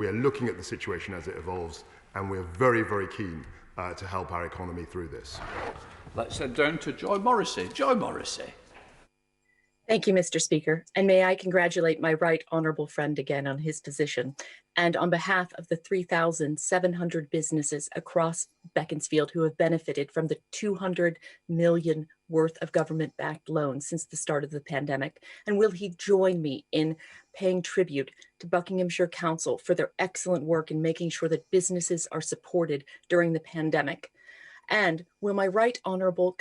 We are looking at the situation as it evolves, and we are very, very keen to help our economy through this. Let's head down to Joy Morrissey. Joy Morrissey. Thank you, Mr. Speaker, and may I congratulate my right honourable friend again on his position. And on behalf of the 3,700 businesses across Beaconsfield who have benefited from the $200 million worth of government-backed loans since the start of the pandemic, and will he join me in paying tribute to Buckinghamshire Council for their excellent work in making sure that businesses are supported during the pandemic? And will my right honourable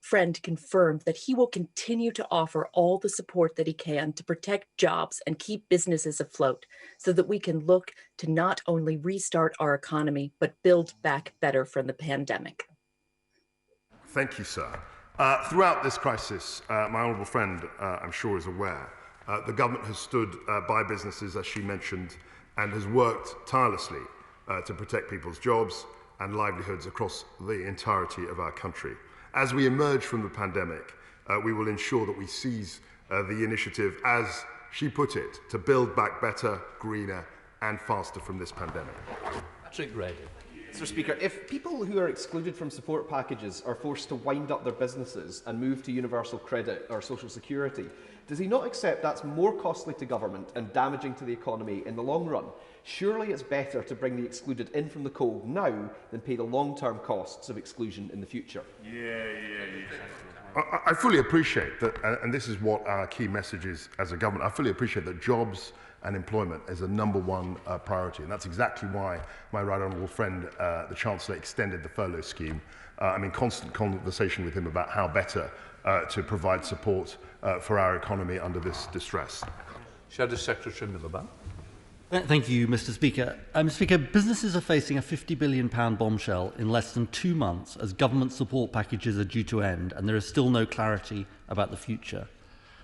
friend confirm that he will continue to offer all the support that he can to protect jobs and keep businesses afloat so that we can look to not only restart our economy, but build back better from the pandemic? Thank you, sir. Throughout this crisis, my honourable friend, I'm sure, is aware, the government has stood by businesses, as she mentioned, and has worked tirelessly to protect people's jobs and livelihoods across the entirety of our country. As we emerge from the pandemic, we will ensure that we seize the initiative, as she put it, to build back better, greener and faster from this pandemic. Patrick Grady. Mr. Speaker, if people who are excluded from support packages are forced to wind up their businesses and move to universal credit or social security, does he not accept that's more costly to government and damaging to the economy in the long run? Surely it's better to bring the excluded in from the cold now than pay the long-term costs of exclusion in the future. I fully appreciate that, and this is what our key message is as a government. I fully appreciate that jobs and employment is a #1 priority, and that's exactly why my right honourable friend, the Chancellor, extended the furlough scheme. I'm in constant conversation with him about how better to provide support for our economy under this distress. Shadow Secretary Miliband. Thank you, Mr. Speaker. Mr. Speaker, businesses are facing a £50 billion bombshell in less than 2 months as government support packages are due to end, and there is still no clarity about the future.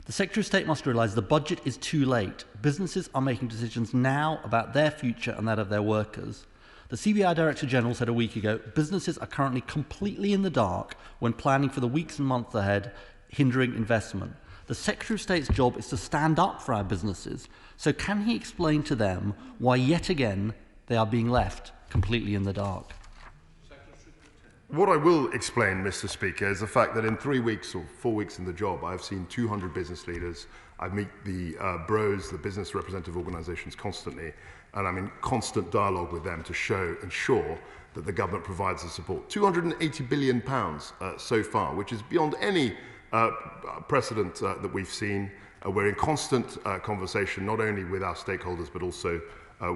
The Secretary of State must realise the budget is too late. Businesses are making decisions now about their future and that of their workers. The CBI Director General said a week ago, businesses are currently completely in the dark when planning for the weeks and months ahead, hindering investment. The Secretary of State's job is to stand up for our businesses. So can he explain to them why yet again they are being left completely in the dark? What I will explain, Mr. Speaker, is the fact that in 3 weeks or 4 weeks in the job, I've seen 200 business leaders. I meet the BROs, the business representative organisations, constantly, and I'm in constant dialogue with them to ensure that the government provides the support. £280 billion so far, which is beyond any precedent that we've seen. We're in constant conversation, not only with our stakeholders, but also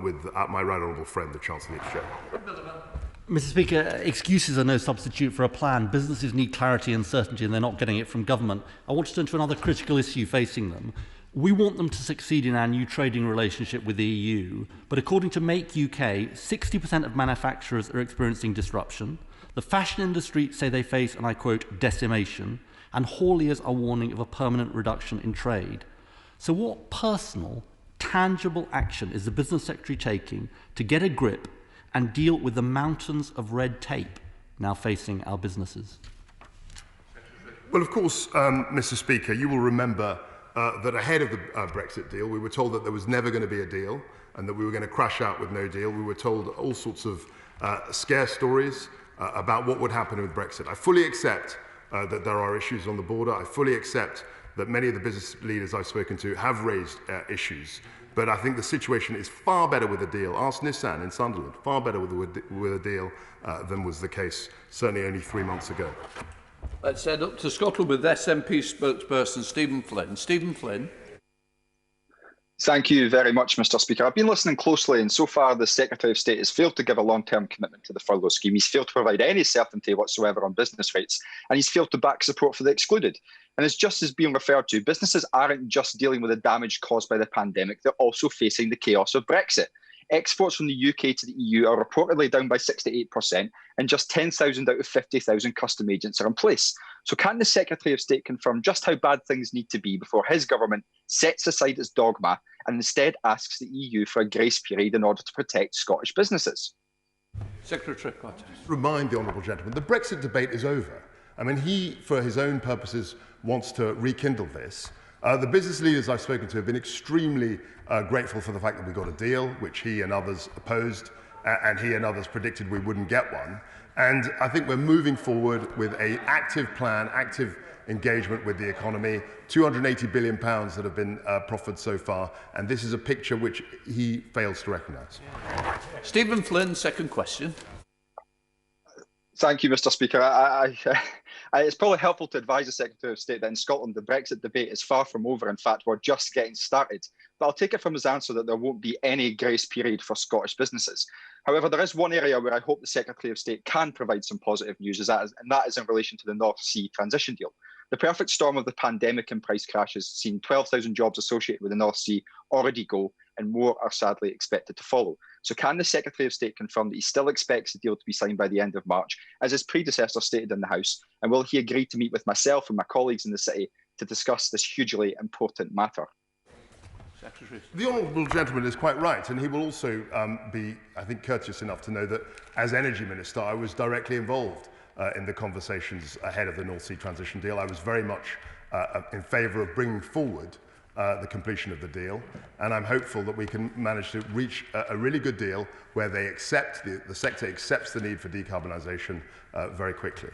with my right honourable friend, the Chancellor of the Exchequer. Mr. Speaker, excuses are no substitute for a plan. Businesses need clarity and certainty, and they're not getting it from government. I want to turn to another critical issue facing them. We want them to succeed in our new trading relationship with the EU, but according to Make UK, 60% of manufacturers are experiencing disruption. The fashion industry say they face, and I quote, decimation, and hauliers are warning of a permanent reduction in trade. So what personal, tangible action is the Business Secretary taking to get a grip and deal with the mountains of red tape now facing our businesses? Well, of course, Mr. Speaker, you will remember that ahead of the Brexit deal, we were told that there was never going to be a deal and that we were going to crash out with no deal. We were told all sorts of scare stories about what would happen with Brexit. I fully accept that there are issues on the border. I fully accept that many of the business leaders I've spoken to have raised issues. But I think the situation is far better with a deal. Ask Nissan in Sunderland, far better with a deal than was the case certainly only 3 months ago. Let's head up to Scotland with SNP spokesperson Stephen Flynn. Stephen Flynn. Thank you very much, Mr. Speaker. I've been listening closely, and so far the Secretary of State has failed to give a long-term commitment to the furlough scheme. He's failed to provide any certainty whatsoever on business rates, and he's failed to back support for the excluded. And as just as being referred to, businesses aren't just dealing with the damage caused by the pandemic, they're also facing the chaos of Brexit. Exports from the UK to the EU are reportedly down by 68%, and just 10,000 out of 50,000 custom agents are in place. So can the Secretary of State confirm just how bad things need to be before his government sets aside its dogma and instead asks the EU for a grace period in order to protect Scottish businesses? Secretary Potter. Remind the honourable gentleman, the Brexit debate is over. I mean, he, for his own purposes, wants to rekindle this. The business leaders I've spoken to have been extremely grateful for the fact that we got a deal, which he and others opposed, and he and others predicted we wouldn't get one. And I think we're moving forward with an active plan, active engagement with the economy, £280 billion that have been proffered so far, and this is a picture which he fails to recognise. Stephen Flynn, second question. Thank you, Mr. Speaker. It's probably helpful to advise the Secretary of State that in Scotland, the Brexit debate is far from over. In fact, we're just getting started. But I'll take it from his answer that there won't be any grace period for Scottish businesses. However, there is one area where I hope the Secretary of State can provide some positive news, and that is in relation to the North Sea transition deal. The perfect storm of the pandemic and price crashes has seen 12,000 jobs associated with the North Sea already go, and more are sadly expected to follow. So can the Secretary of State confirm that he still expects the deal to be signed by the end of March, as his predecessor stated in the House, and will he agree to meet with myself and my colleagues in the City to discuss this hugely important matter? Secretary. The honourable gentleman is quite right, and he will also be, I think, courteous enough to know that as Energy Minister, I was directly involved in the conversations ahead of the North Sea transition deal. I was very much in favour of bringing forward the completion of the deal, and I'm hopeful that we can manage to reach a really good deal where they accept, the sector accepts the need for decarbonisation very quickly.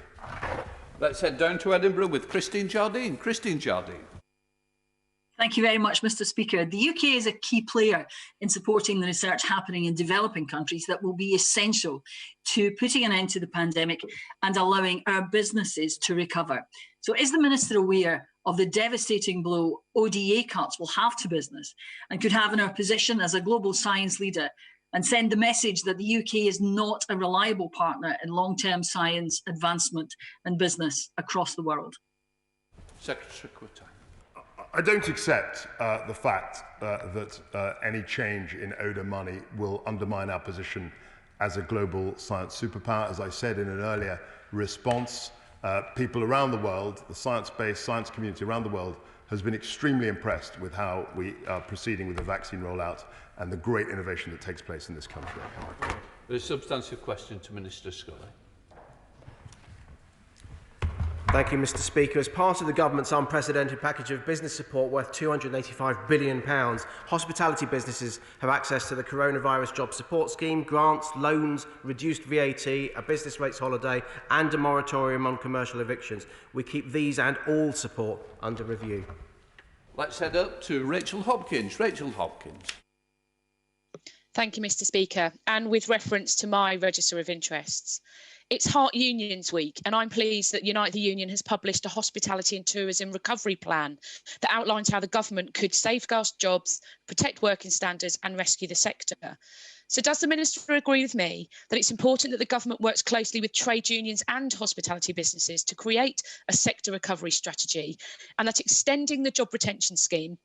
Let's head down to Edinburgh with Christine Jardine. Christine Jardine. Thank you very much, Mr. Speaker. The UK is a key player in supporting the research happening in developing countries that will be essential to putting an end to the pandemic and allowing our businesses to recover. So is the Minister aware of the devastating blow ODA cuts will have to business and could have in our position as a global science leader, and send the message that the UK is not a reliable partner in long-term science advancement and business across the world? Secretary Quitton. I don't accept the fact that any change in ODA money will undermine our position as a global science superpower. As I said in an earlier response, people around the world, the science-based science community around the world, has been extremely impressed with how we are proceeding with the vaccine rollout and the great innovation that takes place in this country. There's a substantive question to Minister Scully. Thank you, Mr. Speaker. As part of the government's unprecedented package of business support worth £285 billion, hospitality businesses have access to the Coronavirus Job Support Scheme, grants, loans, reduced VAT, a business rates holiday and a moratorium on commercial evictions. We keep these and all support under review. Let's head up to Rachel Hopkins. Rachel Hopkins. Thank you, Mr. Speaker. And with reference to my register of interests, it's Heart Unions Week, and I'm pleased that Unite the Union has published a hospitality and tourism recovery plan that outlines how the government could safeguard jobs, protect working standards and rescue the sector. So does the Minister agree with me that it's important that the government works closely with trade unions and hospitality businesses to create a sector recovery strategy, and that extending the job retention scheme,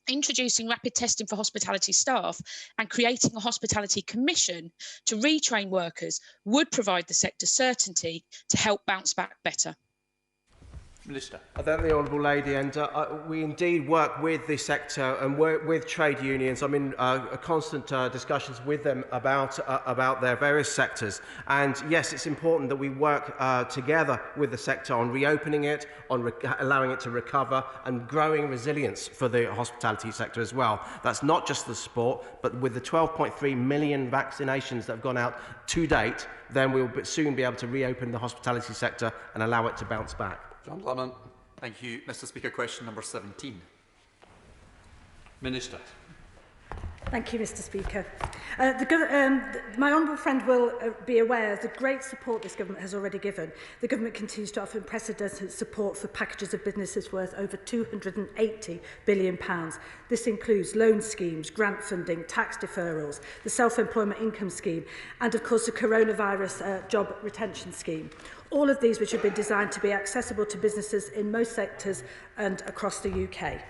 introducing rapid testing for hospitality staff and creating a hospitality commission to retrain workers would provide the sector certainty to help bounce back better? Minister. I thank the Honourable Lady, and we indeed work with the sector and work with trade unions. I'm in constant discussions with them about their various sectors. And yes, it's important that we work together with the sector on reopening it, on allowing it to recover and growing resilience for the hospitality sector as well. That's not just the support, but with the 12.3 million vaccinations that have gone out to date, then we'll soon be able to reopen the hospitality sector and allow it to bounce back. John Lemon. Thank you, Mr. Speaker. Question number 17. Minister. Thank you, Mr. Speaker. My honourable friend will be aware of the great support this government has already given. The government continues to offer unprecedented support for packages of businesses worth over £280 billion. This includes loan schemes, grant funding, tax deferrals, the self-employment income scheme, and of course the coronavirus job retention scheme. All of these which have been designed to be accessible to businesses in most sectors and across the UK.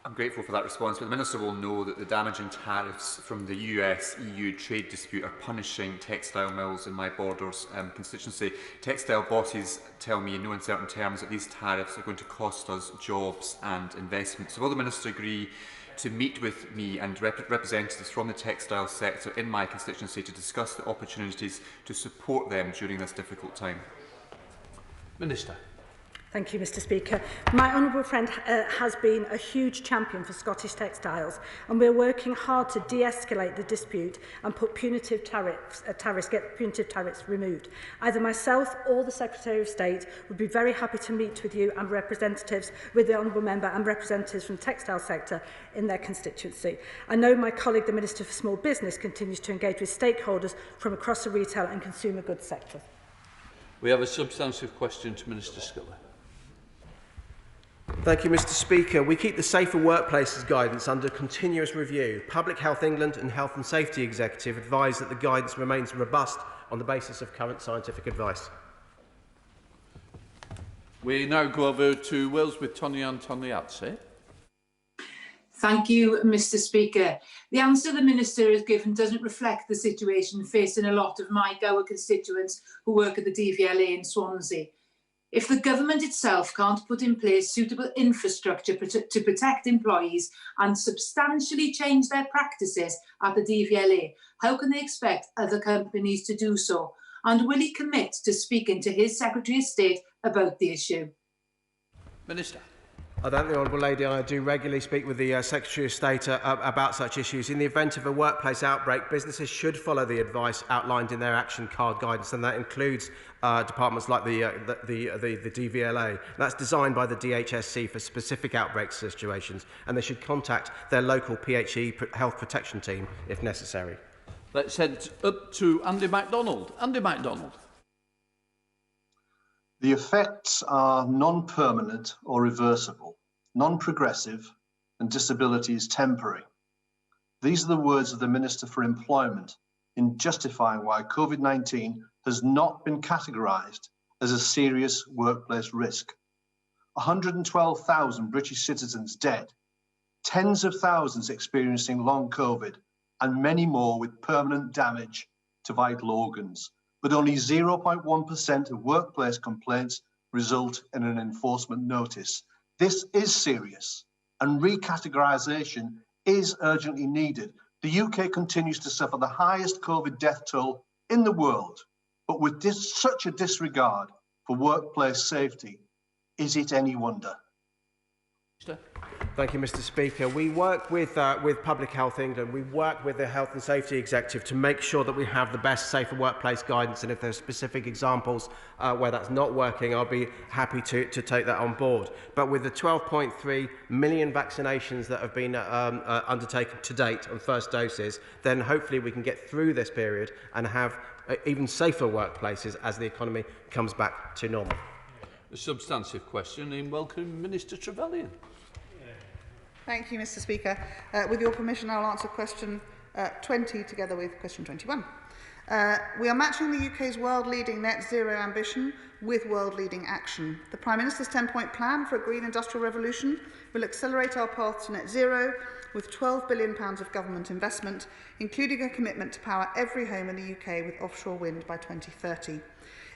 I'm grateful for that response, but the Minister will know that the damaging tariffs from the US-EU trade dispute are punishing textile mills in my Borders constituency. Textile bosses tell me in no uncertain terms that these tariffs are going to cost us jobs and investment. So will the Minister agree to meet with me and representatives from the textile sector in my constituency to discuss the opportunities to support them during this difficult time? Minister. Thank you, Mr Speaker. My honourable friend has been a huge champion for Scottish textiles, and we're working hard to de-escalate the dispute and put punitive get punitive tariffs removed. Either myself or the Secretary of State would be very happy to meet with you and representatives, with the honourable member and representatives from the textile sector in their constituency. I know my colleague, the Minister for Small Business, continues to engage with stakeholders from across the retail and consumer goods sector. We have a substantive question to Minister Scully. Thank you, Mr Speaker. We keep the Safer Workplaces guidance under continuous review. Public Health England and Health and Safety Executive advise that the guidance remains robust on the basis of current scientific advice. We now go over to Wales with Tony Antoniazzi. Thank you, Mr Speaker. The answer the Minister has given doesn't reflect the situation facing a lot of my Gower constituents who work at the DVLA in Swansea. If the government itself can't put in place suitable infrastructure to protect employees and substantially change their practices at the DVLA, how can they expect other companies to do so? And will he commit to speaking to his Secretary of State about the issue? Minister. I thank the Honourable Lady. I do regularly speak with the Secretary of State about such issues. In the event of a workplace outbreak, businesses should follow the advice outlined in their action card guidance, and that includes departments like the DVLA. That's designed by the DHSC for specific outbreak situations, and they should contact their local PHE health protection team if necessary. Let's head up to Andy MacDonald. Andy MacDonald. The effects are non-permanent or reversible, non-progressive, and disability is temporary. These are the words of the Minister for Employment in justifying why COVID-19 has not been categorised as a serious workplace risk. 112,000 British citizens dead, tens of thousands experiencing long COVID, and many more with permanent damage to vital organs. But only 0.1% of workplace complaints result in an enforcement notice. This is serious, and recategorisation is urgently needed. The UK continues to suffer the highest COVID death toll in the world, but with such a disregard for workplace safety, is it any wonder? Thank you, Mr Speaker. We work with Public Health England, we work with the Health and Safety Executive to make sure that we have the best safer workplace guidance, and if there are specific examples where that's not working, I'll be happy to take that on board. But with the 12.3 million vaccinations that have been undertaken to date on first doses, then hopefully we can get through this period and have even safer workplaces as the economy comes back to normal. A substantive question in welcome Minister Trevelyan. Thank you, Mr Speaker. With your permission, I'll answer question 20 together with question 21. We are matching the UK's world-leading net zero ambition with world-leading action. The Prime Minister's 10-point plan for a green industrial revolution will accelerate our path to net zero with £12 billion of government investment, including a commitment to power every home in the UK with offshore wind by 2030.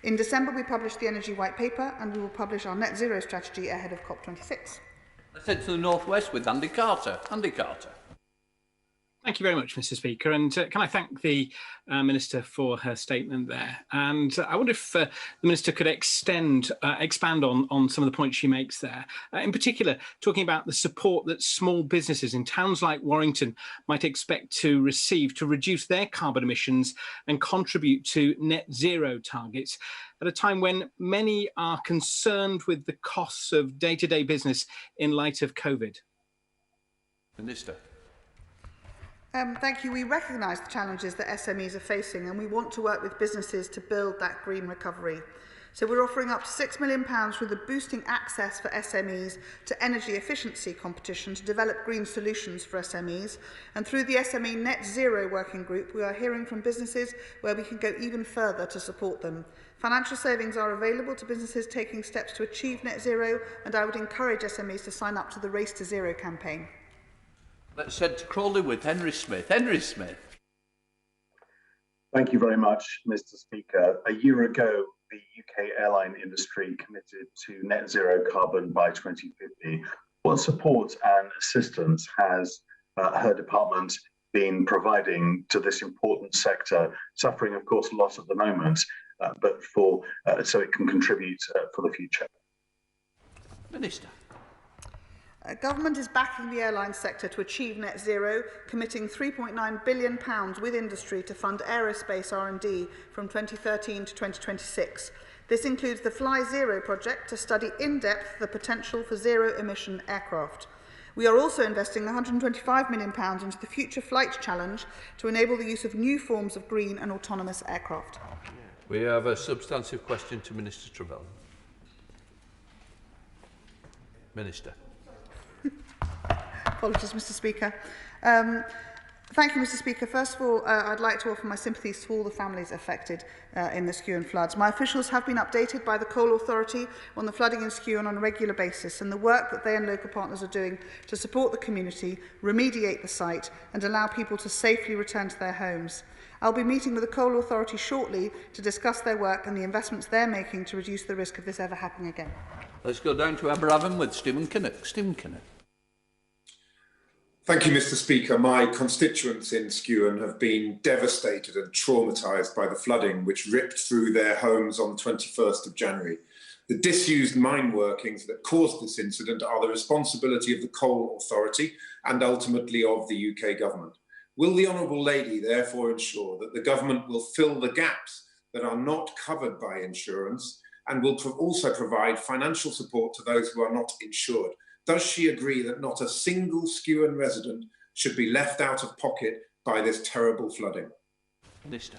In December, we published the Energy White Paper, and we will publish our net zero strategy ahead of COP26. Let's head to the northwest with Andy Carter. Andy Carter. Thank you very much, Mr Speaker, and can I thank the Minister for her statement there. And I wonder if the Minister could expand on some of the points she makes there, in particular talking about the support that small businesses in towns like Warrington might expect to receive to reduce their carbon emissions and contribute to net zero targets at a time when many are concerned with the costs of day-to-day business in light of COVID. Minister. Thank you. We recognise the challenges that SMEs are facing, and we want to work with businesses to build that green recovery. So we're offering up to £6 million through the Boosting Access for SMEs to Energy Efficiency competition to develop green solutions for SMEs. And through the SME Net Zero Working Group, we are hearing from businesses where we can go even further to support them. Financial savings are available to businesses taking steps to achieve net zero, and I would encourage SMEs to sign up to the Race to Zero campaign. Let's head to Crawley with Henry Smith. Henry Smith. Thank you very much, Mr Speaker. A year ago, the UK airline industry committed to net zero carbon by 2050. What support and assistance has her department been providing to this important sector, suffering, of course, a lot at the moment, but so it can contribute for the future? Minister. Government is backing the airline sector to achieve net zero, committing £3.9 billion with industry to fund aerospace R&D from 2013 to 2026. This includes the Fly Zero project to study in depth the potential for zero-emission aircraft. We are also investing £125 million into the Future Flight Challenge to enable the use of new forms of green and autonomous aircraft. We have a substantive question to Minister Trevelyan. Minister. Apologies, Mr. Speaker. Thank you, Mr. Speaker. First of all, I'd like to offer my sympathies to all the families affected in the Skewen floods. My officials have been updated by the Coal Authority on the flooding in Skewen on a regular basis and the work that they and local partners are doing to support the community, remediate the site and allow people to safely return to their homes. I'll be meeting with the Coal Authority shortly to discuss their work and the investments they're making to reduce the risk of this ever happening again. Let's go down to Aberavon with Stephen Kinnock. Stephen Kinnock. Thank you, Mr. Speaker. My constituents in Skewen have been devastated and traumatised by the flooding which ripped through their homes on the 21st of January. The disused mine workings that caused this incident are the responsibility of the Coal Authority and ultimately of the UK government. Will the Honourable Lady therefore ensure that the government will fill the gaps that are not covered by insurance and will also provide financial support to those who are not insured? Does she agree that not a single Skewen resident should be left out of pocket by this terrible flooding? Minister.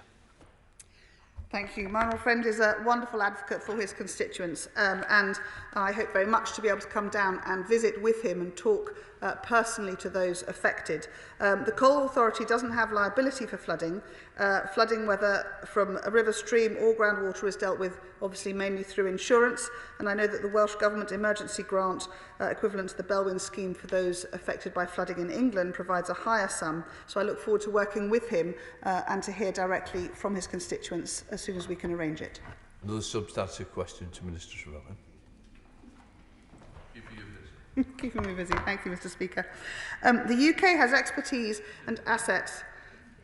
Thank you. My honourable friend is a wonderful advocate for his constituents and I hope very much to be able to come down and visit with him and talk personally to those affected. The Coal Authority doesn't have liability for flooding. Flooding, whether from a river, stream or groundwater, is dealt with obviously mainly through insurance, and I know that the Welsh Government emergency grant equivalent to the Belwyn scheme for those affected by flooding in England provides a higher sum, so I look forward to working with him and to hear directly from his constituents as soon as we can arrange it. Another substantive question to Minister Trevelyan. Keeping me busy. Thank you, Mr. Speaker. The UK has expertise and assets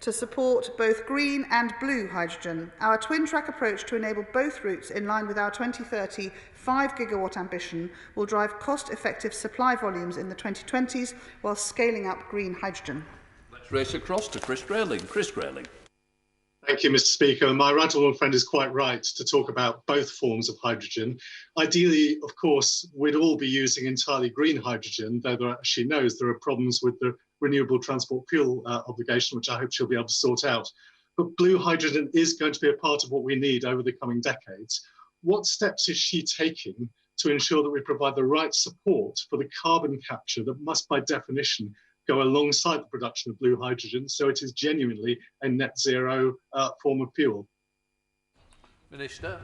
to support both green and blue hydrogen. Our twin-track approach to enable both routes in line with our 2030 5-gigawatt ambition will drive cost-effective supply volumes in the 2020s while scaling up green hydrogen. Let's race across to Chris Grayling. Chris Grayling. Thank you, Mr. Speaker. My right honourable friend is quite right to talk about both forms of hydrogen. Ideally, of course, we'd all be using entirely green hydrogen, though she knows there are problems with the renewable transport fuel obligation, which I hope she'll be able to sort out. But blue hydrogen is going to be a part of what we need over the coming decades. What steps is she taking to ensure that we provide the right support for the carbon capture that must, by definition, go alongside the production of blue hydrogen, so it is genuinely a net zero form of fuel? Minister.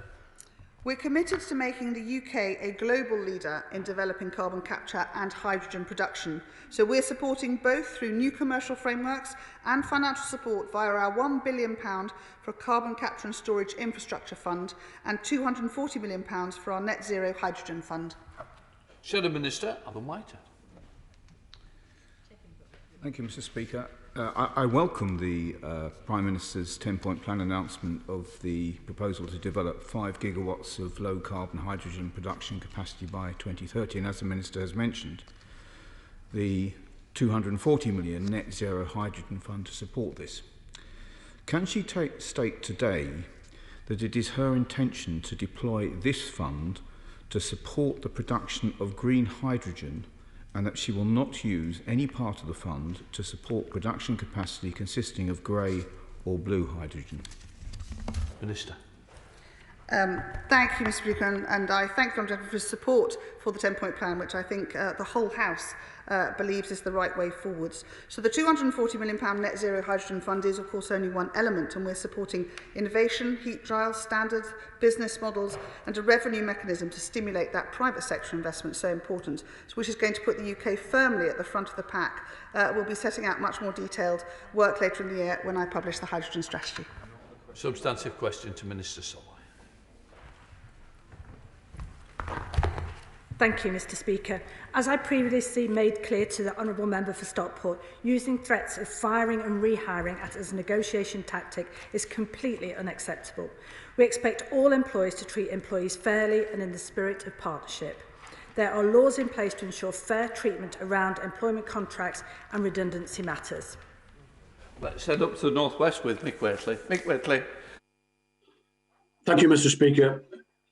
We're committed to making the UK a global leader in developing carbon capture and hydrogen production. So we're supporting both through new commercial frameworks and financial support via our £1 billion for Carbon Capture and Storage Infrastructure Fund and £240 million for our Net Zero Hydrogen Fund. Shadow Minister, Alan White. Thank you, Mr. Speaker. I welcome the Prime Minister's 10-point plan announcement of the proposal to develop 5 gigawatts of low-carbon hydrogen production capacity by 2030. And as the Minister has mentioned, the £240 million Net Zero Hydrogen Fund to support this. Can she state today that it is her intention to deploy this fund to support the production of green hydrogen and that she will not use any part of the fund to support production capacity consisting of grey or blue hydrogen? Minister. Thank you, Mr. Speaker, and I thank the Honourable for his support for the 10-point plan, which I think the whole House believes is the right way forwards. So the £240 million Net Zero Hydrogen Fund is, of course, only one element, and we're supporting innovation, heat trials, standards, business models, and a revenue mechanism to stimulate that private sector investment so important, which is going to put the UK firmly at the front of the pack. We'll be setting out much more detailed work later in the year when I publish the hydrogen strategy. Substantive question to Minister Solly. Thank you, Mr. Speaker. As I previously made clear to the Honourable Member for Stockport, using threats of firing and rehiring as a negotiation tactic is completely unacceptable. We expect all employers to treat employees fairly and in the spirit of partnership. There are laws in place to ensure fair treatment around employment contracts and redundancy matters. Let's head up to the northwest with Mick Waitley. Mick Waitley. Thank you, Mr. Speaker.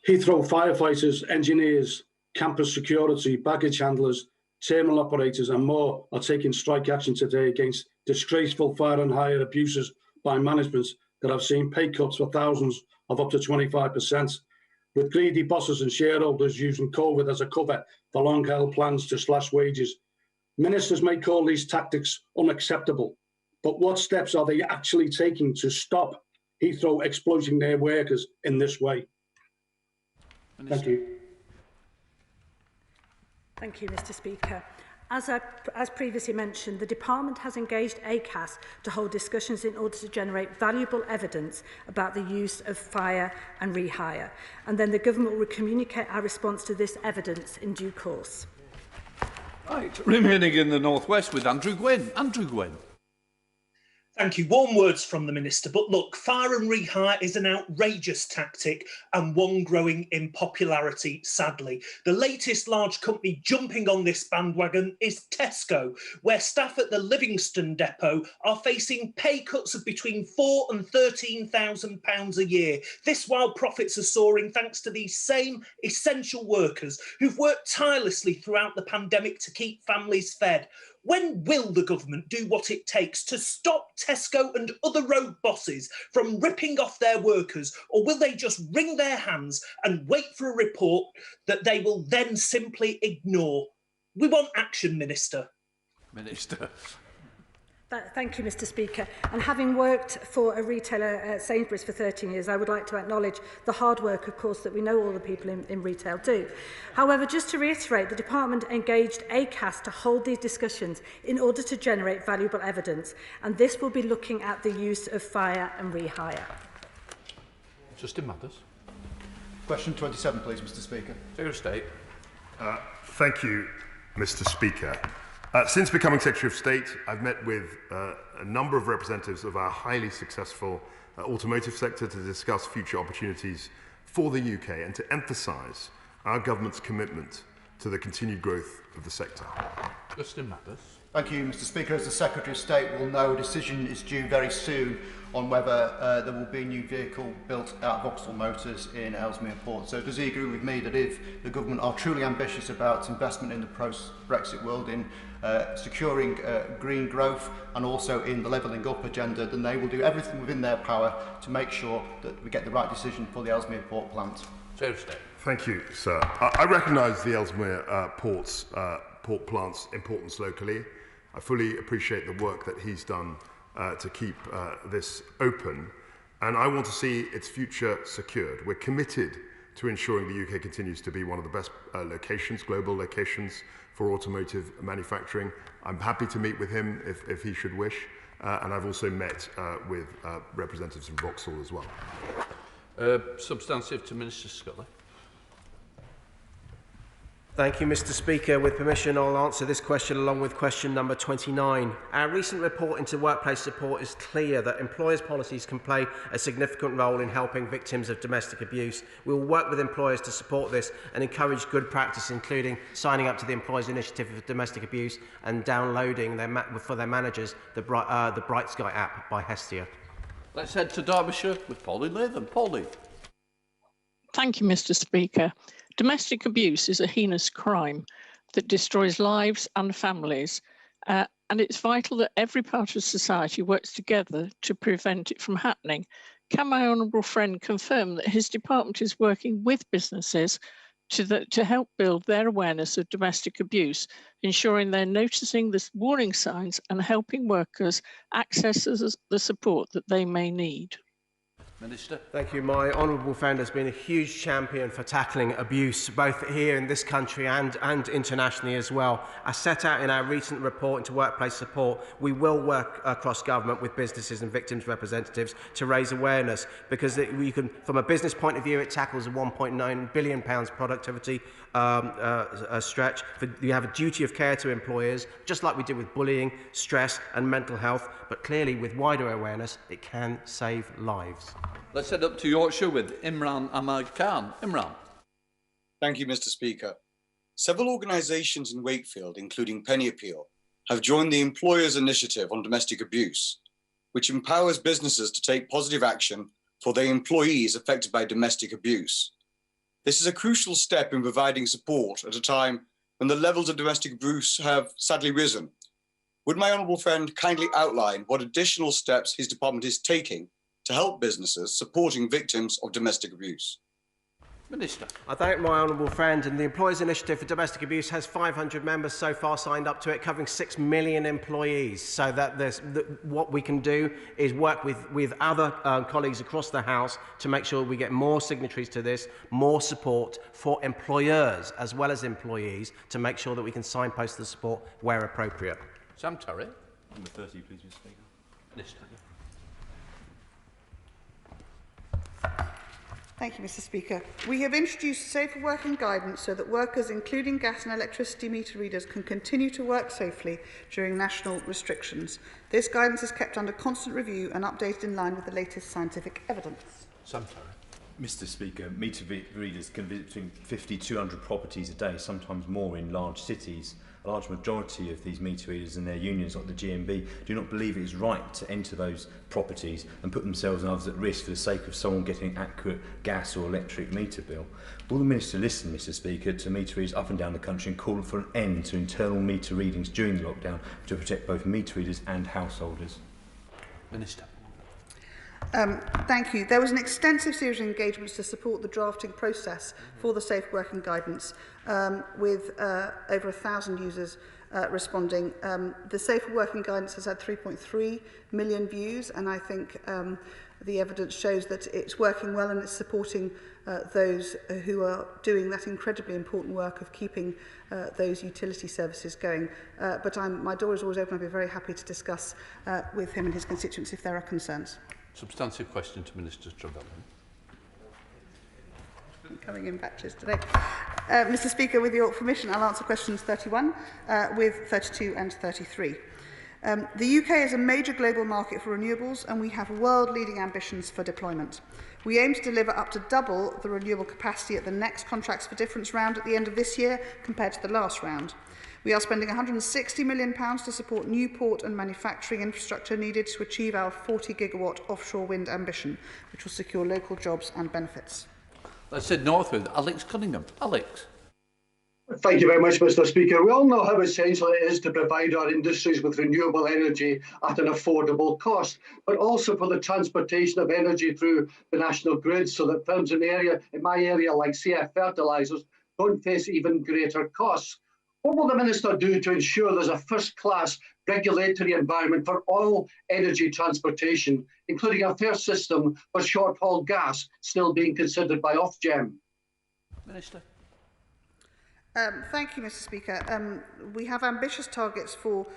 Heathrow firefighters, engineers, campus security, baggage handlers, terminal operators and more are taking strike action today against disgraceful fire and hire abuses by management that have seen pay cuts for thousands of up to 25%, with greedy bosses and shareholders using COVID as a cover for long-held plans to slash wages. Ministers may call these tactics unacceptable, but what steps are they actually taking to stop Heathrow exploiting their workers in this way? Thank you. Thank you, Mr. Speaker. As previously mentioned, the Department has engaged ACAS to hold discussions in order to generate valuable evidence about the use of fire and rehire, and then the Government will communicate our response to this evidence in due course. Right, remaining in the northwest with Andrew Gwynn. Andrew Gwynn. Thank you. Warm words from the Minister. But look, fire and rehire is an outrageous tactic and one growing in popularity, sadly. The latest large company jumping on this bandwagon is Tesco, where staff at the Livingston depot are facing pay cuts of between £4,000 and £13,000 a year. This while profits are soaring thanks to these same essential workers who've worked tirelessly throughout the pandemic to keep families fed. When will the government do what it takes to stop Tesco and other rogue bosses from ripping off their workers, or will they just wring their hands and wait for a report that they will then simply ignore? We want action, Minister. Minister. Thank you, Mr. Speaker. And having worked for a retailer at Sainsbury's for 13 years, I would like to acknowledge the hard work, of course, that we know all the people in retail do. However, just to reiterate, the Department engaged ACAS to hold these discussions in order to generate valuable evidence, and this will be looking at the use of fire and rehire. Justin Mathers. Question 27, please, Mr. Speaker. Secretary of State. Thank you, Mr. Speaker. Since becoming Secretary of State, I've met with a number of representatives of our highly successful automotive sector to discuss future opportunities for the UK and to emphasise our government's commitment to the continued growth of the sector. Justin Mathers. Thank you, Mr. Speaker. As the Secretary of State will know, a decision is due very soon on whether there will be a new vehicle built at Vauxhall Motors in Ellesmere Port. So does he agree with me that if the government are truly ambitious about investment in the post-Brexit world, in securing green growth and also in the levelling up agenda, then they will do everything within their power to make sure that we get the right decision for the Ellesmere Port plant? Secretary of State. Thank you, sir. I recognise the Ellesmere port plant's importance locally. I fully appreciate the work that he's done to keep this open, and I want to see its future secured. We're committed to ensuring the UK continues to be one of the best locations, global locations for automotive manufacturing. I'm happy to meet with him if he should wish, and I've also met with representatives from Vauxhall as well. Substantive to Minister Scully. Thank you, Mr. Speaker. With permission, I'll answer this question along with question number 29. Our recent report into workplace support is clear that employers' policies can play a significant role in helping victims of domestic abuse. We will work with employers to support this and encourage good practice, including signing up to the Employers' Initiative for Domestic Abuse and downloading for their managers the Bright Sky app by Hestia. Let's head to Derbyshire with Pauline Latham. Pauline. Thank you, Mr. Speaker. Domestic abuse is a heinous crime that destroys lives and families, and it's vital that every part of society works together to prevent it from happening. Can my honourable friend confirm that his department is working with businesses to help build their awareness of domestic abuse, ensuring they're noticing the warning signs and helping workers access the support that they may need? Minister. Thank you. My honourable friend has been a huge champion for tackling abuse, both here in this country and internationally as well. As set out in our recent report into workplace support, we will work across government with businesses and victims' representatives to raise awareness, because we can, from a business point of view, it tackles a £1.9 billion productivity stretch. You have a duty of care to employers, just like we did with bullying, stress and mental health, but clearly with wider awareness, it can save lives. Let's head up to Yorkshire with Imran Ahmad Khan. Imran. Thank you, Mr. Speaker. Several organisations in Wakefield, including Penny Appeal, have joined the Employers Initiative on Domestic Abuse, which empowers businesses to take positive action for their employees affected by domestic abuse. This is a crucial step in providing support at a time when the levels of domestic abuse have sadly risen. Would my honourable friend kindly outline what additional steps his department is taking to help businesses supporting victims of domestic abuse? Minister. I thank my honourable friend, and the Employers Initiative for Domestic Abuse has 500 members so far signed up to it, covering 6 million employees. So that what we can do is work with other colleagues across the House to make sure we get more signatories to this, more support for employers as well as employees, to make sure that we can signpost the support where appropriate. Sam Terry. Number 30, please, Mr. Speaker. Minister. Thank you, Mr. Speaker. We have introduced safer working guidance so that workers, including gas and electricity meter readers, can continue to work safely during national restrictions. This guidance is kept under constant review and updated in line with the latest scientific evidence. Sam Terry. Mr. Speaker, meter readers can visit between 50 to 200 properties a day, sometimes more in large cities. A large majority of these meter readers and their unions, like the GMB, do not believe it is right to enter those properties and put themselves and others at risk for the sake of someone getting accurate gas or electric meter bill. Will the Minister listen, Mr. Speaker, to meter readers up and down the country and call for an end to internal meter readings during the lockdown to protect both meter readers and householders? Minister. Thank you. There was an extensive series of engagements to support the drafting process for the safe working guidance, with over 1,000 users responding. The safer working guidance has had 3.3 million views, and I think the evidence shows that it's working well and it's supporting those who are doing that incredibly important work of keeping those utility services going. But my door is always open. I'd be very happy to discuss with him and his constituents if there are concerns. Substantive question to Minister Trevelyan. Coming in batches today. Mr. Speaker, with your permission, I'll answer questions 31, with 32 and 33. The UK is a major global market for renewables, and we have world-leading ambitions for deployment. We aim to deliver up to double the renewable capacity at the next Contracts for Difference round at the end of this year compared to the last round. We are spending £160 million to support new port and manufacturing infrastructure needed to achieve our 40-gigawatt offshore wind ambition, which will secure local jobs and benefits. Let's head north with Alex Cunningham. Alex. Thank you very much, Mr. Speaker. We all know how essential it is to provide our industries with renewable energy at an affordable cost, but also for the transportation of energy through the national grid, so that firms in my area like CF Fertilisers don't face even greater costs. What will the Minister do to ensure there's a first-class regulatory environment for all energy transportation, including a fair system for short-haul gas still being considered by Ofgem? Minister. Thank you, Mr. Speaker. We have ambitious targets for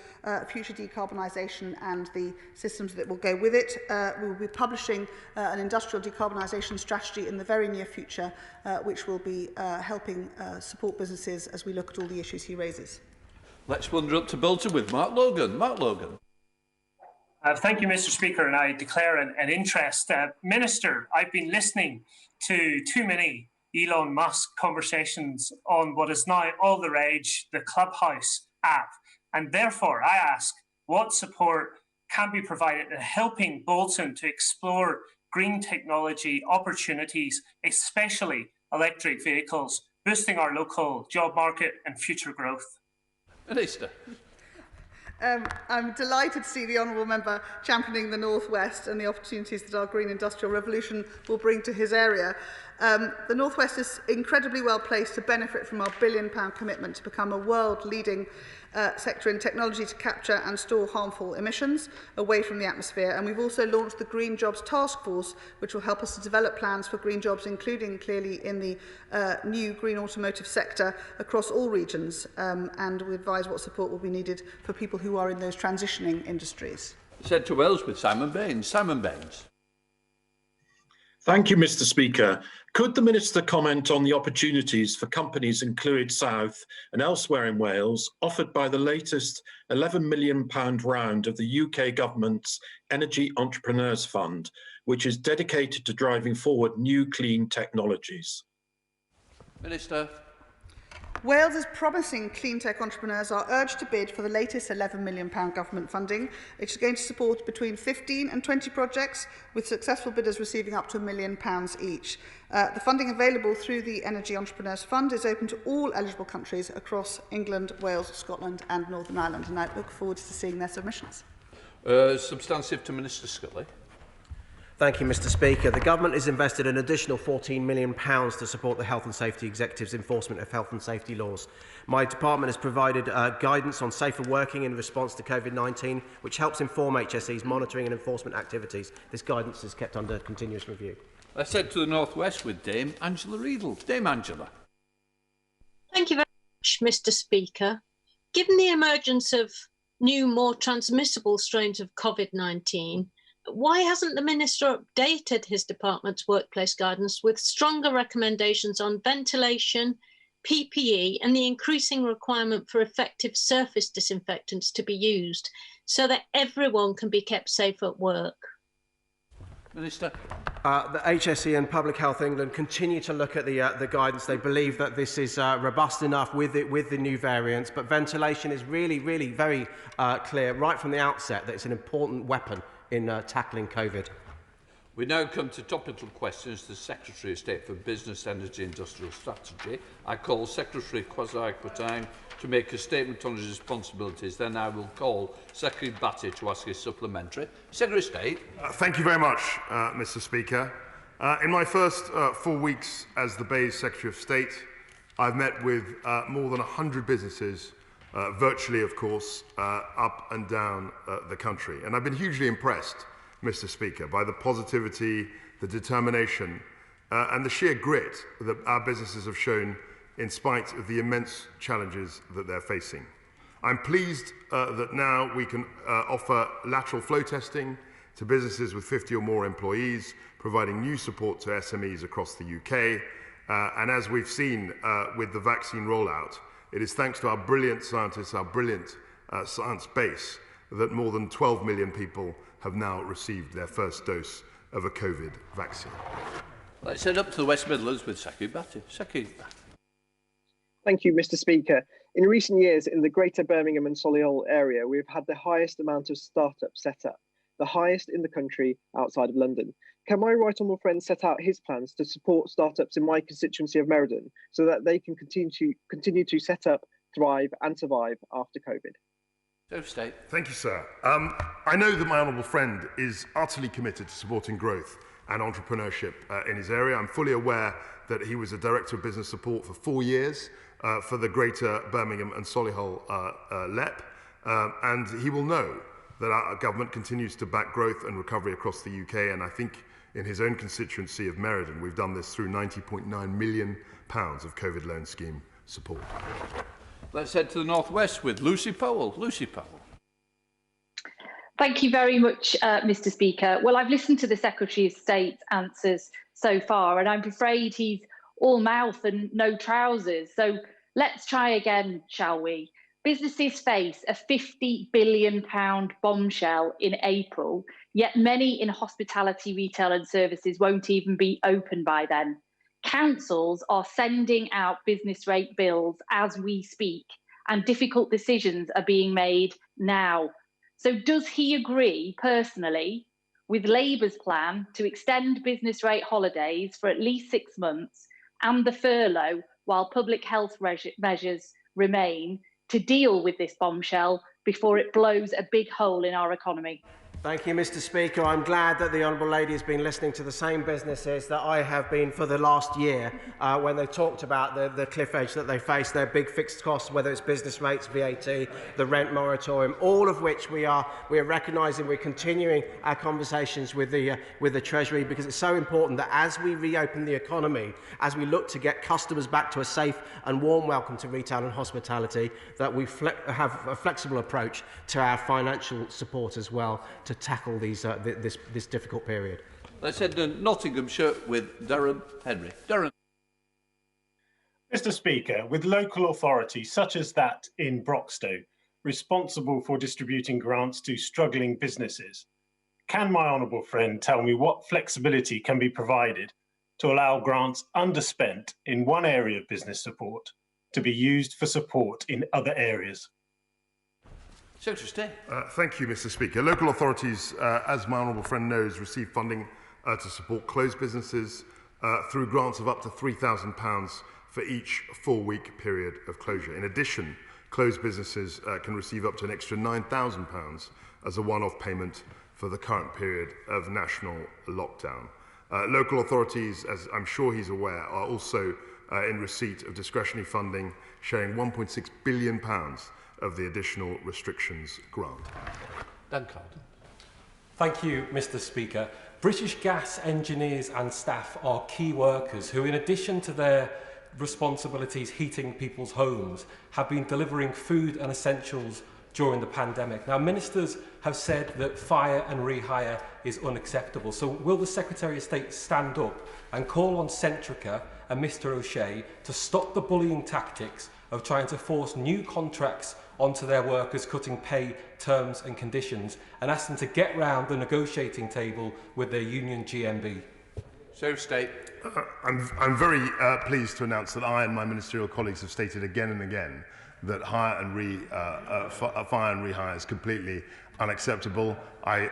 future decarbonisation and the systems that will go with it. We will be publishing an industrial decarbonisation strategy in the very near future, which will be helping support businesses as we look at all the issues he raises. Let's wander up to Bolton with Mark Logan. Mark Logan. Thank you, Mr. Speaker, and I declare an interest. Minister, I've been listening to too many Elon Musk conversations on what is now all the rage, the Clubhouse app. And therefore, I ask, what support can be provided in helping Bolton to explore green technology opportunities, especially electric vehicles, boosting our local job market and future growth? Minister. I'm delighted to see the Honourable Member championing the North West and the opportunities that our green industrial revolution will bring to his area. The North West is incredibly well placed to benefit from our £1 billion commitment to become a world-leading sector in technology to capture and store harmful emissions away from the atmosphere. And we've also launched the Green Jobs Task Force, which will help us to develop plans for green jobs, including clearly in the new green automotive sector across all regions. And we advise what support will be needed for people who are in those transitioning industries. Said to Wales with Simon Baines. Simon Baines. Thank you, Mr. Speaker. Could the Minister comment on the opportunities for companies in Clwyd South and elsewhere in Wales offered by the latest £11 million round of the UK Government's Energy Entrepreneurs Fund, which is dedicated to driving forward new clean technologies? Minister. Wales's promising clean tech entrepreneurs are urged to bid for the latest £11 million government funding, which is going to support between 15 and 20 projects, with successful bidders receiving up to £1 million each. The funding available through the Energy Entrepreneurs Fund is open to all eligible countries across England, Wales, Scotland and Northern Ireland, and I look forward to seeing their submissions. Substantive to Minister Scully. Thank you, Mr. Speaker. The Government has invested an additional £14 million to support the Health and Safety Executive's enforcement of health and safety laws. My department has provided guidance on safer working in response to COVID-19, which helps inform HSE's monitoring and enforcement activities. This guidance is kept under continuous review. Let's head to the northwest with Dame Angela Riedel. Dame Angela. Thank you very much, Mr. Speaker. Given the emergence of new, more transmissible strains of COVID-19, why hasn't the Minister updated his department's workplace guidance with stronger recommendations on ventilation, PPE and the increasing requirement for effective surface disinfectants to be used so that everyone can be kept safe at work? Minister. The HSE and Public Health England continue to look at the guidance. They believe that this is robust enough with the new variants, but ventilation is really very clear right from the outset that it's an important weapon in tackling COVID. We now come to topical questions to the Secretary of State for Business, Energy and Industrial Strategy. I call Secretary Kwasi Kwarteng to make a statement on his responsibilities. Then I will call Secretary Batty to ask his supplementary. Secretary of State. Thank you very much, Mr. Speaker. In my first 4 weeks as the Bay's Secretary of State, I've met with more than 100 businesses, virtually, of course, up and down the country. And I've been hugely impressed, Mr. Speaker, by the positivity, the determination, and the sheer grit that our businesses have shown in spite of the immense challenges that they're facing. I'm pleased that now we can offer lateral flow testing to businesses with 50 or more employees, providing new support to SMEs across the UK. And as we've seen with the vaccine rollout, it is thanks to our brilliant scientists, our brilliant science base, that more than 12 million people have now received their first dose of a COVID vaccine. Let's head up to the West Midlands with Secretary Batty. Secretary Batty. Thank you, Mr. Speaker. In recent years, in the Greater Birmingham and Solihull area, we've had the highest amount of startups set up, the highest in the country outside of London. Can my right honourable friend set out his plans to support startups in my constituency of Meriden so that they can continue to set up, thrive and survive after COVID? State. Thank you, sir. I know that my honourable friend is utterly committed to supporting growth and entrepreneurship in his area. I'm fully aware that he was a Director of Business Support for 4 years for the Greater Birmingham and Solihull LEP, and he will know that our government continues to back growth and recovery across the UK, and I think in his own constituency of Meriden, we've done this through £90.9 million of COVID loan scheme support. Let's head to the northwest with Lucy Powell. Lucy Powell. Thank you very much, Mr. Speaker. Well, I've listened to the Secretary of State's answers so far, and I'm afraid he's all mouth and no trousers. So let's try again, shall we? Businesses face a £50 billion bombshell in April, yet many in hospitality, retail and services won't even be open by then. Councils are sending out business rate bills as we speak, and difficult decisions are being made now. So does he agree personally with Labour's plan to extend business rate holidays for at least 6 months and the furlough while public health measures remain to deal with this bombshell before it blows a big hole in our economy? Thank you, Mr. Speaker. I'm glad that the Honourable Lady has been listening to the same businesses that I have been for the last year when they talked about the cliff edge that they face, their big fixed costs, whether it's business rates, VAT, the rent moratorium, all of which we are recognising. We're continuing our conversations with the Treasury, because it's so important that as we reopen the economy, as we look to get customers back to a safe and warm welcome to retail and hospitality, that we have a flexible approach to our financial support as well, to tackle this difficult period. Let's head to Nottinghamshire with Darren Henry. Darren. Mr. Speaker, with local authorities such as that in Broxtowe responsible for distributing grants to struggling businesses, can my honourable friend tell me what flexibility can be provided to allow grants underspent in one area of business support to be used for support in other areas? Secretary of State. Thank you, Mr. Speaker. Local authorities, as my honourable friend knows, receive funding to support closed businesses through grants of up to £3,000 for each 4-week period of closure. In addition, closed businesses can receive up to an extra £9,000 as a one-off payment for the current period of national lockdown. Local authorities, as I'm sure he's aware, are also in receipt of discretionary funding, sharing £1.6 billion of the additional restrictions grant. Dan Carden. Thank you, Mr. Speaker. British Gas engineers and staff are key workers who, in addition to their responsibilities heating people's homes, have been delivering food and essentials during the pandemic. Now, ministers have said that fire and rehire is unacceptable. So will the Secretary of State stand up and call on Centrica and Mr. O'Shea to stop the bullying tactics of trying to force new contracts onto their workers, cutting pay, terms and conditions, and ask them to get round the negotiating table with their union GMB? Secretary of State. I'm very pleased to announce that I and my ministerial colleagues have stated again and again that fire and rehire is completely unacceptable. I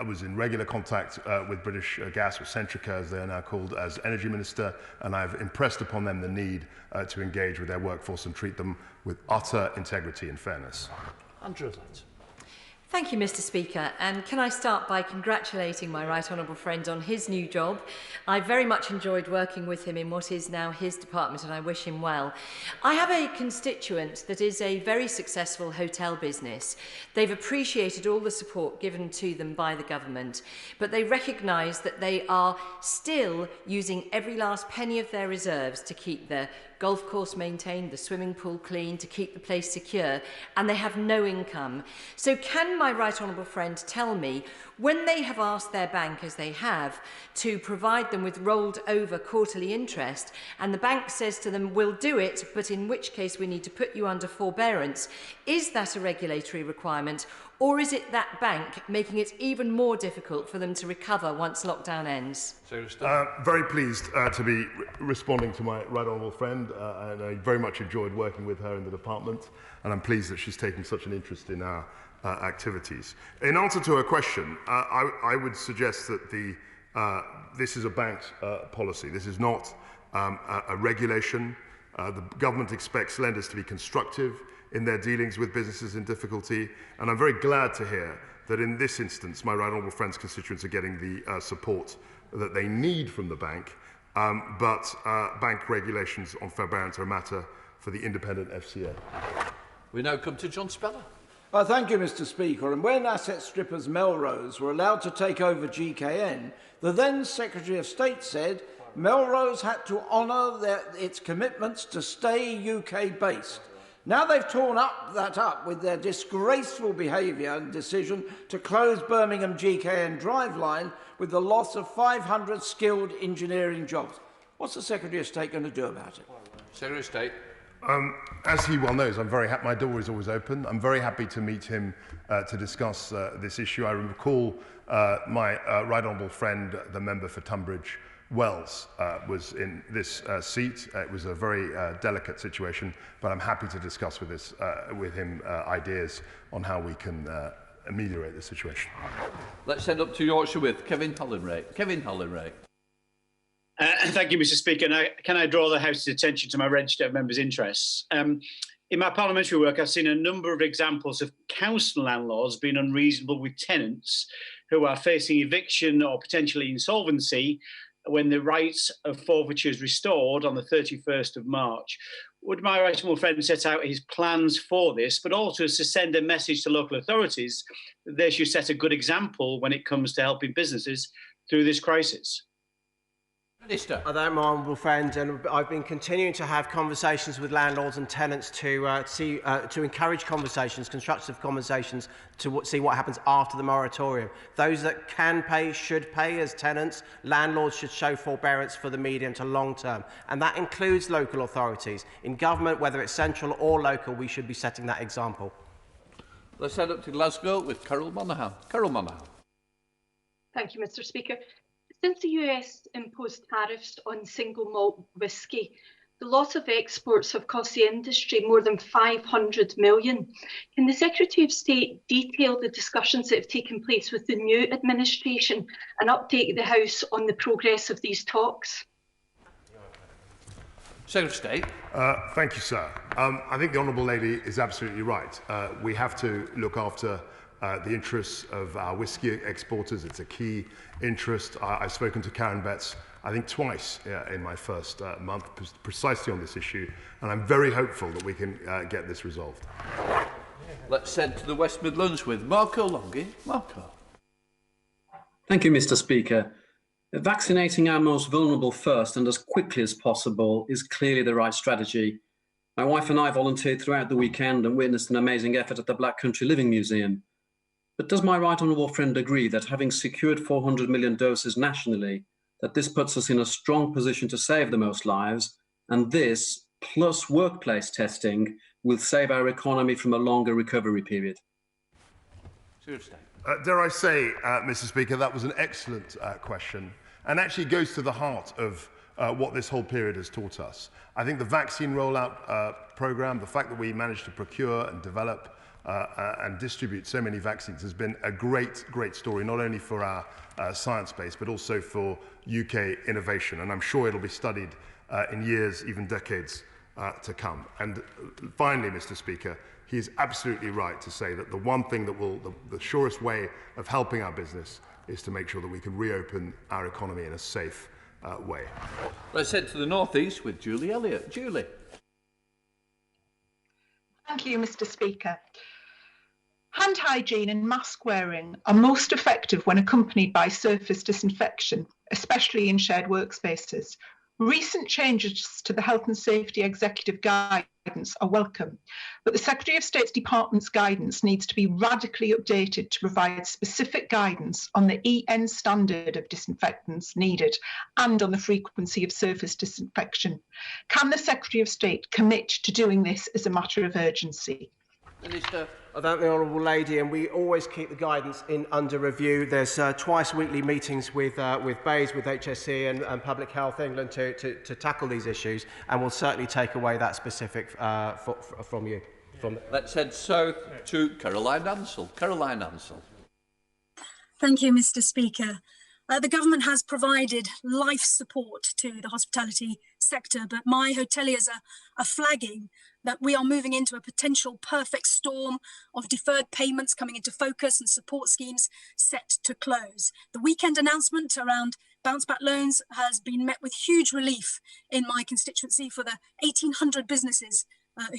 was in regular contact with British Gas, or Centrica as they are now called, as Energy Minister, and I've impressed upon them the need to engage with their workforce and treat them with utter integrity and fairness. Andrew Lance. Thank you, Mr. Speaker, and can I start by congratulating my right honourable friend on his new job. I very much enjoyed working with him in what is now his department, and I wish him well. I have a constituent that is a very successful hotel business. They've appreciated all the support given to them by the government, but they recognise that they are still using every last penny of their reserves to keep their golf course maintained, the swimming pool clean, to keep the place secure, and they have no income. So can my right honourable friend tell me, when they have asked their bank, as they have, to provide them with rolled over quarterly interest, and the bank says to them, we'll do it, but in which case we need to put you under forbearance, is that a regulatory requirement, or is it that bank making it even more difficult for them to recover once lockdown ends? Very pleased to be responding to my right honourable friend, and I very much enjoyed working with her in the department, and I'm pleased that she's taking such an interest in our activities. In answer to her question, I would suggest that this is a bank's policy. This is not a regulation. The government expects lenders to be constructive in their dealings with businesses in difficulty, and I'm very glad to hear that in this instance my right honourable friend's constituents are getting the support that they need from the bank, but bank regulations on forbearance are a matter for the independent FCA. We now come to John Speller. Thank you, Mr. Speaker. And when asset strippers Melrose were allowed to take over GKN, the then Secretary of State said Melrose had to honour its commitments to stay UK-based. Now they've torn that up with their disgraceful behaviour and decision to close Birmingham GKN driveline with the loss of 500 skilled engineering jobs. What's the Secretary of State going to do about it? Secretary of State. As he well knows, I'm very happy. My door is always open. I'm very happy to meet him to discuss this issue. I recall my right honourable friend, the member for Tunbridge Wells, was in this seat. It was a very delicate situation, but I'm happy to discuss with him ideas on how we can ameliorate the situation. Let's head up to Yorkshire with Kevin Hollinrake. Kevin Hollinrake. Thank you, Mr. Speaker. Now, can I draw the House's attention to my register of members' interests? In my parliamentary work, I've seen a number of examples of council landlords being unreasonable with tenants who are facing eviction or potentially insolvency when the rights of forfeiture is restored on the 31st of March. Would my right honourable friend set out his plans for this, but also to send a message to local authorities that they should set a good example when it comes to helping businesses through this crisis? Minister. I thank my honourable friend, and I've been continuing to have conversations with landlords and tenants to encourage conversations, constructive conversations, to see what happens after the moratorium. Those that can pay should pay as tenants. Landlords should show forbearance for the medium to long term, and that includes local authorities. In government, whether it's central or local, we should be setting that example. Let's head up to Glasgow with Carol Monaghan. Carol Monaghan. Thank you, Mr. Speaker. Since the US imposed tariffs on single malt whisky, The loss of exports have cost the industry more than 500 million. Can the Secretary of State detail the discussions that have taken place with the new administration and update the House on the progress of these talks? Secretary of State. Thank you, sir. I think the Honourable Lady is absolutely right. We have to look after the interests of our whisky exporters. It's a key interest. I've spoken to Karen Betts, I think twice in my first month, precisely on this issue, and I'm very hopeful that we can get this resolved. Let's head to the West Midlands with Marco Longi. Marco. Thank you, Mr. Speaker. Vaccinating our most vulnerable first and as quickly as possible is clearly the right strategy. My wife and I volunteered throughout the weekend and witnessed an amazing effort at the Black Country Living Museum. But does my right honourable friend agree that having secured 400 million doses nationally, that this puts us in a strong position to save the most lives, and this, plus workplace testing, will save our economy from a longer recovery period? Dare I say, Mr. Speaker, that was an excellent question, and actually goes to the heart of what this whole period has taught us. I think the vaccine rollout programme, the fact that we managed to procure and develop and distribute so many vaccines has been a great story, not only for our science base, but also for UK innovation. And I'm sure it'll be studied in years, even decades to come. And finally, Mr. Speaker, he is absolutely right to say that the one thing that will, the surest way of helping our business is to make sure that we can reopen our economy in a safe way. Let's head to the North East with Julie Elliott. Julie. Thank you, Mr. Speaker. Hand hygiene and mask wearing are most effective when accompanied by surface disinfection, especially in shared workspaces. Recent changes to the Health and Safety Executive Guidance are welcome, but the Secretary of State's Department's guidance needs to be radically updated to provide specific guidance on the EN standard of disinfectants needed and on the frequency of surface disinfection. Can the Secretary of State commit to doing this as a matter of urgency? Minister. I thank the Honourable Lady, and we always keep the guidance under review. There's twice weekly meetings with BAYS, with HSE and Public Health England to tackle these issues, and we'll certainly take away that specific from you. Let's head south to Caroline Ansell. Caroline Ansell. Thank you, Mr. Speaker. The government has provided life support to the hospitality sector, but my hoteliers are flagging that we are moving into a potential perfect storm of deferred payments coming into focus and support schemes set to close. The weekend announcement around bounce back loans has been met with huge relief in my constituency for the 1,800 businesses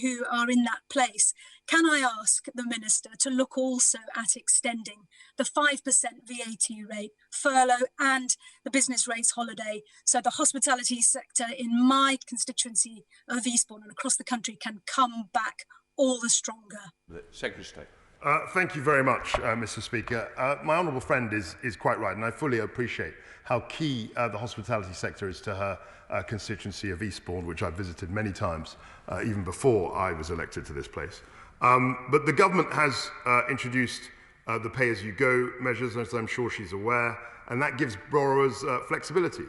who are in that place. Can I ask the Minister to look also at extending the 5% VAT rate, furlough and the business rates holiday, so the hospitality sector in my constituency of Eastbourne and across the country can come back all the stronger? The Secretary of State. Thank you very much, Mr. Speaker. My honourable friend is quite right, and I fully appreciate how key the hospitality sector is to her constituency of Eastbourne, which I've visited many times, even before I was elected to this place. But the government has introduced the pay-as-you-go measures, as I'm sure she's aware, and that gives borrowers flexibility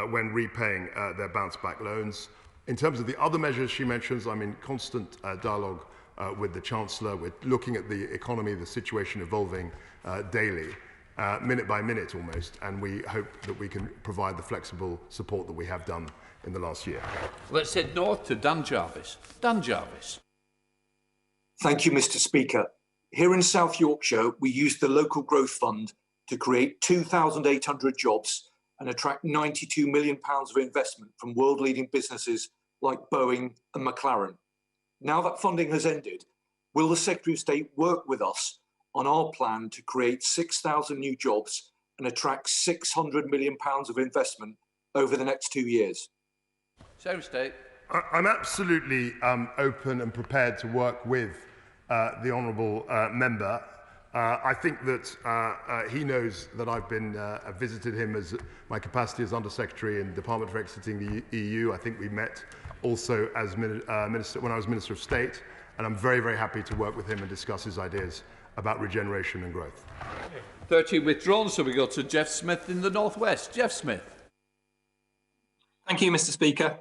when repaying their bounce-back loans. In terms of the other measures she mentions, I'm in constant dialogue with the Chancellor. We're looking at the economy, the situation evolving daily, minute by minute almost, and we hope that we can provide the flexible support that we have done in the last year. Let's head north to Dan Jarvis. Dan Jarvis. Thank you, Mr. Speaker. Here in South Yorkshire, we used the Local Growth Fund to create 2,800 jobs and attract £92 million of investment from world-leading businesses like Boeing and McLaren. Now that funding has ended, will the Secretary of State work with us on our plan to create 6,000 new jobs and attract £600 million of investment over the next 2 years? Secretary of State. I'm absolutely open and prepared to work with the honourable member. I think that he knows that I've visited him as my capacity as Undersecretary in the Department for Exiting the EU. I think we met also as minister when I was Minister of State, and I'm very, very happy to work with him and discuss his ideas about regeneration and growth. 30 withdrawn, so we go to Jeff Smith in the North West. Jeff Smith. Thank you, Mr. Speaker.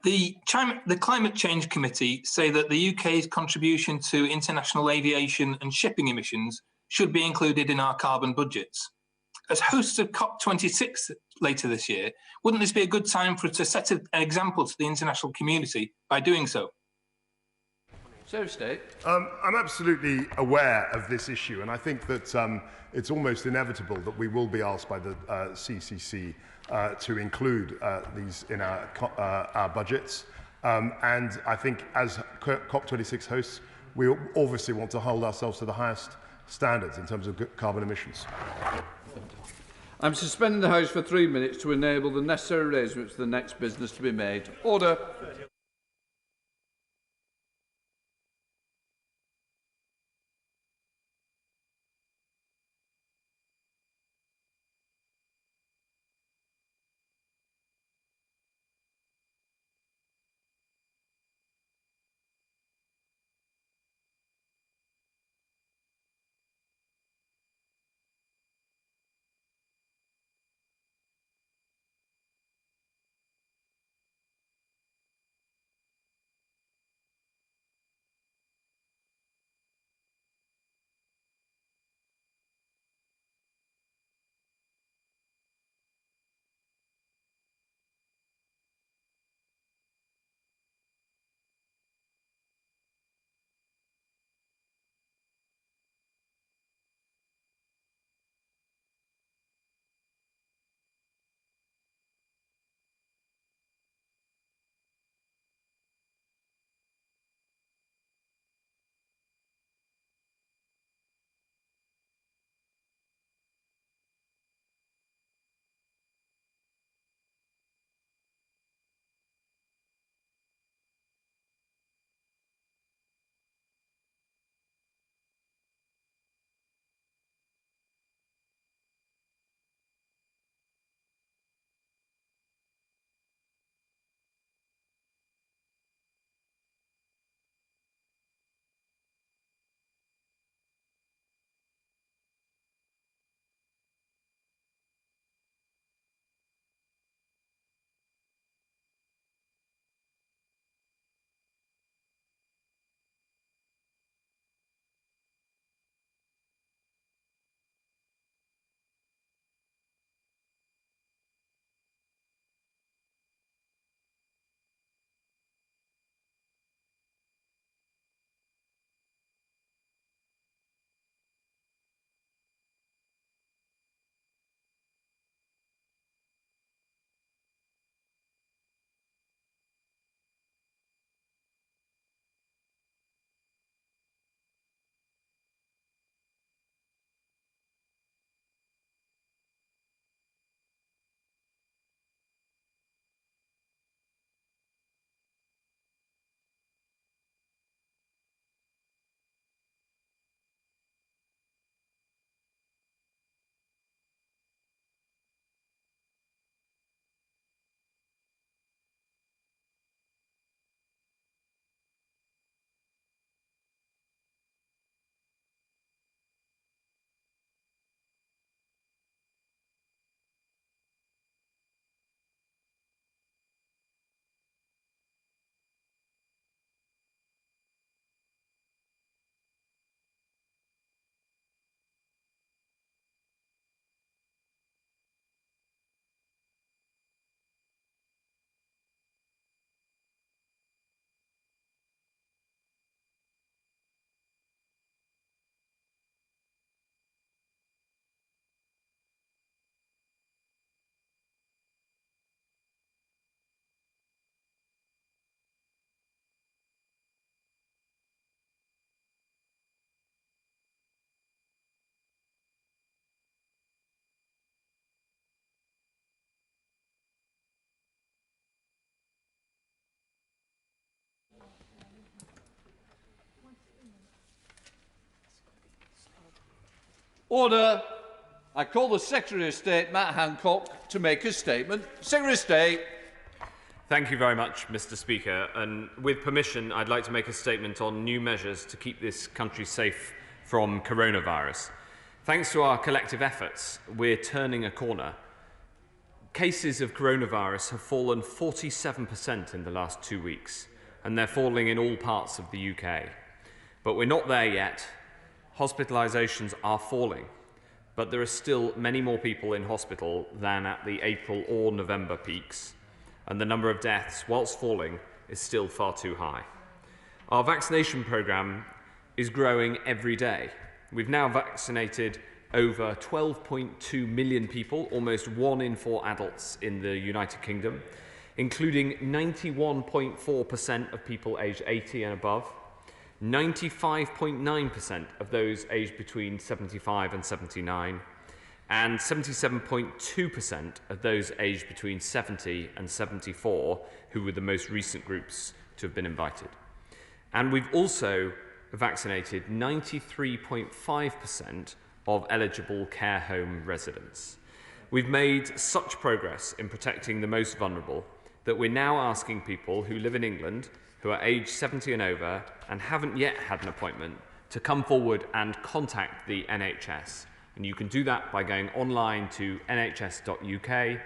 The Climate Change Committee say that the UK's contribution to international aviation and shipping emissions should be included in our carbon budgets. As hosts of COP26 later this year, wouldn't this be a good time for us to set an example to the international community by doing so? I'm absolutely aware of this issue, and I think that it's almost inevitable that we will be asked by the CCC to include these in our budgets. And I think as COP26 hosts, we obviously want to hold ourselves to the highest standards in terms of carbon emissions. I'm suspending the House for 3 minutes to enable the necessary arrangements for the next business to be made. Order. Order. I call the Secretary of State, Matt Hancock, to make a statement. Secretary of State. Thank you very much, Mr. Speaker. And with permission, I'd like to make a statement on new measures to keep this country safe from coronavirus. Thanks to our collective efforts, we're turning a corner. cases of coronavirus have fallen 47% in the last 2 weeks, and they're falling in all parts of the UK. But we're not there yet. Hospitalisations are falling, but there are still many more people in hospital than at the April or November peaks, and the number of deaths, whilst falling, is still far too high. Our vaccination programme is growing every day. We've now vaccinated over 12.2 million people, almost 1 in 4 adults in the United Kingdom, including 91.4% of people aged 80 and above, 95.9% of those aged between 75 and 79, and 77.2% of those aged between 70 and 74, who were the most recent groups to have been invited. And we've also vaccinated 93.5% of eligible care home residents. We've made such progress in protecting the most vulnerable that we're now asking people who live in England, who are aged 70 and over and haven't yet had an appointment, to come forward and contact the NHS. And you can do that by going online to nhs.uk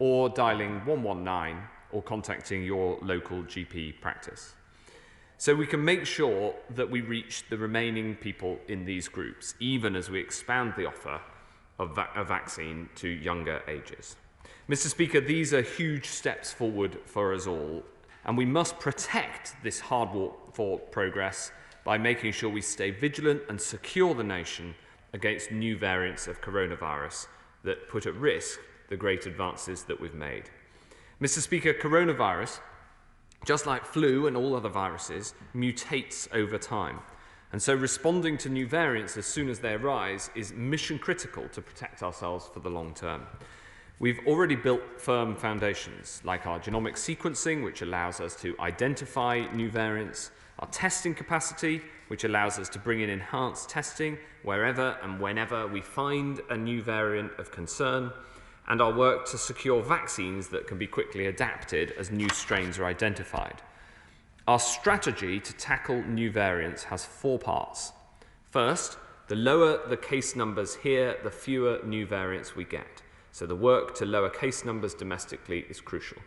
or dialing 119 or contacting your local GP practice. So we can make sure that we reach the remaining people in these groups, even as we expand the offer of a vaccine to younger ages. Mr. Speaker, these are huge steps forward for us all, and we must protect this hard walk for progress by making sure we stay vigilant and secure the nation against new variants of coronavirus that put at risk the great advances that we've made. Mr. Speaker, coronavirus, just like flu and all other viruses, mutates over time. And so responding to new variants as soon as they arise is mission critical to protect ourselves for the long term. We've already built firm foundations, like our genomic sequencing, which allows us to identify new variants, our testing capacity, which allows us to bring in enhanced testing wherever and whenever we find a new variant of concern, and our work to secure vaccines that can be quickly adapted as new strains are identified. Our strategy to tackle new variants has 4 parts. First, the lower the case numbers here, the fewer new variants we get. So the work to lower case numbers domestically is crucial.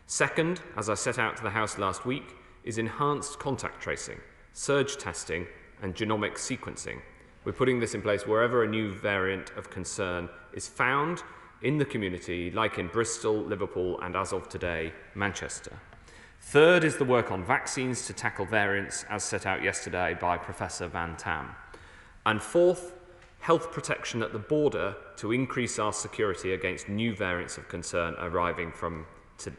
Second, as I set out to the House last week, is enhanced contact tracing, surge testing, and genomic sequencing. We're putting this in place wherever a new variant of concern is found in the community, like in Bristol, Liverpool, and as of today, Manchester. Third is the work on vaccines to tackle variants, as set out yesterday by Professor Van Tam. And fourth, health protection at the border to increase our security against new variants of concern arriving from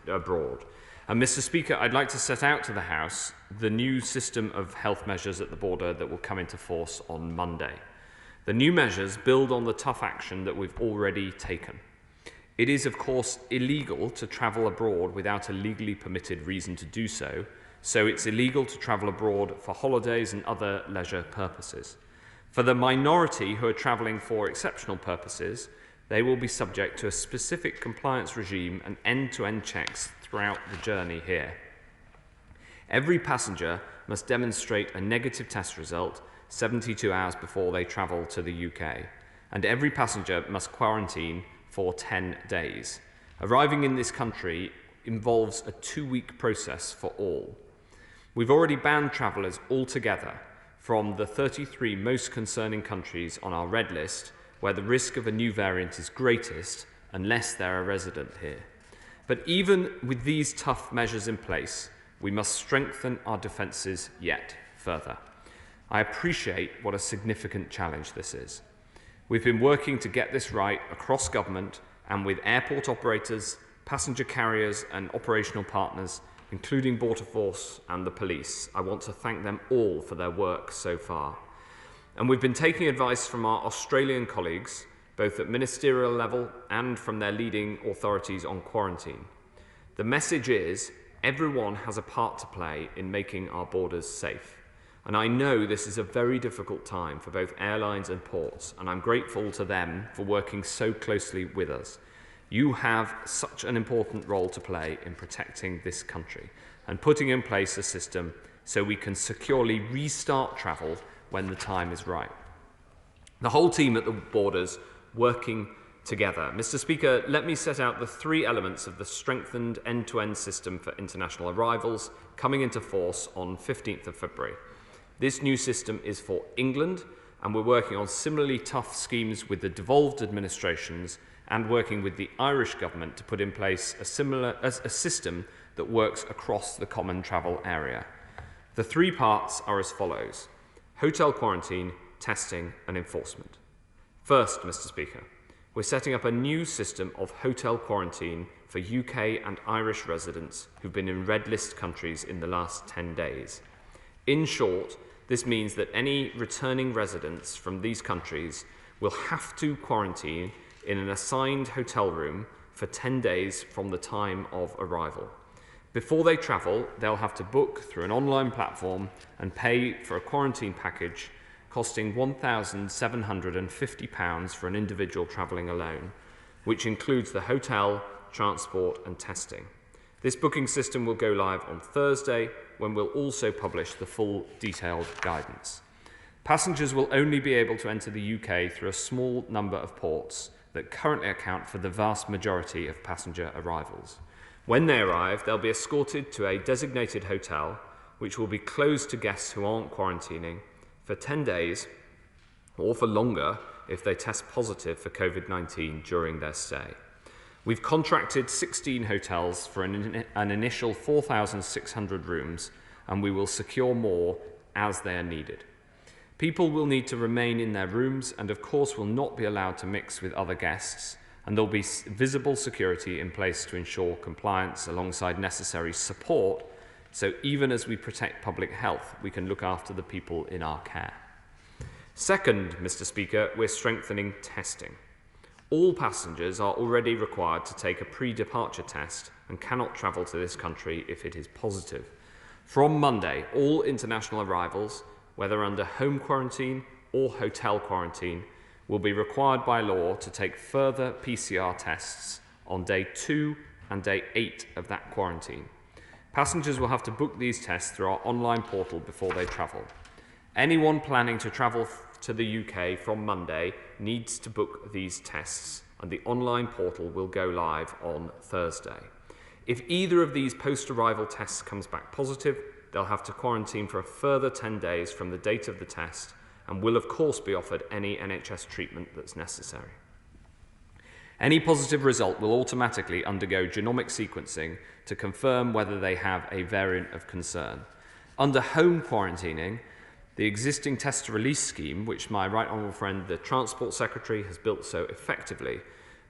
abroad. And Mr. Speaker, I'd like to set out to the House the new system of health measures at the border that will come into force on Monday. The new measures build on the tough action that we've already taken. It is, of course, illegal to travel abroad without a legally permitted reason to do so, so it's illegal to travel abroad for holidays and other leisure purposes. For the minority who are travelling for exceptional purposes, they will be subject to a specific compliance regime and end-to-end checks throughout the journey here. Every passenger must demonstrate a negative test result 72 hours before they travel to the UK, and every passenger must quarantine for 10 days. Arriving in this country involves a 2-week process for all. We've already banned travellers altogether from the 33 most concerning countries on our red list, where the risk of a new variant is greatest unless they're a resident here. But even with these tough measures in place, we must strengthen our defences yet further. I appreciate what a significant challenge this is. We've been working to get this right across government and with airport operators, passenger carriers and operational partners, including Border Force and the police. I want to thank them all for their work so far. And we've been taking advice from our Australian colleagues, both at ministerial level and from their leading authorities on quarantine. The message is everyone has a part to play in making our borders safe. And I know this is a very difficult time for both airlines and ports, and I'm grateful to them for working so closely with us. You have such an important role to play in protecting this country and putting in place a system so we can securely restart travel when the time is right. The whole team at the borders working together. Mr. Speaker, let me set out the three elements of the strengthened end-to-end system for international arrivals coming into force on 15th of February. This new system is for England, and we're working on similarly tough schemes with the devolved administrations and working with the Irish government to put in place a system that works across the common travel area. The three parts are as follows: hotel quarantine, testing and enforcement. First, Mr. Speaker, we're setting up a new system of hotel quarantine for UK and Irish residents who've been in red list countries in the last 10 days. In short, this means that any returning residents from these countries will have to quarantine in an assigned hotel room for 10 days from the time of arrival. Before they travel, they'll have to book through an online platform and pay for a quarantine package costing £1,750 for an individual travelling alone, which includes the hotel, transport and testing. This booking system will go live on Thursday, when we'll also publish the full detailed guidance. Passengers will only be able to enter the UK through a small number of ports that currently account for the vast majority of passenger arrivals. When they arrive, they'll be escorted to a designated hotel, which will be closed to guests who aren't quarantining for 10 days or for longer if they test positive for COVID-19 during their stay. We've contracted 16 hotels for an initial 4,600 rooms, and we will secure more as they are needed. People will need to remain in their rooms and of course will not be allowed to mix with other guests, and there'll be visible security in place to ensure compliance alongside necessary support, so even as we protect public health, we can look after the people in our care. Second, Mr. Speaker, we're strengthening testing. All passengers are already required to take a pre-departure test and cannot travel to this country if it is positive. From Monday, all international arrivals, whether under home quarantine or hotel quarantine, will be required by law to take further PCR tests on day 2 and day 8 of that quarantine. Passengers will have to book these tests through our online portal before they travel. Anyone planning to travel to the UK from Monday needs to book these tests, and the online portal will go live on Thursday. If either of these post-arrival tests comes back positive, they'll have to quarantine for a further 10 days from the date of the test and will of course be offered any NHS treatment that's necessary. Any positive result will automatically undergo genomic sequencing to confirm whether they have a variant of concern. Under home quarantining, the existing test-to-release scheme, which my right honourable friend, the Transport Secretary, has built so effectively,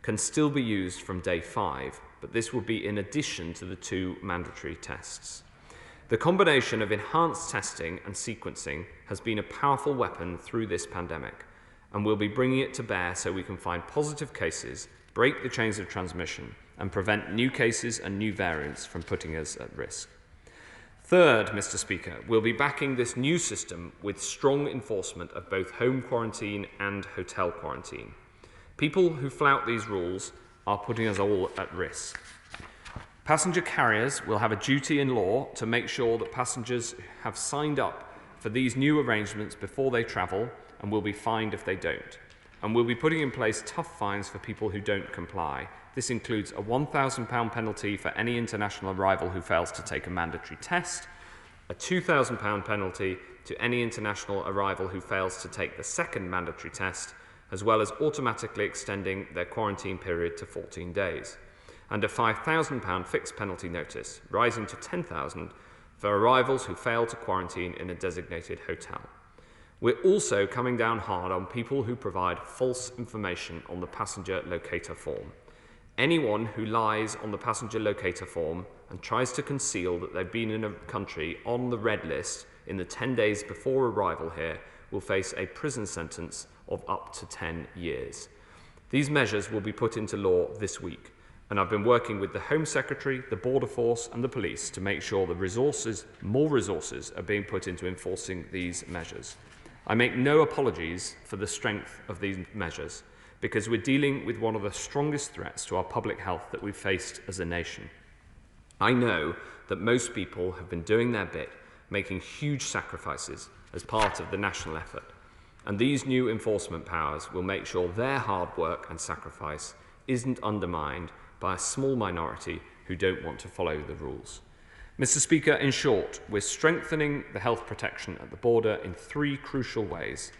can still be used from day 5, but this will be in addition to the 2 mandatory tests. The combination of enhanced testing and sequencing has been a powerful weapon through this pandemic, and we'll be bringing it to bear so we can find positive cases, break the chains of transmission, and prevent new cases and new variants from putting us at risk. Third, Mr. Speaker, we'll be backing this new system with strong enforcement of both home quarantine and hotel quarantine. People who flout these rules are putting us all at risk. Passenger carriers will have a duty in law to make sure that passengers have signed up for these new arrangements before they travel and will be fined if they don't. And we'll be putting in place tough fines for people who don't comply. This includes a £1,000 penalty for any international arrival who fails to take a mandatory test, a £2,000 penalty to any international arrival who fails to take the second mandatory test, as well as automatically extending their quarantine period to 14 days, and a £5,000 fixed penalty notice, rising to £10,000 for arrivals who fail to quarantine in a designated hotel. We're also coming down hard on people who provide false information on the passenger locator form. Anyone who lies on the passenger locator form and tries to conceal that they've been in a country on the red list in the 10 days before arrival here will face a prison sentence of up to 10 years. These measures will be put into law this week, and I've been working with the Home Secretary, the Border Force and the police to make sure more resources are being put into enforcing these measures. I make no apologies for the strength of these measures, because we're dealing with one of the strongest threats to our public health that we've faced as a nation. I know that most people have been doing their bit, making huge sacrifices as part of the national effort. And these new enforcement powers will make sure their hard work and sacrifice isn't undermined by a small minority who don't want to follow the rules. Mr. Speaker, in short, we're strengthening the health protection at the border in 3 crucial ways.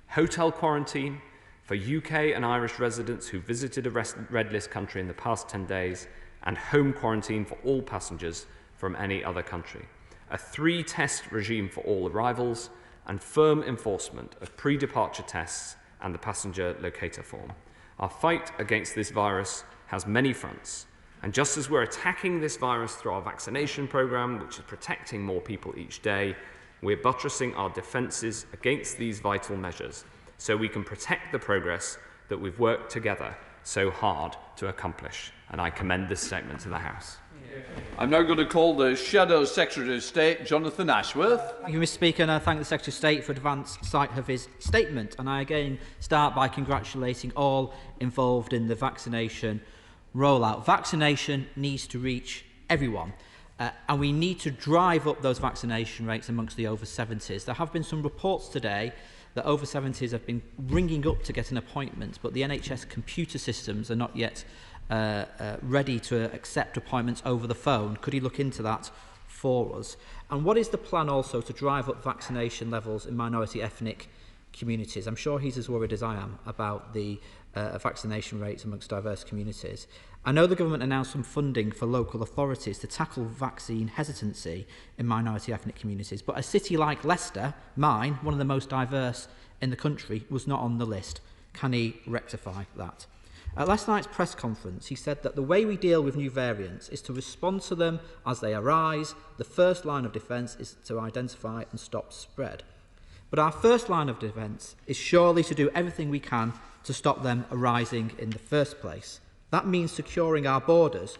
Hotel quarantine for UK and Irish residents who visited a red list country in the past 10 days, and home quarantine for all passengers from any other country. A 3-test regime for all arrivals, and firm enforcement of pre-departure tests and the passenger locator form. Our fight against this virus has many fronts, and just as we're attacking this virus through our vaccination programme, which is protecting more people each day, we're buttressing our defences against these vital measures so we can protect the progress that we've worked together so hard to accomplish. And I commend this statement to the House. I'm now going to call the Shadow Secretary of State, Jonathan Ashworth. Thank you, Mr. Speaker, and I thank the Secretary of State for advance sight of his statement. And I again start by congratulating all involved in the vaccination rollout. Vaccination needs to reach everyone, and we need to drive up those vaccination rates amongst the over 70s. There have been some reports today that over 70s have been ringing up to get an appointment, but the NHS computer systems are not yet ready to accept appointments over the phone. Could he look into that for us? And what is the plan also to drive up vaccination levels in minority ethnic communities? I'm sure he's as worried as I am about the vaccination rates amongst diverse communities. I know the government announced some funding for local authorities to tackle vaccine hesitancy in minority ethnic communities, but a city like Leicester, mine, one of the most diverse in the country, was not on the list. Can he rectify that? At last night's press conference, he said that the way we deal with new variants is to respond to them as they arise. The first line of defence is to identify and stop spread. But our first line of defence is surely to do everything we can to stop them arising in the first place. That means securing our borders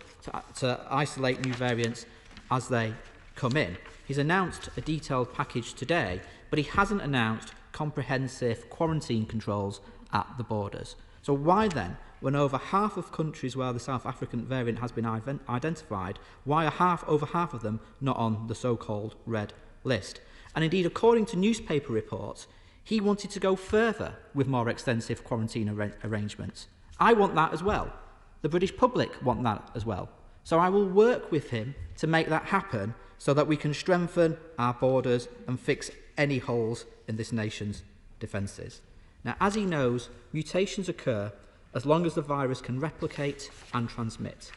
to isolate new variants as they come in. He's announced a detailed package today, but he hasn't announced comprehensive quarantine controls at the borders. So why then, when over half of countries where the South African variant has been identified, why are over half of them not on the so-called red list? And indeed, according to newspaper reports, he wanted to go further with more extensive quarantine arrangements. I want that as well. The British public want that as well. So I will work with him to make that happen so that we can strengthen our borders and fix any holes in this nation's defences. Now, as he knows, mutations occur as long as the virus can replicate and transmit.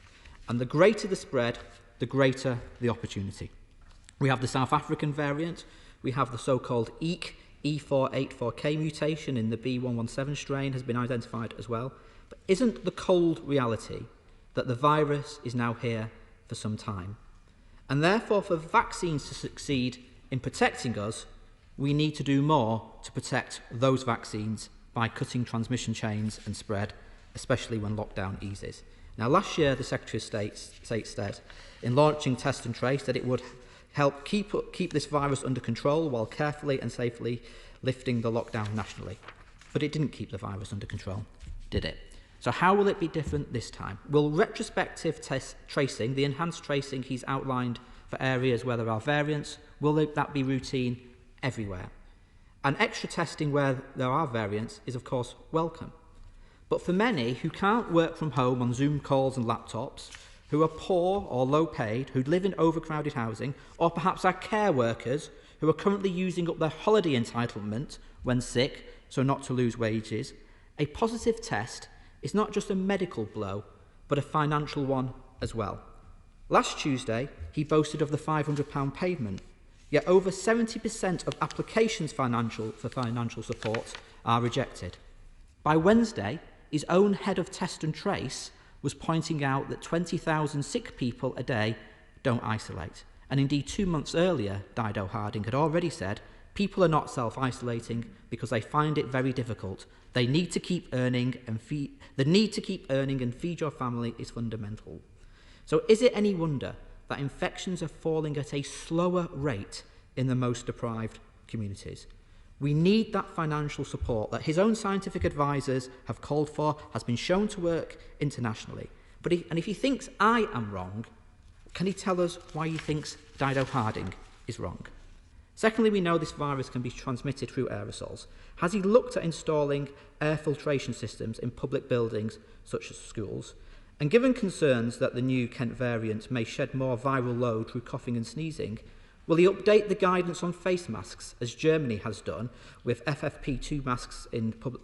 And the greater the spread, the greater the opportunity. We have the South African variant, we have the so-called E484K mutation in the B117 strain has been identified as well. But isn't the cold reality that the virus is now here for some time? And therefore, for vaccines to succeed in protecting us, we need to do more to protect those vaccines by cutting transmission chains and spread, especially when lockdown eases. Now, last year, the Secretary of State said, in launching Test and Trace, that it would help keep this virus under control while carefully and safely lifting the lockdown nationally. But it didn't keep the virus under control, did it? So how will it be different this time? Will retrospective test tracing, the enhanced tracing he's outlined for areas where there are variants, will that be routine everywhere? And extra testing where there are variants is, of course, welcome. But for many who can't work from home on Zoom calls and laptops, who are poor or low paid, who live in overcrowded housing, or perhaps are care workers who are currently using up their holiday entitlement when sick, so not to lose wages, a positive test is not just a medical blow, but a financial one as well. Last Tuesday, he boasted of the £500 payment, yet over 70% of applications for financial support are rejected. By Wednesday, his own head of Test and Trace was pointing out that 20,000 sick people a day don't isolate. And indeed, 2 months earlier, Dido Harding had already said, people are not self-isolating because they find it very difficult. They need to keep earning and the need to keep earning and feed your family is fundamental. So is it any wonder that infections are falling at a slower rate in the most deprived communities? We need that financial support that his own scientific advisors have called for, has been shown to work internationally. And if he thinks I am wrong, can he tell us why he thinks Dido Harding is wrong? Secondly, we know this virus can be transmitted through aerosols. Has he looked at installing air filtration systems in public buildings such as schools? And given concerns that the new Kent variant may shed more viral load through coughing and sneezing, will he update the guidance on face masks, as Germany has done, with FFP2 masks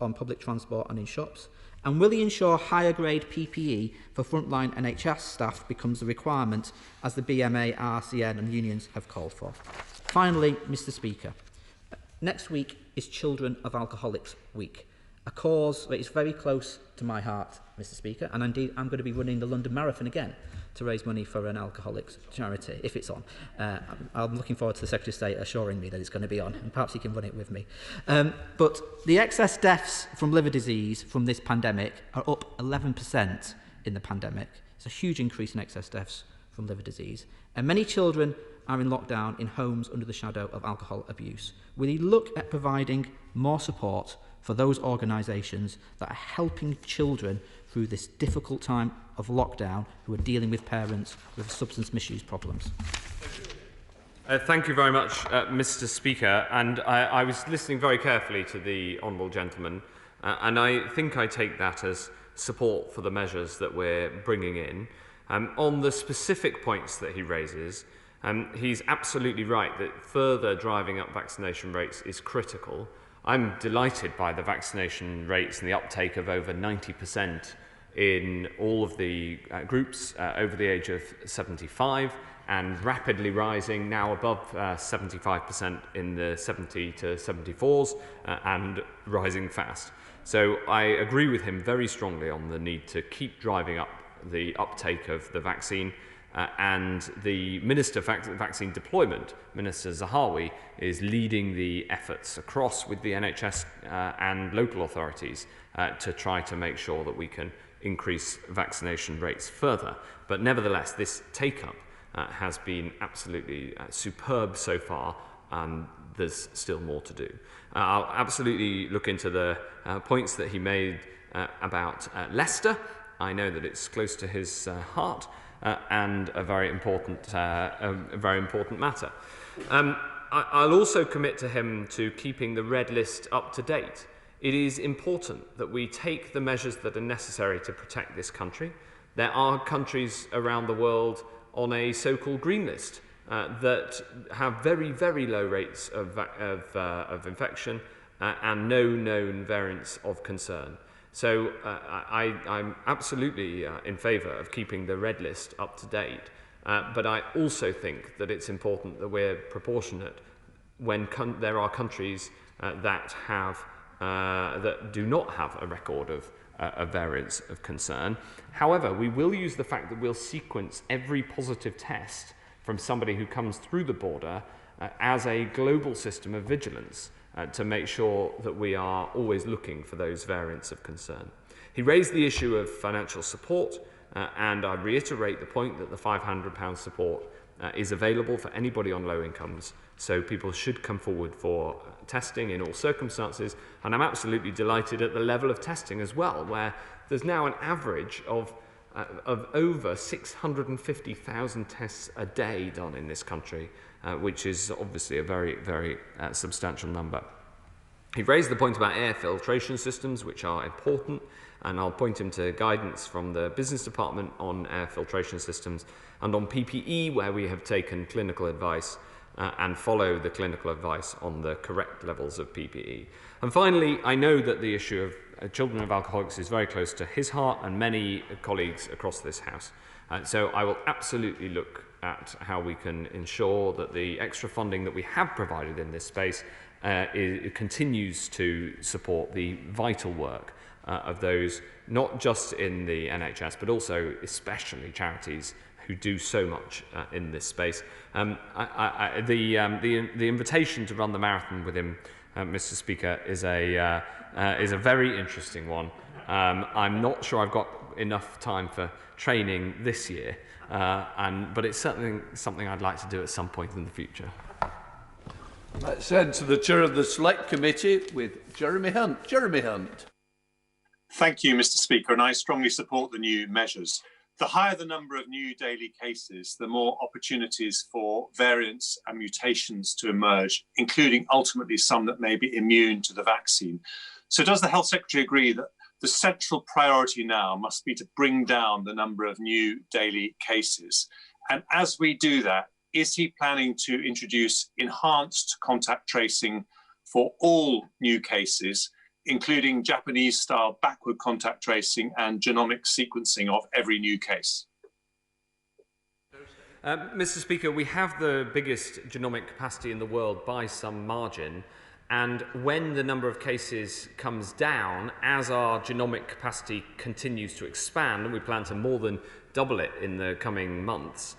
on public transport and in shops? And will he ensure higher grade PPE for frontline NHS staff becomes a requirement, as the BMA, RCN and unions have called for? Finally, Mr. Speaker, next week is Children of Alcoholics Week, a cause that is very close to my heart, Mr. Speaker, and indeed I'm going to be running the London Marathon again to raise money for an alcoholics charity, if it's on. I'm looking forward to the Secretary of State assuring me that it's going to be on, and perhaps he can run it with me. But the excess deaths from liver disease from this pandemic are up 11% in the pandemic. It's a huge increase in excess deaths from liver disease. And many children are in lockdown in homes under the shadow of alcohol abuse. Will he look at providing more support for those organisations that are helping children through this difficult time of lockdown who are dealing with parents with substance misuse problems? Thank you very much, Mr. Speaker. And I was listening very carefully to the Honourable Gentleman, and I think I take that as support for the measures that we're bringing in. On the specific points that he raises, he's absolutely right that further driving up vaccination rates is critical. I'm delighted by the vaccination rates and the uptake of over 90% in all of the groups over the age of 75, and rapidly rising, now above 75% in the 70 to 74s, and rising fast. So I agree with him very strongly on the need to keep driving up the uptake of the vaccine. And the Minister for Vaccine Deployment, Minister Zahawi, is leading the efforts across with the NHS and local authorities to try to make sure that we can increase vaccination rates further. But nevertheless, this take-up has been absolutely superb so far, and there's still more to do. I'll absolutely look into the points that he made about Leicester. I know that it's close to his heart. And a very important matter. I'll also commit to him to keeping the red list up to date. It is important that we take the measures that are necessary to protect this country. There are countries around the world on a so-called green list that have very, very low rates of infection and no known variants of concern. So I'm absolutely in favour of keeping the red list up to date, but I also think that it's important that we're proportionate when there are countries that do not have a record of variants of concern. However, we will use the fact that we'll sequence every positive test from somebody who comes through the border as a global system of vigilance. To make sure that we are always looking for those variants of concern. He raised the issue of financial support, and I reiterate the point that the £500 support is available for anybody on low incomes, so people should come forward for testing in all circumstances, and I'm absolutely delighted at the level of testing as well, where there's now an average of over 650,000 tests a day done in this country, which is obviously a very, very substantial number. He raised the point about air filtration systems, which are important, and I'll point him to guidance from the Business Department on air filtration systems, and on PPE, where we have taken clinical advice and follow the clinical advice on the correct levels of PPE. And finally, I know that the issue of children of alcoholics is very close to his heart and many colleagues across this House. So I will absolutely look at how we can ensure that the extra funding that we have provided in this space continues to support the vital work of those, not just in the NHS, but also especially charities who do so much in this space. The invitation to run the marathon with him, Mr. Speaker, is a very interesting one. I'm not sure I've got enough time for training this year, but it's certainly something I'd like to do at some point in the future. Let's head to the chair of the Select Committee with Jeremy Hunt. Jeremy Hunt. Thank you, Mr. Speaker, and I strongly support the new measures. The higher the number of new daily cases, the more opportunities for variants and mutations to emerge, including ultimately some that may be immune to the vaccine. So does the Health Secretary agree that the central priority now must be to bring down the number of new daily cases? And as we do that, is he planning to introduce enhanced contact tracing for all new cases, including Japanese-style backward contact tracing and genomic sequencing of every new case? Mr. Speaker, we have the biggest genomic capacity in the world by some margin, and when the number of cases comes down, as our genomic capacity continues to expand, and we plan to more than double it in the coming months,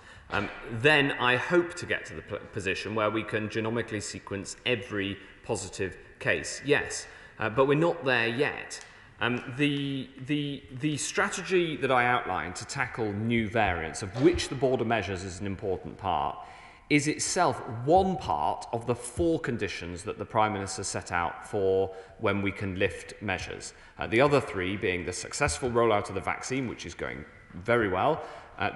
then I hope to get to the position where we can genomically sequence every positive case. Yes. But we're not there yet. The strategy that I outlined to tackle new variants, of which the border measures is an important part, is itself one part of the 4 conditions that the Prime Minister set out for when we can lift measures. The other 3 being the successful rollout of the vaccine, which is going very well,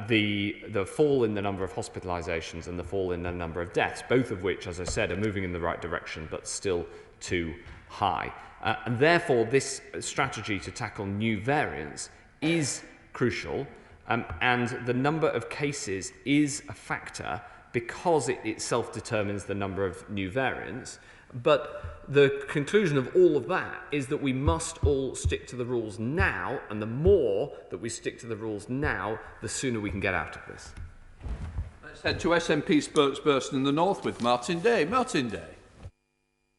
the fall in the number of hospitalisations and the fall in the number of deaths, both of which, as I said, are moving in the right direction, but still too high. And therefore, this strategy to tackle new variants is crucial, and the number of cases is a factor because it itself determines the number of new variants. But the conclusion of all of that is that we must all stick to the rules now, and the more that we stick to the rules now, the sooner we can get out of this. Let's head to SNP spokesperson in the North with Martin Day. Martin Day.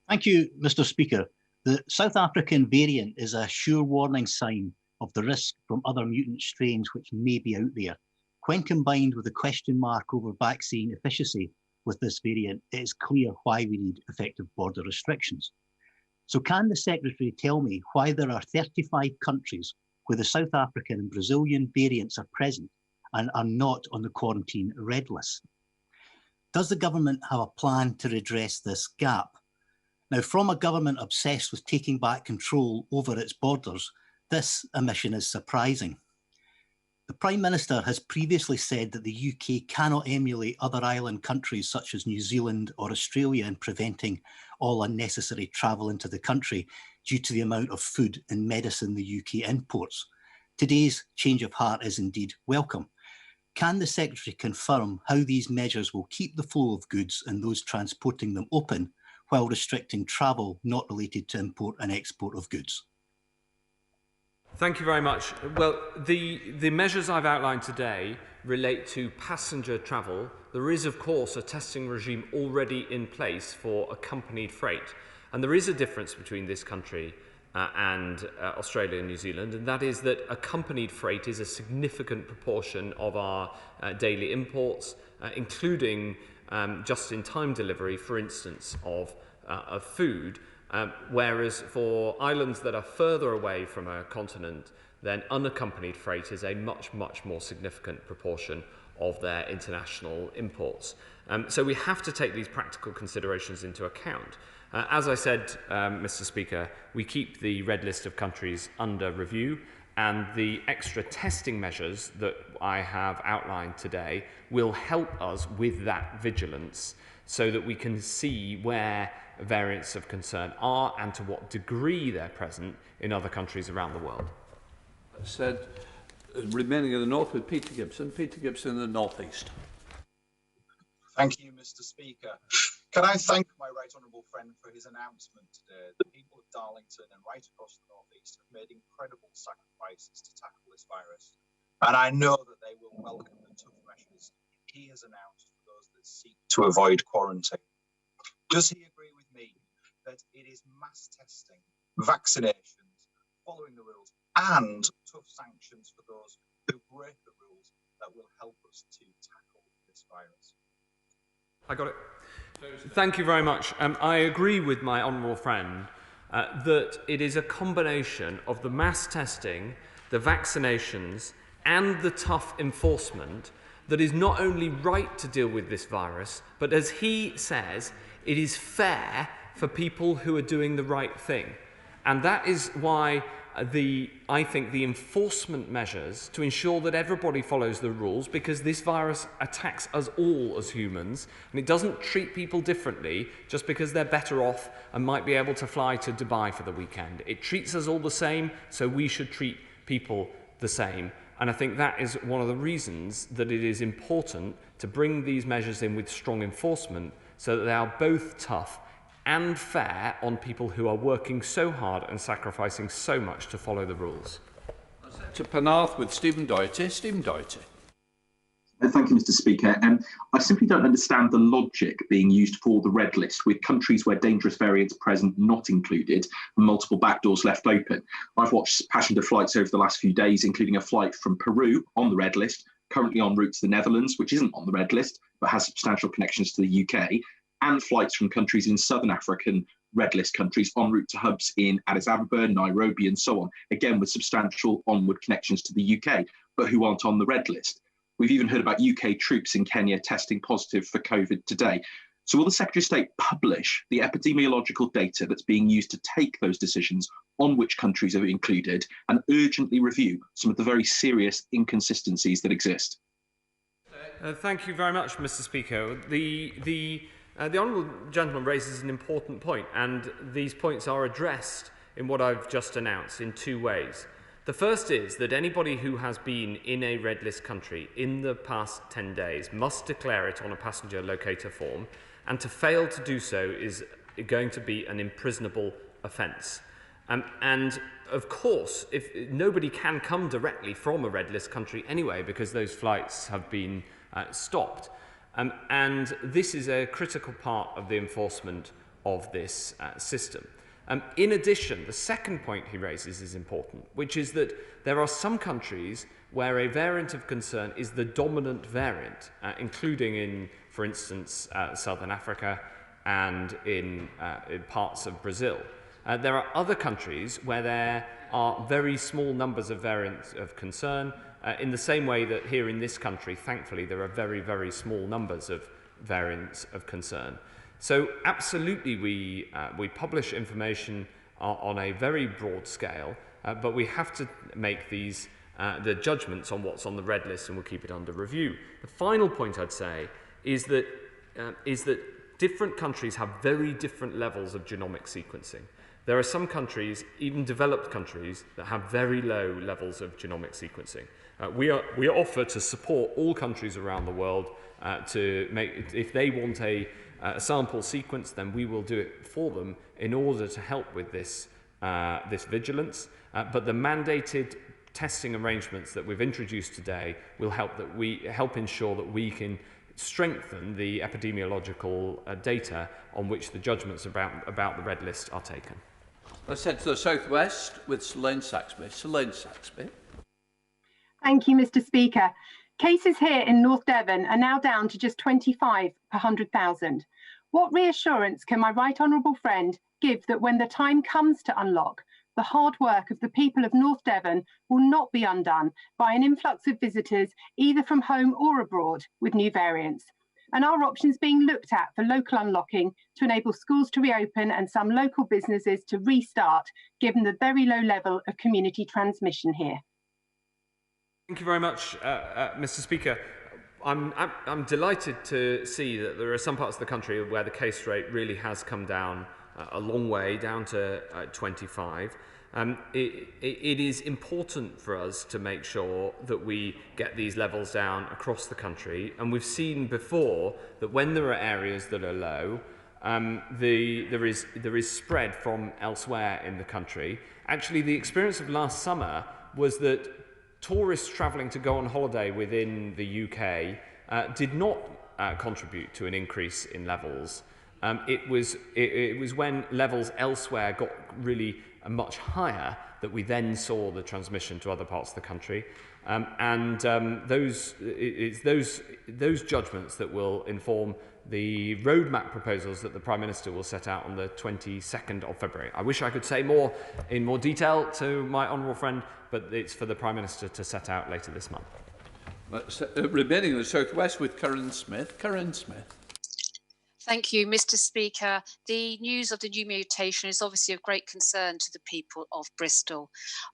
Thank you, Mr. Speaker. The South African variant is a sure warning sign of the risk from other mutant strains which may be out there. When combined with the question mark over vaccine efficacy with this variant, it is clear why we need effective border restrictions. So can the Secretary tell me why there are 35 countries where the South African and Brazilian variants are present and are not on the quarantine red list? Does the government have a plan to redress this gap? Now, from a government obsessed with taking back control over its borders, this omission is surprising. The Prime Minister has previously said that the UK cannot emulate other island countries such as New Zealand or Australia in preventing all unnecessary travel into the country due to the amount of food and medicine the UK imports. Today's change of heart is indeed welcome. Can the Secretary confirm how these measures will keep the flow of goods and those transporting them open while restricting travel not related to import and export of goods? Thank you very much. Well, the measures I've outlined today relate to passenger travel. There is, of course, a testing regime already in place for accompanied freight. And there is a difference between this country and Australia and New Zealand, and that is that accompanied freight is a significant proportion of our daily imports, including just-in-time delivery, for instance, of food. Whereas for islands that are further away from a continent, then unaccompanied freight is a much, much more significant proportion of their international imports. So we have to take these practical considerations into account. As I said, Mr. Speaker, we keep the red list of countries under review, and the extra testing measures that I have outlined today will help us with that vigilance so that we can see where variants of concern are and to what degree they're present in other countries around the world. Said, remaining in the north with Peter Gibson. Peter Gibson in the northeast. Thank you, Mr. Speaker. Can I thank my right honourable friend for his announcement today? The people of Darlington and right across the northeast have made incredible sacrifices to tackle this virus, and I know that they will welcome the tough measures he has announced for those that seek to avoid quarantine. Does he agree with me that it is mass testing, vaccinations, following the rules, and tough sanctions for those who break the rules that will help us to tackle this virus? I got it. Thank you very much. I agree with my honourable friend that it is a combination of the mass testing, the vaccinations, and the tough enforcement that is not only right to deal with this virus, but as he says, it is fair for people who are doing the right thing. And that is why I think the enforcement measures to ensure that everybody follows the rules, because this virus attacks us all as humans, and it doesn't treat people differently just because they're better off and might be able to fly to Dubai for the weekend. It treats us all the same, so we should treat people the same. And I think that is one of the reasons that it is important to bring these measures in with strong enforcement, so that they are both tough and fair on people who are working so hard and sacrificing so much to follow the rules. To Penarth with Stephen Doherty. Stephen Doherty. Thank you, Mr. Speaker. I simply don't understand the logic being used for the red list, with countries where dangerous variants present not included and multiple backdoors left open. I've watched passenger flights over the last few days, including a flight from Peru on the red list, currently en route to the Netherlands, which isn't on the red list, but has substantial connections to the UK, and flights from countries in Southern African red list countries en route to hubs in Addis Ababa, Nairobi, and so on, again with substantial onward connections to the UK, but who aren't on the red list. We've even heard about UK troops in Kenya testing positive for COVID today. So will the Secretary of State publish the epidemiological data that's being used to take those decisions on which countries are included, and urgently review some of the very serious inconsistencies that exist? Thank you very much, Mr. Speaker. The honourable gentleman raises an important point, and these points are addressed in what I've just announced in two ways. The first is that anybody who has been in a red list country in the past 10 days must declare it on a passenger locator form, and to fail to do so is going to be an imprisonable offence. And of course, if nobody can come directly from a red list country anyway, because those flights have been stopped. And this is a critical part of the enforcement of this system. In addition, the second point he raises is important, which is that there are some countries where a variant of concern is the dominant variant, including in, for instance, Southern Africa and in parts of Brazil. There are other countries where there are very small numbers of variants of concern, in the same way that here in this country, thankfully, there are very, very small numbers of variants of concern. So absolutely we publish information on a very broad scale, but we have to make these the judgments on what's on the red list, and we'll keep it under review. The final point I'd say is that different countries have very different levels of genomic sequencing. There are some countries, even developed countries, that have very low levels of genomic sequencing. We offer to support all countries around the world to make, if they want a sample sequence, then we will do it for them in order to help with this vigilance. But the mandated testing arrangements that we've introduced today will help ensure that we can strengthen the epidemiological data on which the judgments about the red list are taken. Let's head to the southwest with Selene Saxby. Selene Saxby. Thank you, Mr. Speaker. Cases here in North Devon are now down to just 25 per 100,000. What reassurance can my right honourable friend give that when the time comes to unlock, the hard work of the people of North Devon will not be undone by an influx of visitors either from home or abroad with new variants? And are options being looked at for local unlocking to enable schools to reopen and some local businesses to restart, given the very low level of community transmission here? Thank you very much, Mr. Speaker. I'm delighted to see that there are some parts of the country where the case rate really has come down a long way, down to 25. It is important for us to make sure that we get these levels down across the country, and we've seen before that when there are areas that are low, there is spread from elsewhere in the country. Actually, the experience of last summer was that tourists travelling to go on holiday within the UK did not contribute to an increase in levels. It was when levels elsewhere got really much higher that we then saw the transmission to other parts of the country. Those judgments that will inform the roadmap proposals that the Prime Minister will set out on the 22nd of February. I wish I could say more in more detail to my honourable friend, but it's for the Prime Minister to set out later this month. Remaining in the southwest with Karen Smith. Karen Smith. Thank you, Mr. Speaker. The news of the new mutation is obviously of great concern to the people of Bristol,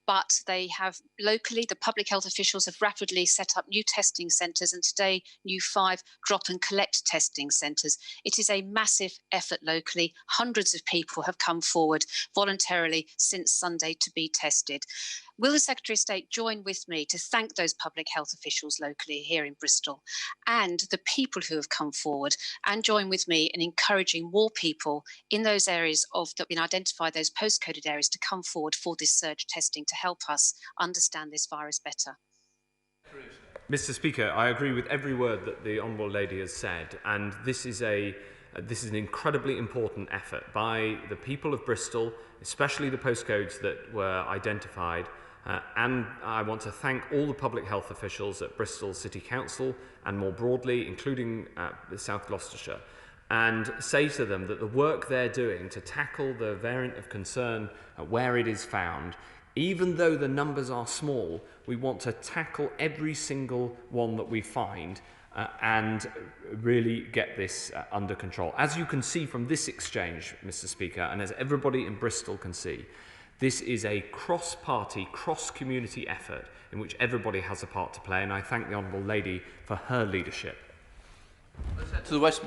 but they have locally, the public health officials have rapidly set up new testing centres, and today new 5 drop and collect testing centres. It is a massive effort locally. Hundreds of people have come forward voluntarily since Sunday to be tested. Will the Secretary of State join with me to thank those public health officials locally here in Bristol and the people who have come forward, and join with me in encouraging more people in those areas that have been identified, those postcoded areas, to come forward for this surge testing to help us understand this virus better? Mr. Speaker, I agree with every word that the Honourable Lady has said, and this is an incredibly important effort by the people of Bristol, especially the postcodes that were identified. And I want to thank all the public health officials at Bristol City Council and more broadly, including South Gloucestershire, and say to them that the work they're doing to tackle the variant of concern where it is found, even though the numbers are small, we want to tackle every single one that we find and really get this under control. As you can see from this exchange, Mr. Speaker, and as everybody in Bristol can see, this is a cross-party, cross-community effort in which everybody has a part to play, and I thank the Honourable Lady for her leadership. Let's head to the West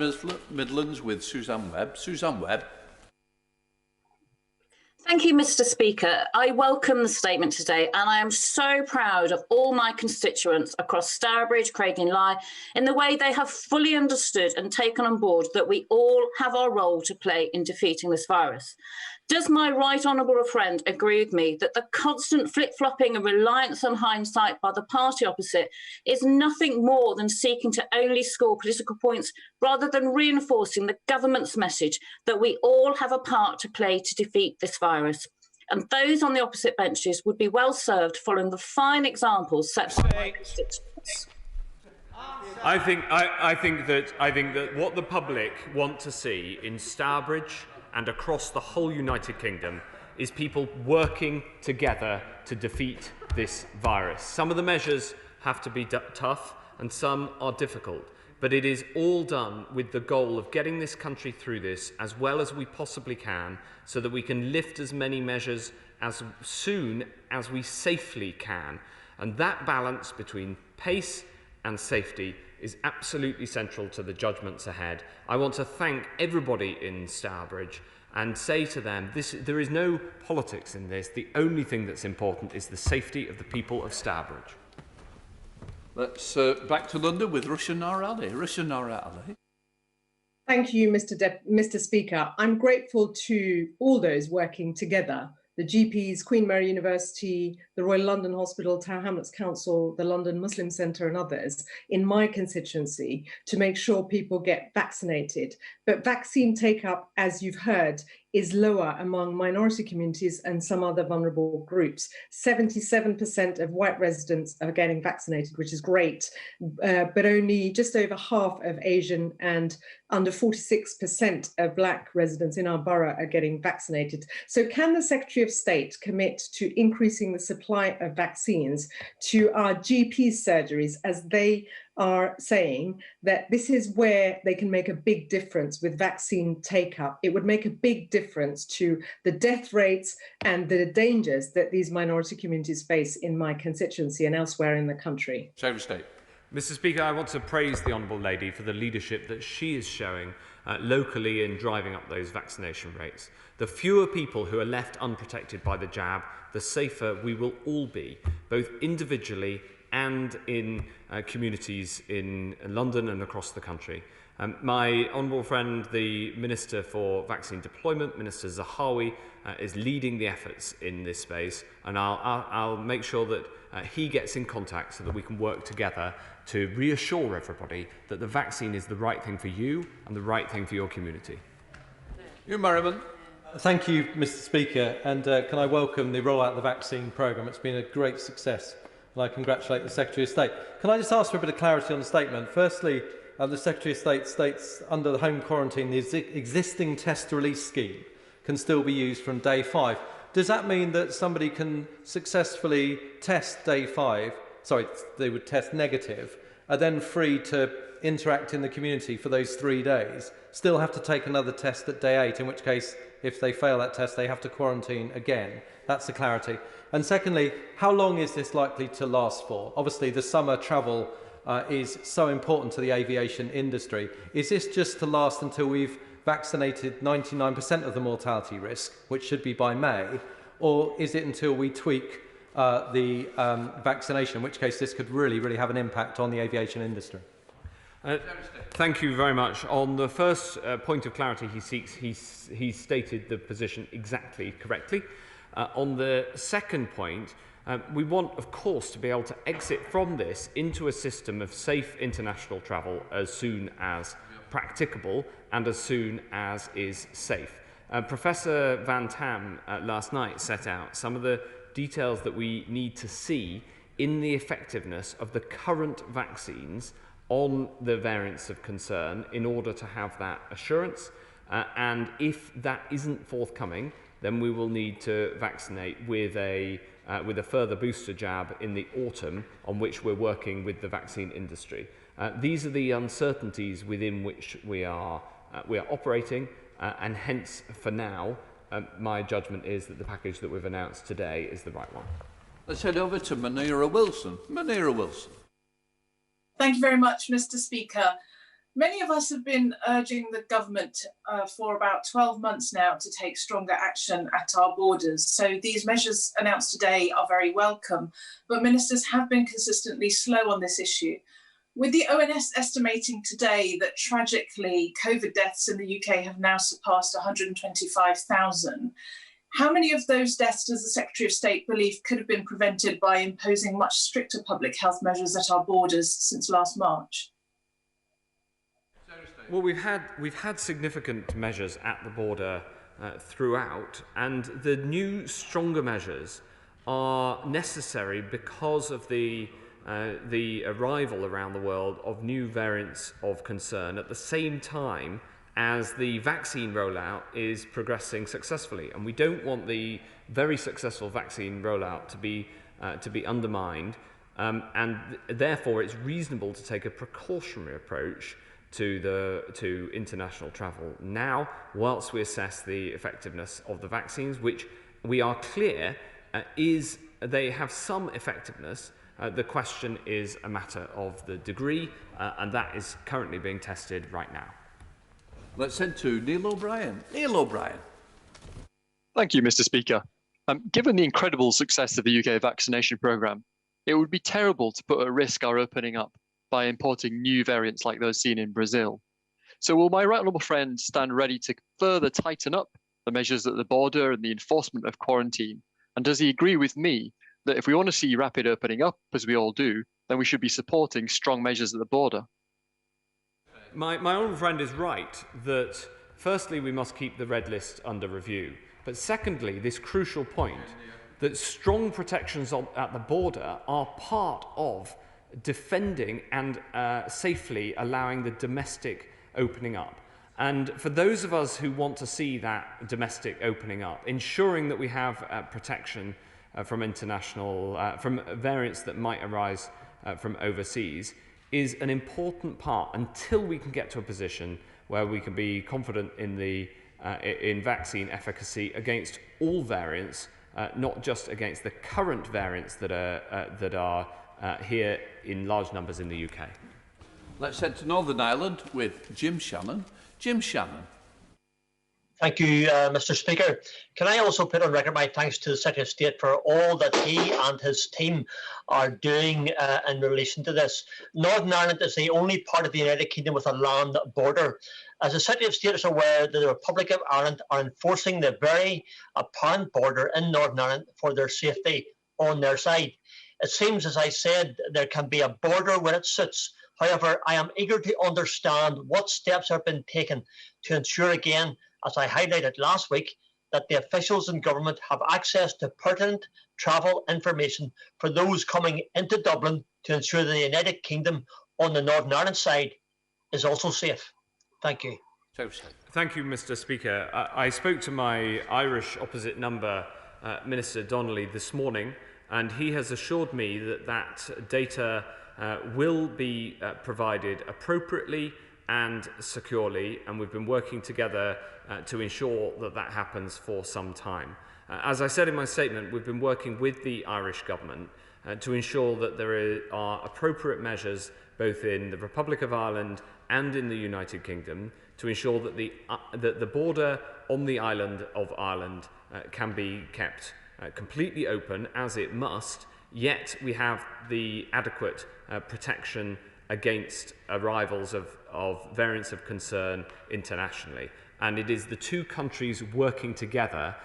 Midlands with Suzanne Webb. Suzanne Webb. Thank you, Mr. Speaker. I welcome the statement today, and I am so proud of all my constituents across Stourbridge, Craigie-in-Lye, in the way they have fully understood and taken on board that we all have our role to play in defeating this virus. Does my right honourable friend agree with me that the constant flip-flopping and reliance on hindsight by the party opposite is nothing more than seeking to only score political points rather than reinforcing the government's message that we all have a part to play to defeat this virus? And those on the opposite benches would be well served following the fine examples set by my constituents. I think that what the public want to see in Stourbridge and across the whole United Kingdom is people working together to defeat this virus. Some of the measures have to be tough and some are difficult, but it is all done with the goal of getting this country through this as well as we possibly can, so that we can lift as many measures as soon as we safely can. And that balance between pace and safety is absolutely central to the judgments ahead. I want to thank everybody in Stourbridge and say to them, there is no politics in this. The only thing that's important is the safety of the people of Stourbridge. Let's back to London with Russia Norali. Russia Norali. Thank you, Mr. Speaker. I'm grateful to all those working together, the GPs, Queen Mary University, the Royal London Hospital, Tower Hamlets Council, the London Muslim Centre and others in my constituency to make sure people get vaccinated. But vaccine take-up, as you've heard, is lower among minority communities and some other vulnerable groups. 77% of white residents are getting vaccinated, which is great, but only just over half of Asian and under 46% of Black residents in our borough are getting vaccinated. So can the Secretary of State commit to increasing the supply of vaccines to our GP surgeries, as they are saying that this is where they can make a big difference with vaccine take-up? It would make a big difference to the death rates and the dangers that these minority communities face in my constituency and elsewhere in the country. Secretary of State. Mr. Speaker, I want to praise the Honourable Lady for the leadership that she is showing locally in driving up those vaccination rates. The fewer people who are left unprotected by the jab, the safer we will all be, both individually and in communities in London and across the country. My honourable friend, the Minister for Vaccine Deployment, Minister Zahawi, is leading the efforts in this space, and I'll make sure that he gets in contact so that we can work together to reassure everybody that the vaccine is the right thing for you and the right thing for your community. You, Merriman. Thank you, Mr. Speaker, and can I welcome the rollout of the vaccine programme. It's been a great success, and I congratulate the Secretary of State. Can I just ask for a bit of clarity on the statement? Firstly, the Secretary of State states under the home quarantine, the existing test release scheme can still be used from day 5. Does that mean that somebody can successfully test day 5, sorry, they would test negative, are then free to interact in the community for those 3 days, still have to take another test at day 8, in which case, if they fail that test, they have to quarantine again. That's the clarity. And secondly, how long is this likely to last for? Obviously, the summer travel is so important to the aviation industry. Is this just to last until we've vaccinated 99% of the mortality risk, which should be by May, or is it until we tweak the vaccination, in which case this could really have an impact on the aviation industry? Thank you very much. On the first point of clarity he seeks, he stated the position exactly correctly. On the second point, we want, of course, to be able to exit from this into a system of safe international travel as soon as practicable and as soon as is safe. Professor Van Tam last night set out some of the details that we need to see in the effectiveness of the current vaccines on the variants of concern in order to have that assurance. And if that isn't forthcoming, then we will need to vaccinate with a further booster jab in the autumn, on which we're working with the vaccine industry. These are the uncertainties within which we are operating, and hence, for now, my judgment is that the package that we've announced today is the right one. Let's head over to Munira Wilson. Munira Wilson. Thank you very much, Mr. Speaker. Many of us have been urging the government for about 12 months now to take stronger action at our borders. So these measures announced today are very welcome, but ministers have been consistently slow on this issue. With the ONS estimating today that tragically COVID deaths in the UK have now surpassed 125,000, how many of those deaths does the Secretary of State believe could have been prevented by imposing much stricter public health measures at our borders since last March? Well, we've had significant measures at the border throughout, and the new, stronger measures are necessary because of the arrival around the world of new variants of concern at the same time as the vaccine rollout is progressing successfully. And we don't want the very successful vaccine rollout to be undermined, and therefore it's reasonable to take a precautionary approach to international travel now, whilst we assess the effectiveness of the vaccines, which we are clear they have some effectiveness. The question is a matter of the degree, and that is currently being tested right now. Let's head to Neil O'Brien. Neil O'Brien. Thank you, Mr. Speaker. Given the incredible success of the UK vaccination programme, it would be terrible to put at risk our opening up by importing new variants like those seen in Brazil. So will my right honourable friend stand ready to further tighten up the measures at the border and the enforcement of quarantine? And does he agree with me that if we want to see rapid opening up, as we all do, then we should be supporting strong measures at the border? My honourable friend is right that firstly we must keep the red list under review, but secondly this crucial point that strong protections at the border are part of defending and safely allowing the domestic opening up. And for those of us who want to see that domestic opening up, ensuring that we have protection from from variants that might arise from overseas is an important part until we can get to a position where we can be confident in vaccine efficacy against all variants, not just against the current variants that are here in large numbers in the UK. Let's head to Northern Ireland with Jim Shannon. Jim Shannon. Thank you, Mr. Speaker. Can I also put on record my thanks to the Secretary of State for all that he and his team are doing in relation to this. Northern Ireland is the only part of the United Kingdom with a land border. As the Secretary of State is aware, the Republic of Ireland are enforcing the very apparent border in Northern Ireland for their safety on their side. It seems, as I said, there can be a border when it suits. However, I am eager to understand what steps have been taken to ensure again, as I highlighted last week, that the officials in government have access to pertinent travel information for those coming into Dublin to ensure that the United Kingdom on the Northern Ireland side is also safe. Thank you. Thank you, Mr. Speaker. I spoke to my Irish opposite number, Minister Donnelly, this morning, and he has assured me that data will be provided appropriately and securely, and we've been working together to ensure that that happens for some time. As I said in my statement, we've been working with the Irish government to ensure that there are appropriate measures both in the Republic of Ireland and in the United Kingdom to ensure that the border on the island of Ireland can be kept completely open, as it must, yet we have the adequate protection against arrivals of variants of concern internationally. And it is the two countries working together,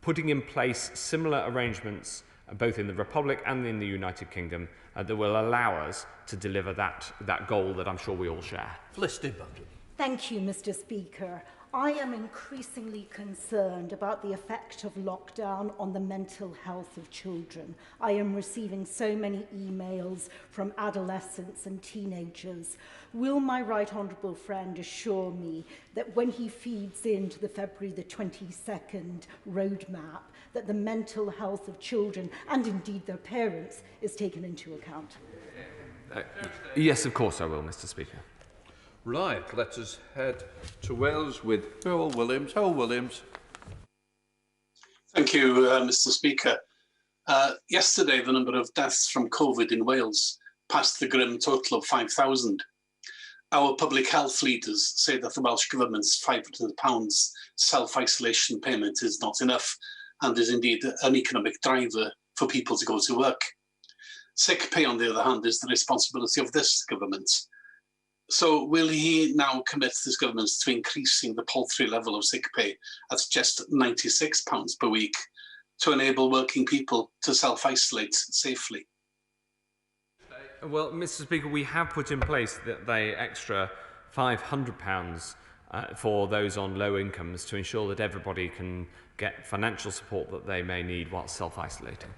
putting in place similar arrangements both in the Republic and in the United Kingdom that will allow us to deliver that goal that I'm sure we all share. Felicity Button. Thank you, Mr. Speaker. I am increasingly concerned about the effect of lockdown on the mental health of children. I am receiving so many emails from adolescents and teenagers. Will my right honourable friend assure me that when he feeds into the February the 22nd roadmap, that the mental health of children and indeed their parents is taken into account? Yes, of course I will, Mr. Speaker. Right, let us head to Wales with Howell Williams. Howell Williams. Thank you, Mr. Speaker. Yesterday, the number of deaths from COVID in Wales passed the grim total of 5,000. Our public health leaders say that the Welsh Government's £500 self-isolation payment is not enough and is indeed an economic driver for people to go to work. Sick pay, on the other hand, is the responsibility of this government. So will he now commit this government to increasing the paltry level of sick pay at just £96 per week to enable working people to self-isolate safely? Well, Mr. Speaker, we have put in place the extra £500 for those on low incomes to ensure that everybody can get financial support that they may need whilst self-isolating.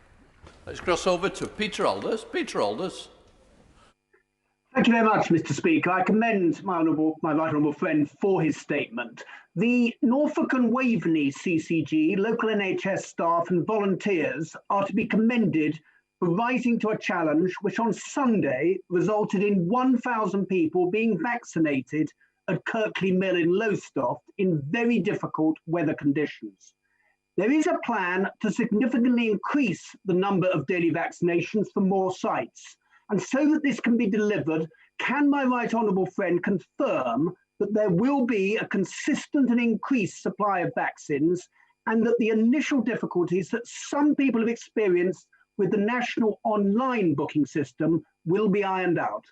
Let's cross over to Peter Alders. Peter Alders. Thank you very much, Mr. Speaker. I commend my right honourable friend for his statement. The Norfolk and Waveney CCG, local NHS staff and volunteers are to be commended for rising to a challenge which on Sunday resulted in 1,000 people being vaccinated at Kirkley Mill in Lowestoft in very difficult weather conditions. There is a plan to significantly increase the number of daily vaccinations for more sites. And so that this can be delivered, can my right honourable friend confirm that there will be a consistent and increased supply of vaccines and that the initial difficulties that some people have experienced with the national online booking system will be ironed out?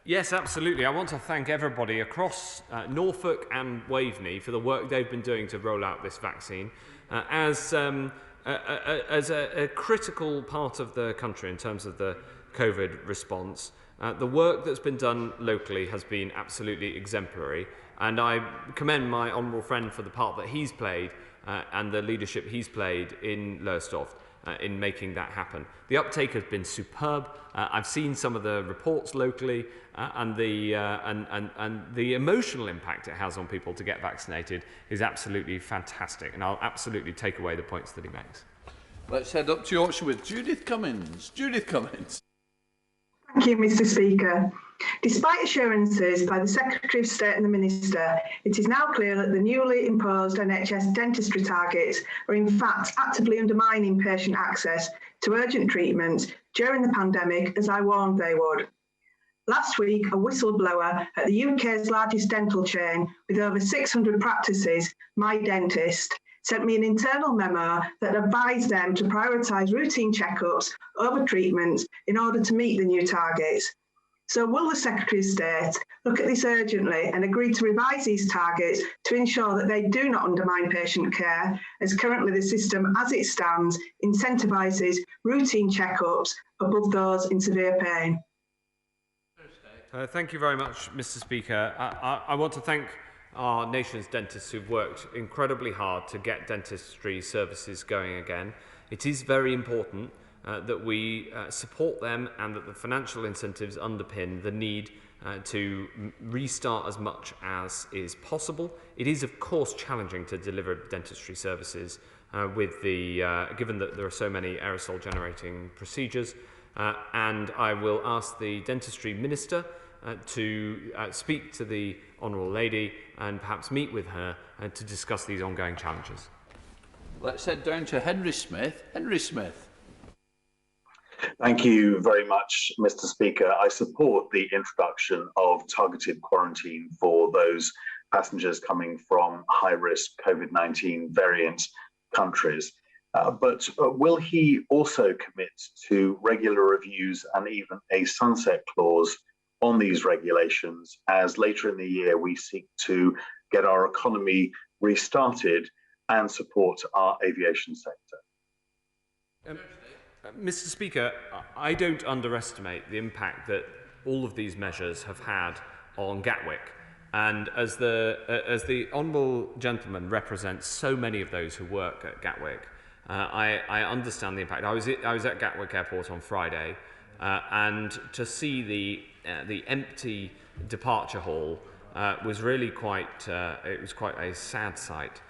Yes, absolutely. I want to thank everybody across Norfolk and Waveney for the work they've been doing to roll out this vaccine. As a critical part of the country in terms of the COVID response, the work that's been done locally has been absolutely exemplary, and I commend my honourable friend for the part that he's played and the leadership he's played in Lowestoft in making that happen. The uptake has been superb. I've seen some of the reports locally and the emotional impact it has on people to get vaccinated is absolutely fantastic, and I'll absolutely take away the points that he makes. Let's head up to Yorkshire with Judith Cummins. Judith Cummins. Thank you, Mr. Speaker. Despite assurances by the Secretary of State and the Minister, it is now clear that the newly imposed NHS dentistry targets are in fact actively undermining patient access to urgent treatments during the pandemic, as I warned they would. Last week, a whistleblower at the UK's largest dental chain with over 600 practices, My Dentist, sent me an internal memo that advised them to prioritise routine checkups over treatments in order to meet the new targets. So will the Secretary of State look at this urgently and agree to revise these targets to ensure that they do not undermine patient care, as currently the system as it stands incentivises routine checkups above those in severe pain? Thank you very much, Mr. Speaker. I want to thank our nation's dentists who've worked incredibly hard to get dentistry services going again. It is very important that we support them and that the financial incentives underpin the need to restart as much as is possible. It is, of course, challenging to deliver dentistry services with given that there are so many aerosol generating procedures. and I will ask the Dentistry Minister to speak to the Honourable Lady and perhaps meet with her to discuss these ongoing challenges. Let's head down to Henry Smith. Henry Smith. Thank you very much, Mr. Speaker. I support the introduction of targeted quarantine for those passengers coming from high-risk COVID-19 variant countries. But will he also commit to regular reviews and even a sunset clause on these regulations as later in the year we seek to get our economy restarted and support our aviation sector? Mr. Speaker, I don't underestimate the impact that all of these measures have had on Gatwick. And as the Honourable Gentleman represents so many of those who work at Gatwick, I understand the impact. I was at Gatwick Airport on Friday, and to see the empty departure hall was really quite a sad sight.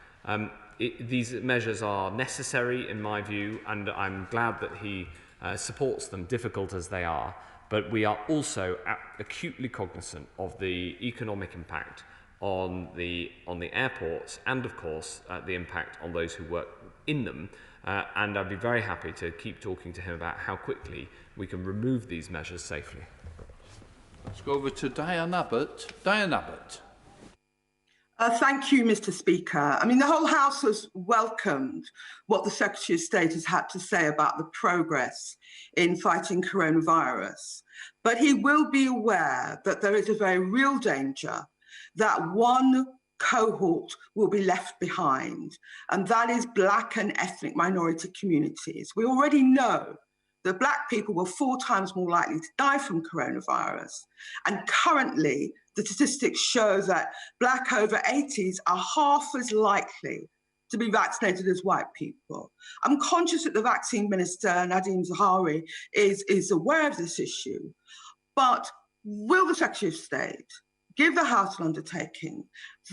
These measures are necessary in my view, and I'm glad that he supports them, difficult as they are. But we are also acutely cognizant of the economic impact on the airports, and of course the impact on those who work in them. And I'd be very happy to keep talking to him about how quickly we can remove these measures safely. Let's go over to Diane Abbott. Diane Abbott. Thank you, Mr. Speaker. I mean, the whole House has welcomed what the Secretary of State has had to say about the progress in fighting coronavirus. But he will be aware that there is a very real danger that one cohort will be left behind, and that is Black and ethnic minority communities. We already know that Black people were 4 times more likely to die from coronavirus. And currently, the statistics show that Black over 80s are half as likely to be vaccinated as white people. I'm conscious that the Vaccine Minister, Nadhim Zahawi, is aware of this issue, but will the Secretary of State give the House an undertaking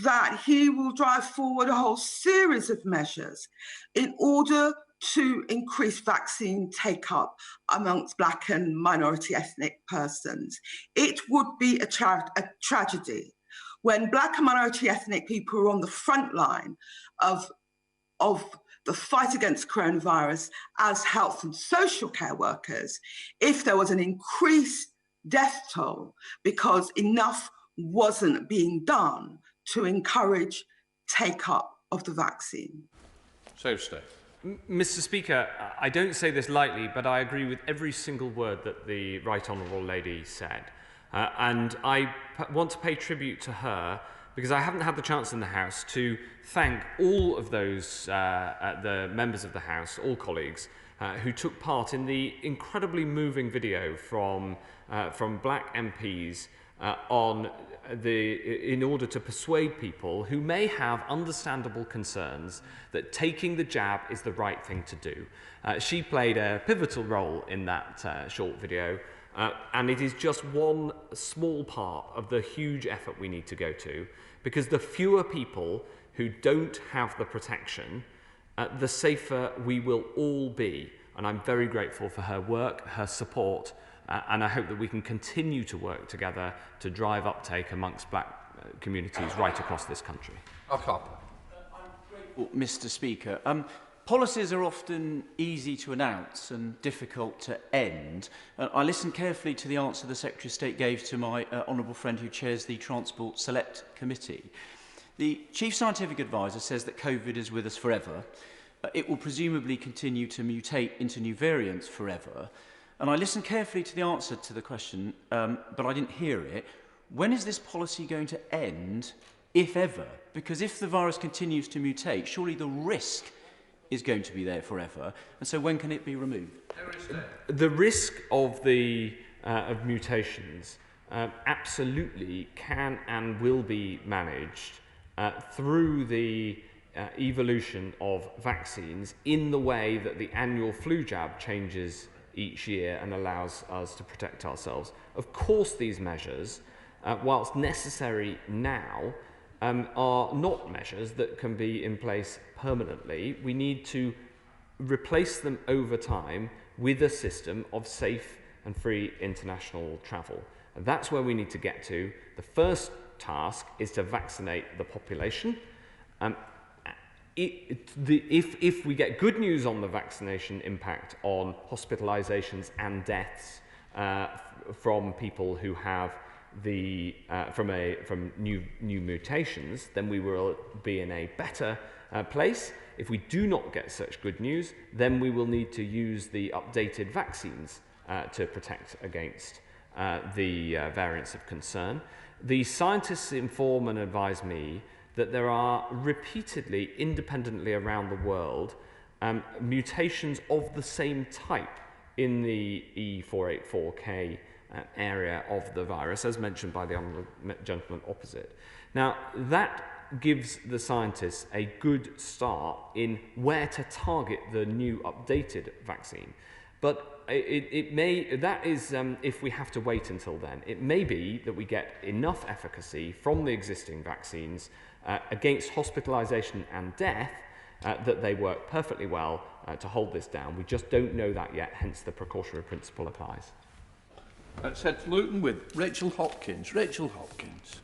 that he will drive forward a whole series of measures in order to increase vaccine take-up amongst Black and minority ethnic persons? It would be a tragedy when Black and minority ethnic people are on the front line of the fight against coronavirus as health and social care workers, if there was an increased death toll because enough wasn't being done to encourage take-up of the vaccine. So, Steve. Mr. Speaker, I don't say this lightly, but I agree with every single word that the Right Honourable Lady said. And I want to pay tribute to her because I haven't had the chance in the House to thank all of those, the members of the House, all colleagues, who took part in the incredibly moving video from Black MPs in order to persuade people who may have understandable concerns that taking the jab is the right thing to do. She played a pivotal role in that short video, and it is just one small part of the huge effort we need to go to, because the fewer people who don't have the protection, the safer we will all be. And I'm very grateful for her work, her support, and I hope that we can continue to work together to drive uptake amongst Black communities right across this country. Mr. Speaker, policies are often easy to announce and difficult to end. I listened carefully to the answer the Secretary of State gave to my honourable friend who chairs the Transport Select Committee. The Chief Scientific Advisor says that COVID is with us forever. It will presumably continue to mutate into new variants forever. And I listened carefully to the answer to the question, but I didn't hear it. When is this policy going to end, if ever? Because if the virus continues to mutate, surely the risk is going to be there forever. And so when can it be removed? The risk of mutations absolutely can and will be managed through the evolution of vaccines in the way that the annual flu jab changes each year and allows us to protect ourselves. Of course, these measures, whilst necessary now, are not measures that can be in place permanently. We need to replace them over time with a system of safe and free international travel. And that's where we need to get to. The first task is to vaccinate the population. If we get good news on the vaccination impact on hospitalizations and deaths from people who have from new mutations, then we will be in a better place. If we do not get such good news, then we will need to use the updated vaccines to protect against the variants of concern. The scientists inform and advise me that there are repeatedly, independently around the world, mutations of the same type in the E484K area of the virus, as mentioned by the honourable gentleman opposite. Now, that gives the scientists a good start in where to target the new updated vaccine. But if we have to wait until then, it may be that we get enough efficacy from the existing vaccines against hospitalisation and death that they work perfectly well to hold this down. We just don't know that yet, hence the precautionary principle applies. Let's head to Luton with Rachel Hopkins. Rachel Hopkins.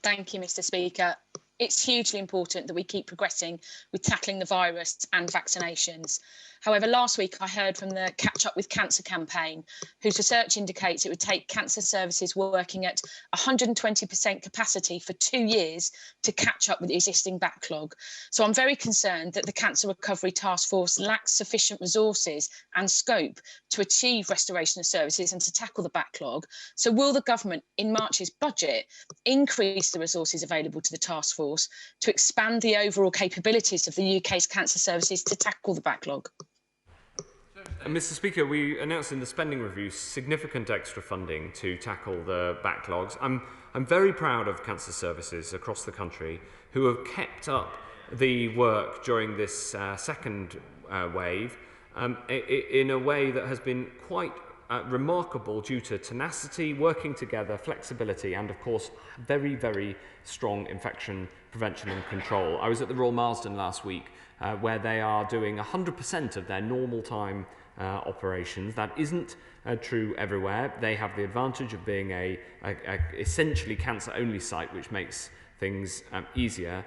Thank you, Mr. Speaker. It's hugely important that we keep progressing with tackling the virus and vaccinations. However, last week I heard from the Catch Up with Cancer campaign, whose research indicates it would take cancer services working at 120% capacity for 2 years to catch up with the existing backlog. So I'm very concerned that the Cancer Recovery Task Force lacks sufficient resources and scope to achieve restoration of services and to tackle the backlog. So will the government, in March's budget, increase the resources available to the task force to expand the overall capabilities of the UK's cancer services to tackle the backlog? Mr. Speaker, we announced in the spending review significant extra funding to tackle the backlogs. I'm very proud of cancer services across the country who have kept up the work during this second wave in a way that has been quite remarkable due to tenacity, working together, flexibility, and of course very, very strong infection prevention and control. I was at the Royal Marsden last week where they are doing 100% of their normal time operations. That isn't true everywhere. They have the advantage of being a essentially cancer-only site, which makes things easier.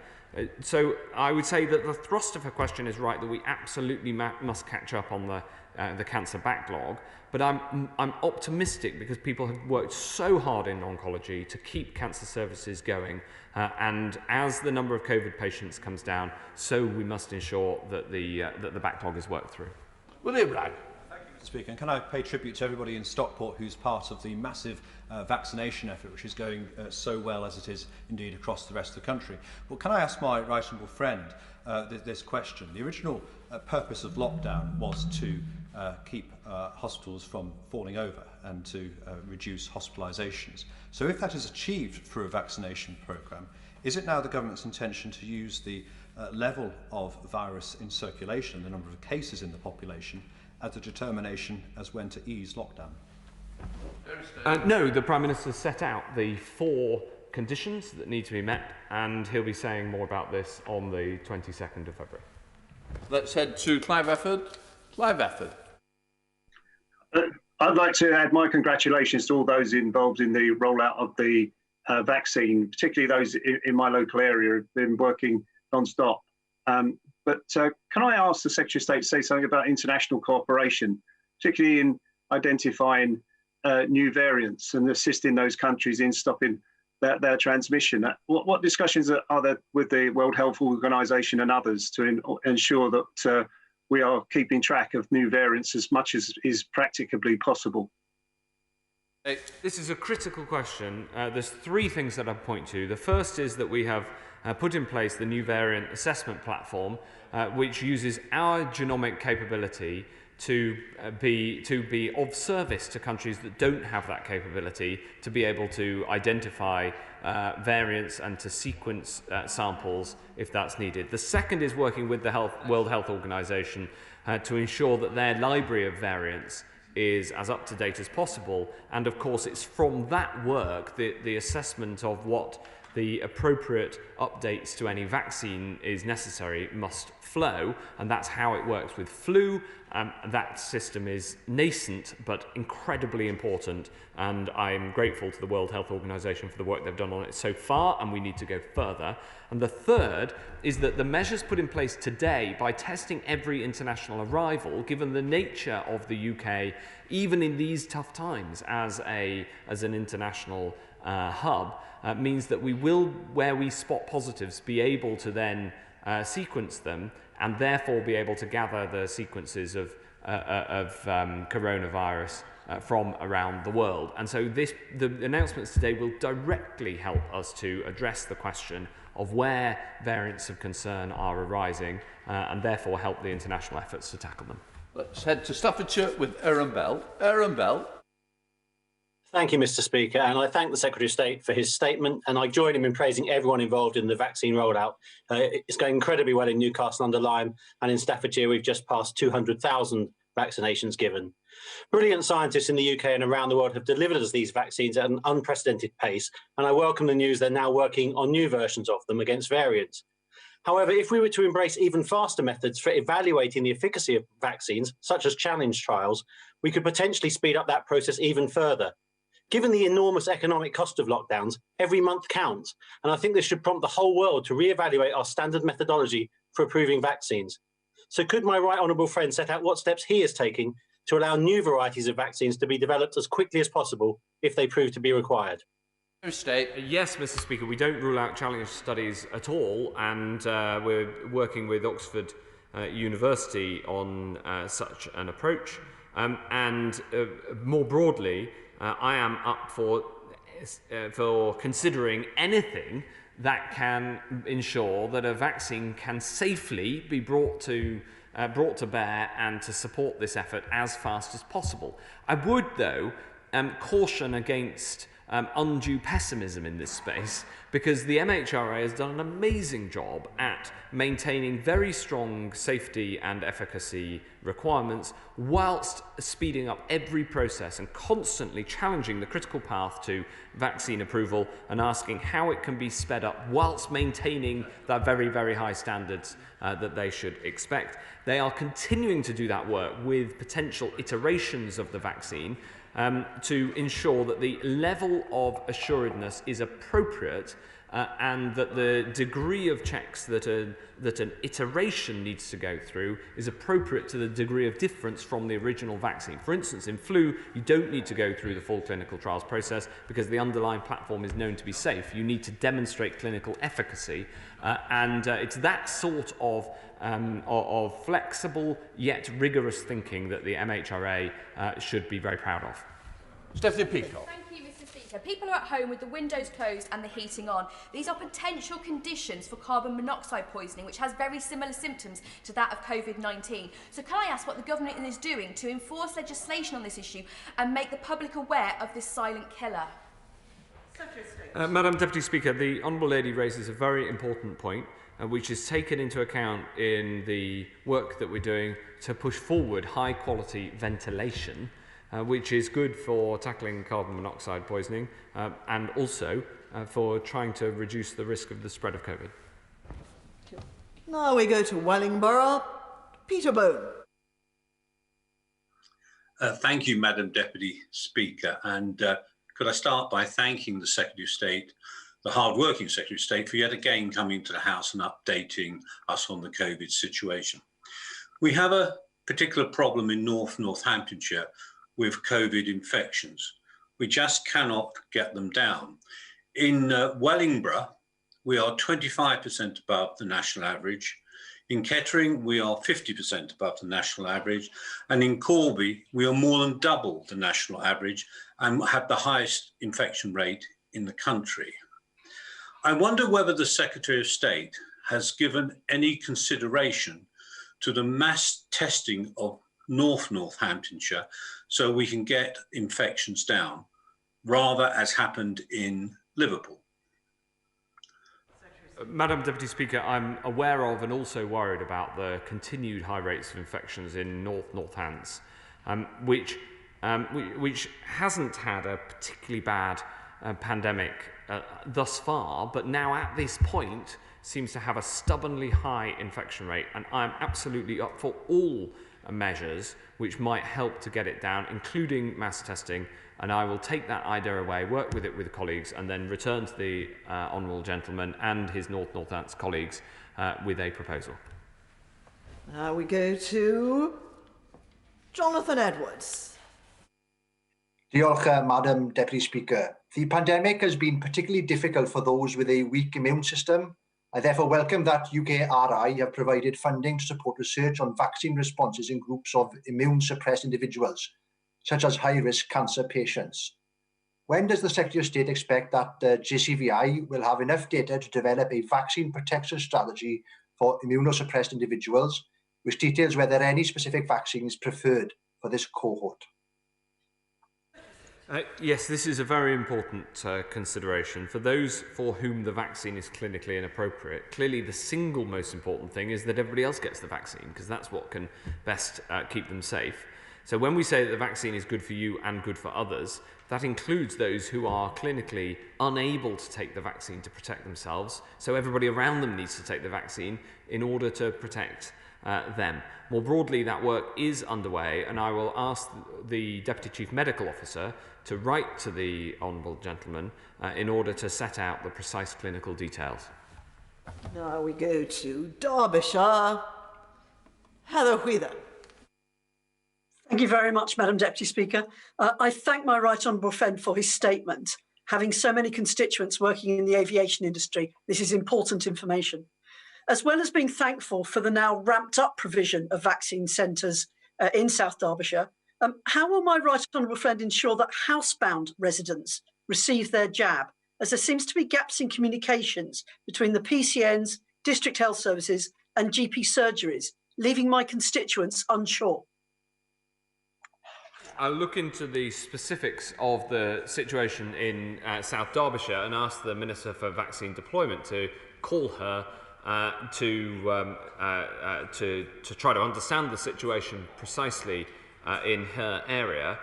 So I would say that the thrust of her question is right, that we absolutely must catch up on the cancer backlog. But I'm optimistic because people have worked so hard in oncology to keep cancer services going. And as the number of COVID patients comes down, so we must ensure that the backlog is worked through. William Bragg. Thank you, Mr. Speaker. And can I pay tribute to everybody in Stockport who's part of the massive vaccination effort, which is going so well as it is indeed across the rest of the country. Well, can I ask my right honourable friend this question? The original purpose of lockdown was to keep hospitals from falling over and to reduce hospitalisations. So if that is achieved through a vaccination programme, is it now the government's intention to use the level of virus in circulation, the number of cases in the population, as a determination as when to ease lockdown? No, the Prime Minister set out the 4 conditions that need to be met, and he'll be saying more about this on the 22nd of February. Let's head to Clive Efford. Clive Efford. I'd like to add my congratulations to all those involved in the rollout of the vaccine, particularly those in my local area who've been working non-stop. But can I ask the Secretary of State to say something about international cooperation, particularly in identifying new variants and assisting those countries in stopping their transmission? What discussions are there with the World Health Organization and others to ensure that we are keeping track of new variants as much as is practicably possible? This is a critical question. There's 3 things that I'd point to. The first is that we have put in place the new variant assessment platform, which uses our genomic capability to be of service to countries that don't have that capability, to be able to identify variants and to sequence samples if that's needed. The second is working with the World Health Organization to ensure that their library of variants is as up to date as possible. And of course, it's from that work, the assessment of what the appropriate updates to any vaccine is necessary must flow, and that's how it works with flu. That system is nascent but incredibly important, and I'm grateful to the World Health Organization for the work they've done on it so far, and we need to go further. And the third is that the measures put in place today by testing every international arrival, given the nature of the UK, even in these tough times as an international hub, means that we will, where we spot positives, be able to then sequence them and therefore be able to gather the sequences of coronavirus from around the world. And so the announcements today will directly help us to address the question of where variants of concern are arising and therefore help the international efforts to tackle them. Let's head to Staffordshire with Aaron Bell. Aaron Bell. Thank you, Mr. Speaker, and I thank the Secretary of State for his statement, and I join him in praising everyone involved in the vaccine rollout. It's going incredibly well in Newcastle under Lyme, and in Staffordshire we've just passed 200,000 vaccinations given. Brilliant scientists in the UK and around the world have delivered us these vaccines at an unprecedented pace, and I welcome the news they're now working on new versions of them against variants. However, if we were to embrace even faster methods for evaluating the efficacy of vaccines, such as challenge trials, we could potentially speed up that process even further. Given the enormous economic cost of lockdowns, every month counts, and I think this should prompt the whole world to re-evaluate our standard methodology for approving vaccines. So could my right honourable friend set out what steps he is taking to allow new varieties of vaccines to be developed as quickly as possible if they prove to be required? Yes, Mr. Speaker, we don't rule out challenge studies at all, and we're working with Oxford University on such an approach. And more broadly, I am up for considering anything that can ensure that a vaccine can safely be brought to bear and to support this effort as fast as possible. I would, though, caution against undue pessimism in this space, because the MHRA has done an amazing job at maintaining very strong safety and efficacy requirements whilst speeding up every process and constantly challenging the critical path to vaccine approval and asking how it can be sped up whilst maintaining that very, very high standards that they should expect. They are continuing to do that work with potential iterations of the vaccine to ensure that the level of assuredness is appropriate and that the degree of checks that an iteration needs to go through is appropriate to the degree of difference from the original vaccine. For instance, in flu, you don't need to go through the full clinical trials process because the underlying platform is known to be safe. You need to demonstrate clinical efficacy, and it's that sort of flexible yet rigorous thinking that the MHRA should be very proud of. Stephanie Peacock. Thank you, Mr. Speaker. People are at home with the windows closed and the heating on. These are potential conditions for carbon monoxide poisoning, which has very similar symptoms to that of COVID-19. So can I ask what the government is doing to enforce legislation on this issue and make the public aware of this silent killer? Madam Deputy Speaker, the Honourable Lady raises a very important point, which is taken into account in the work that we're doing to push forward high-quality ventilation, which is good for tackling carbon monoxide poisoning and also for trying to reduce the risk of the spread of COVID. Now we go to Wellingborough. Peter Bone. Thank you, Madam Deputy Speaker. And could I start by thanking the Secretary of State, the hard-working Secretary of State, for yet again coming to the House and updating us on the COVID situation. We have a particular problem in Northamptonshire with COVID infections. We just cannot get them down. In Wellingborough, we are 25% above the national average. In Kettering, we are 50% above the national average. And in Corby, we are more than double the national average and have the highest infection rate in the country. I wonder whether the Secretary of State has given any consideration to the mass testing of Northamptonshire so we can get infections down, rather as happened in Liverpool. Madam Deputy Speaker, I'm aware of and also worried about the continued high rates of infections in Northants, which hasn't had a particularly bad pandemic thus far, but now at this point seems to have a stubbornly high infection rate, and I'm absolutely up for all measures which might help to get it down, including mass testing, and I will take that idea away, work with it with colleagues, and then return to the Honourable Gentleman and his Northants colleagues with a proposal. Now we go to Jonathan Edwards. Diolch, Madam Deputy Speaker. The pandemic has been particularly difficult for those with a weak immune system. I therefore welcome that UKRI have provided funding to support research on vaccine responses in groups of immune-suppressed individuals, such as high-risk cancer patients. When does the Secretary of State expect that JCVI will have enough data to develop a vaccine protection strategy for immunosuppressed individuals, which details whether any specific vaccine is preferred for this cohort? Yes, this is a very important consideration. For those for whom the vaccine is clinically inappropriate, clearly the single most important thing is that everybody else gets the vaccine, because that's what can best keep them safe. So when we say that the vaccine is good for you and good for others, that includes those who are clinically unable to take the vaccine to protect themselves. So everybody around them needs to take the vaccine in order to protect them. More broadly, that work is underway, and I will ask the Deputy Chief Medical Officer to write to the Honourable Gentleman in order to set out the precise clinical details. Now we go to Derbyshire. Heather Wheeler. Thank you very much, Madam Deputy Speaker. I thank my right honourable friend for his statement. Having so many constituents working in the aviation industry, this is important information. As well as being thankful for the now ramped up provision of vaccine centres in South Derbyshire, how will my right honourable friend ensure that housebound residents receive their jab, as there seems to be gaps in communications between the PCNs, district health services and GP surgeries, leaving my constituents unsure? I'll look into the specifics of the situation in South Derbyshire and ask the Minister for Vaccine Deployment to call her to try to understand the situation precisely in her area.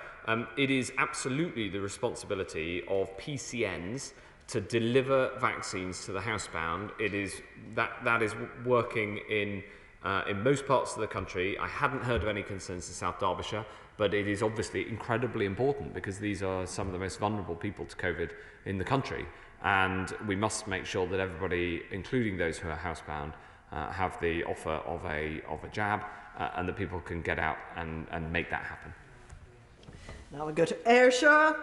It is absolutely the responsibility of PCNs to deliver vaccines to the housebound. It is that is working in most parts of the country. I hadn't heard of any concerns in South Derbyshire, but it is obviously incredibly important because these are some of the most vulnerable people to COVID in the country. And we must make sure that everybody, including those who are housebound, have the offer of a jab, and that people can get out and make that happen. Now we go to Ayrshire.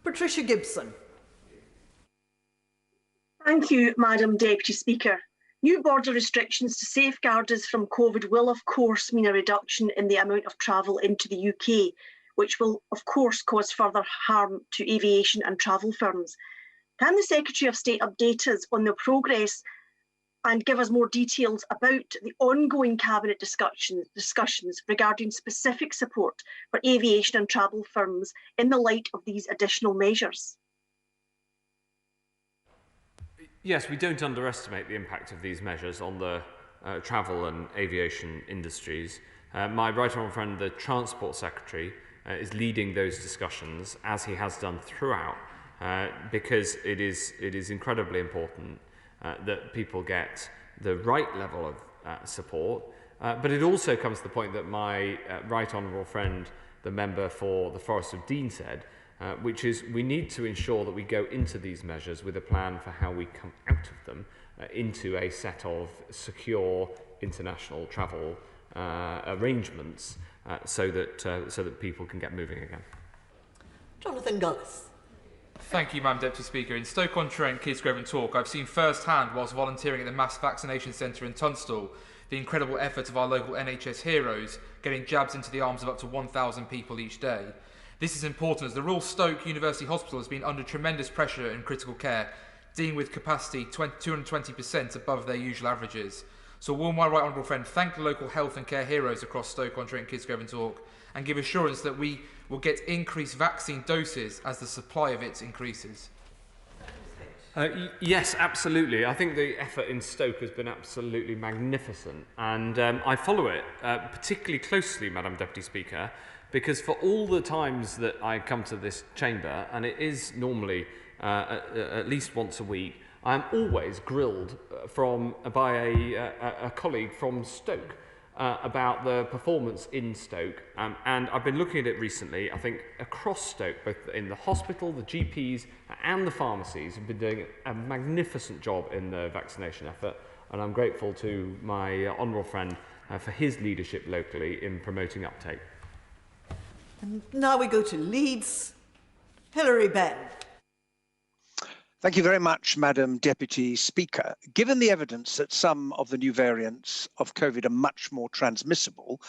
Patricia Gibson. Thank you, Madam Deputy Speaker. New border restrictions to safeguard us from COVID will, of course, mean a reduction in the amount of travel into the UK, which will, of course, cause further harm to aviation and travel firms. Can the Secretary of State update us on the progress and give us more details about the ongoing Cabinet discussions regarding specific support for aviation and travel firms in the light of these additional measures? Yes, we don't underestimate the impact of these measures on the travel and aviation industries. My right honourable friend, the Transport Secretary, is leading those discussions, as he has done throughout, because it is incredibly important that people get the right level of support. But it also comes to the point that my right honourable friend, the member for the Forest of Dean, said, which is we need to ensure that we go into these measures with a plan for how we come out of them into a set of secure international travel arrangements so that people can get moving again. Jonathan Gullis. Thank you, Madam Deputy Speaker. In Stoke-on-Trent, Kidsgrove and Talk, I've seen firsthand, whilst volunteering at the mass vaccination centre in Tunstall, the incredible effort of our local NHS heroes getting jabs into the arms of up to 1,000 people each day. This is important as the Royal Stoke University Hospital has been under tremendous pressure in critical care, dealing with capacity 220% above their usual averages. So will my right honourable friend thank the local health and care heroes across Stoke-on-Trent, Kidsgrove and Talk, and give assurance that we will get increased vaccine doses as the supply of it increases? Yes, absolutely. I think the effort in Stoke has been absolutely magnificent, and I follow it particularly closely, Madam Deputy Speaker, because for all the times that I come to this chamber, and it is normally at least once a week, I'm always grilled by a colleague from Stoke about the performance in Stoke. And I've been looking at it recently. I think across Stoke, both in the hospital, the GPs and the pharmacies have been doing a magnificent job in the vaccination effort. And I'm grateful to my honourable friend for his leadership locally in promoting uptake. And now we go to Leeds. Hilary Benn. Thank you very much, Madam Deputy Speaker. Given the evidence that some of the new variants of COVID are much more transmissible,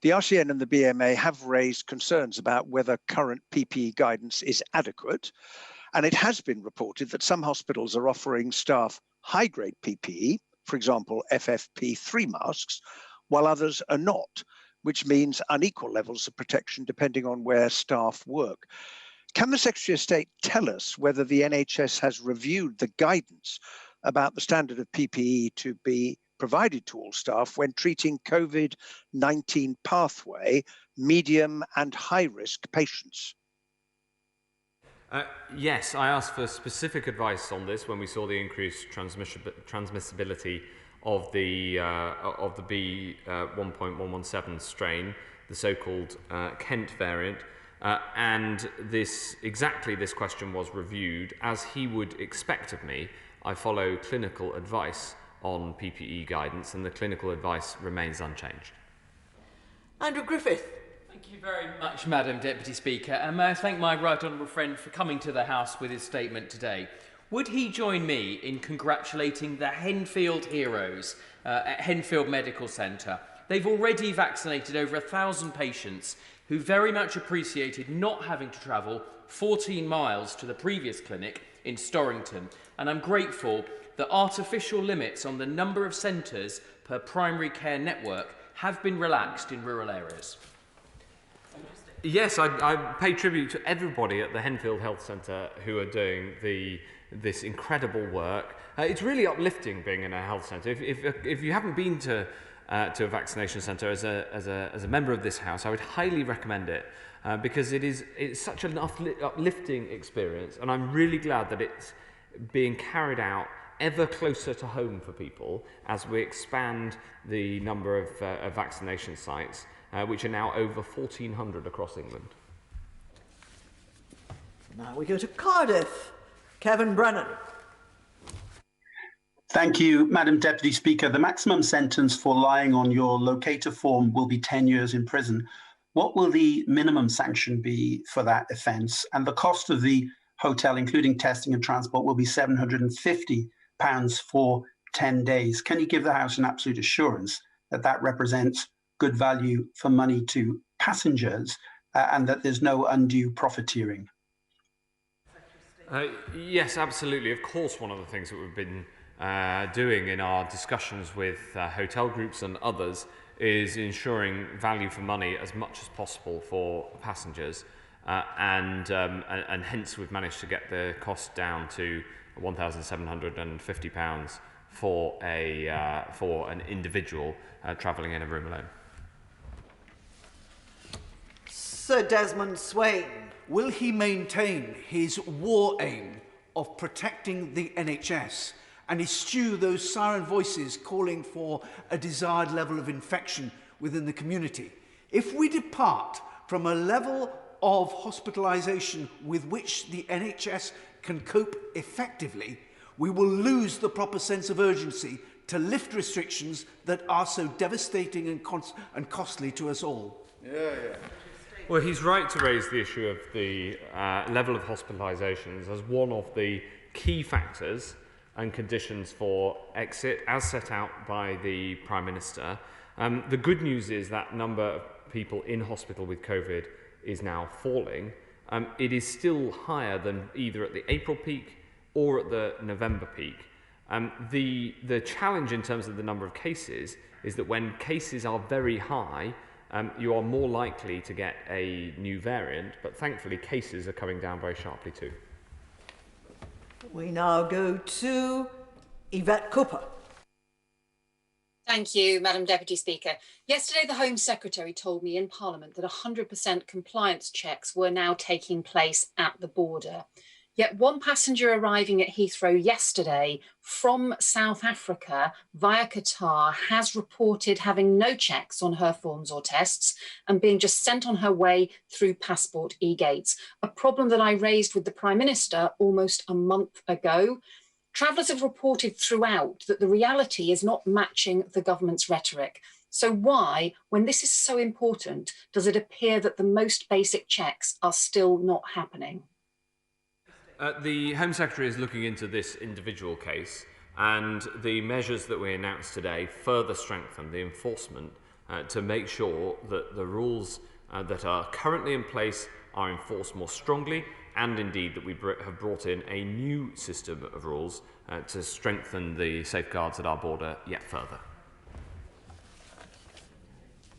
the RCN and the BMA have raised concerns about whether current PPE guidance is adequate. And it has been reported that some hospitals are offering staff high-grade PPE, for example, FFP3 masks, while others are not, which means unequal levels of protection depending on where staff work. Can the Secretary of State tell us whether the NHS has reviewed the guidance about the standard of PPE to be provided to all staff when treating COVID-19 pathway, medium and high-risk patients? Yes, I asked for specific advice on this when we saw the increased transmissibility of the B1.117 strain, the so-called Kent variant. And this question was reviewed. As he would expect of me, I follow clinical advice on PPE guidance, and the clinical advice remains unchanged. Andrew Griffith. Thank you very much, Madam Deputy Speaker, and may I thank my right honourable friend for coming to the House with his statement today. Would he join me in congratulating the Henfield heroes at Henfield Medical Centre? They've already vaccinated over 1,000 patients who very much appreciated not having to travel 14 miles to the previous clinic in Storrington. And I'm grateful that artificial limits on the number of centres per primary care network have been relaxed in rural areas. Yes, I pay tribute to everybody at the Henfield Health Centre who are doing this incredible work. It's really uplifting being in a health centre. If you haven't been to a vaccination centre as a member of this House, I would highly recommend it because it's such an uplifting experience, and I'm really glad that it's being carried out ever closer to home for people as we expand the number of vaccination sites, which are now over 1,400 across England. Now we go to Cardiff. Kevin Brennan. Thank you, Madam Deputy Speaker. The maximum sentence for lying on your locator form will be 10 years in prison. What will the minimum sanction be for that offence? And the cost of the hotel, including testing and transport, will be £750 for 10 days. Can you give the House an absolute assurance that that represents good value for money to passengers and that there's no undue profiteering? Yes, absolutely. Of course, one of the things that we've been doing in our discussions with hotel groups and others is ensuring value for money as much as possible for passengers, and hence we've managed to get the cost down to £1,750 for an individual travelling in a room alone. Sir Desmond Swain. Will he maintain his war aim of protecting the NHS and eschew those siren voices calling for a desired level of infection within the community? If we depart from a level of hospitalisation with which the NHS can cope effectively, we will lose the proper sense of urgency to lift restrictions that are so devastating and costly to us all. Well, he's right to raise the issue of the level of hospitalisations as one of the key factors and conditions for exit, as set out by the Prime Minister. The good news is that number of people in hospital with COVID is now falling. It is still higher than either at the April peak or at the November peak. The challenge in terms of the number of cases is that when cases are very high, you are more likely to get a new variant, but thankfully cases are coming down very sharply too. We now go to Yvette Cooper. Thank you, Madam Deputy Speaker. Yesterday, the Home Secretary told me in Parliament that 100% compliance checks were now taking place at the border. Yet one passenger arriving at Heathrow yesterday from South Africa via Qatar has reported having no checks on her forms or tests and being just sent on her way through passport e-gates, a problem that I raised with the Prime Minister almost a month ago. Travellers have reported throughout that the reality is not matching the government's rhetoric. So why, when this is so important, does it appear that the most basic checks are still not happening? The Home Secretary is looking into this individual case, and the measures that we announced today further strengthen the enforcement to make sure that the rules that are currently in place are enforced more strongly, and indeed that we have brought in a new system of rules to strengthen the safeguards at our border yet further.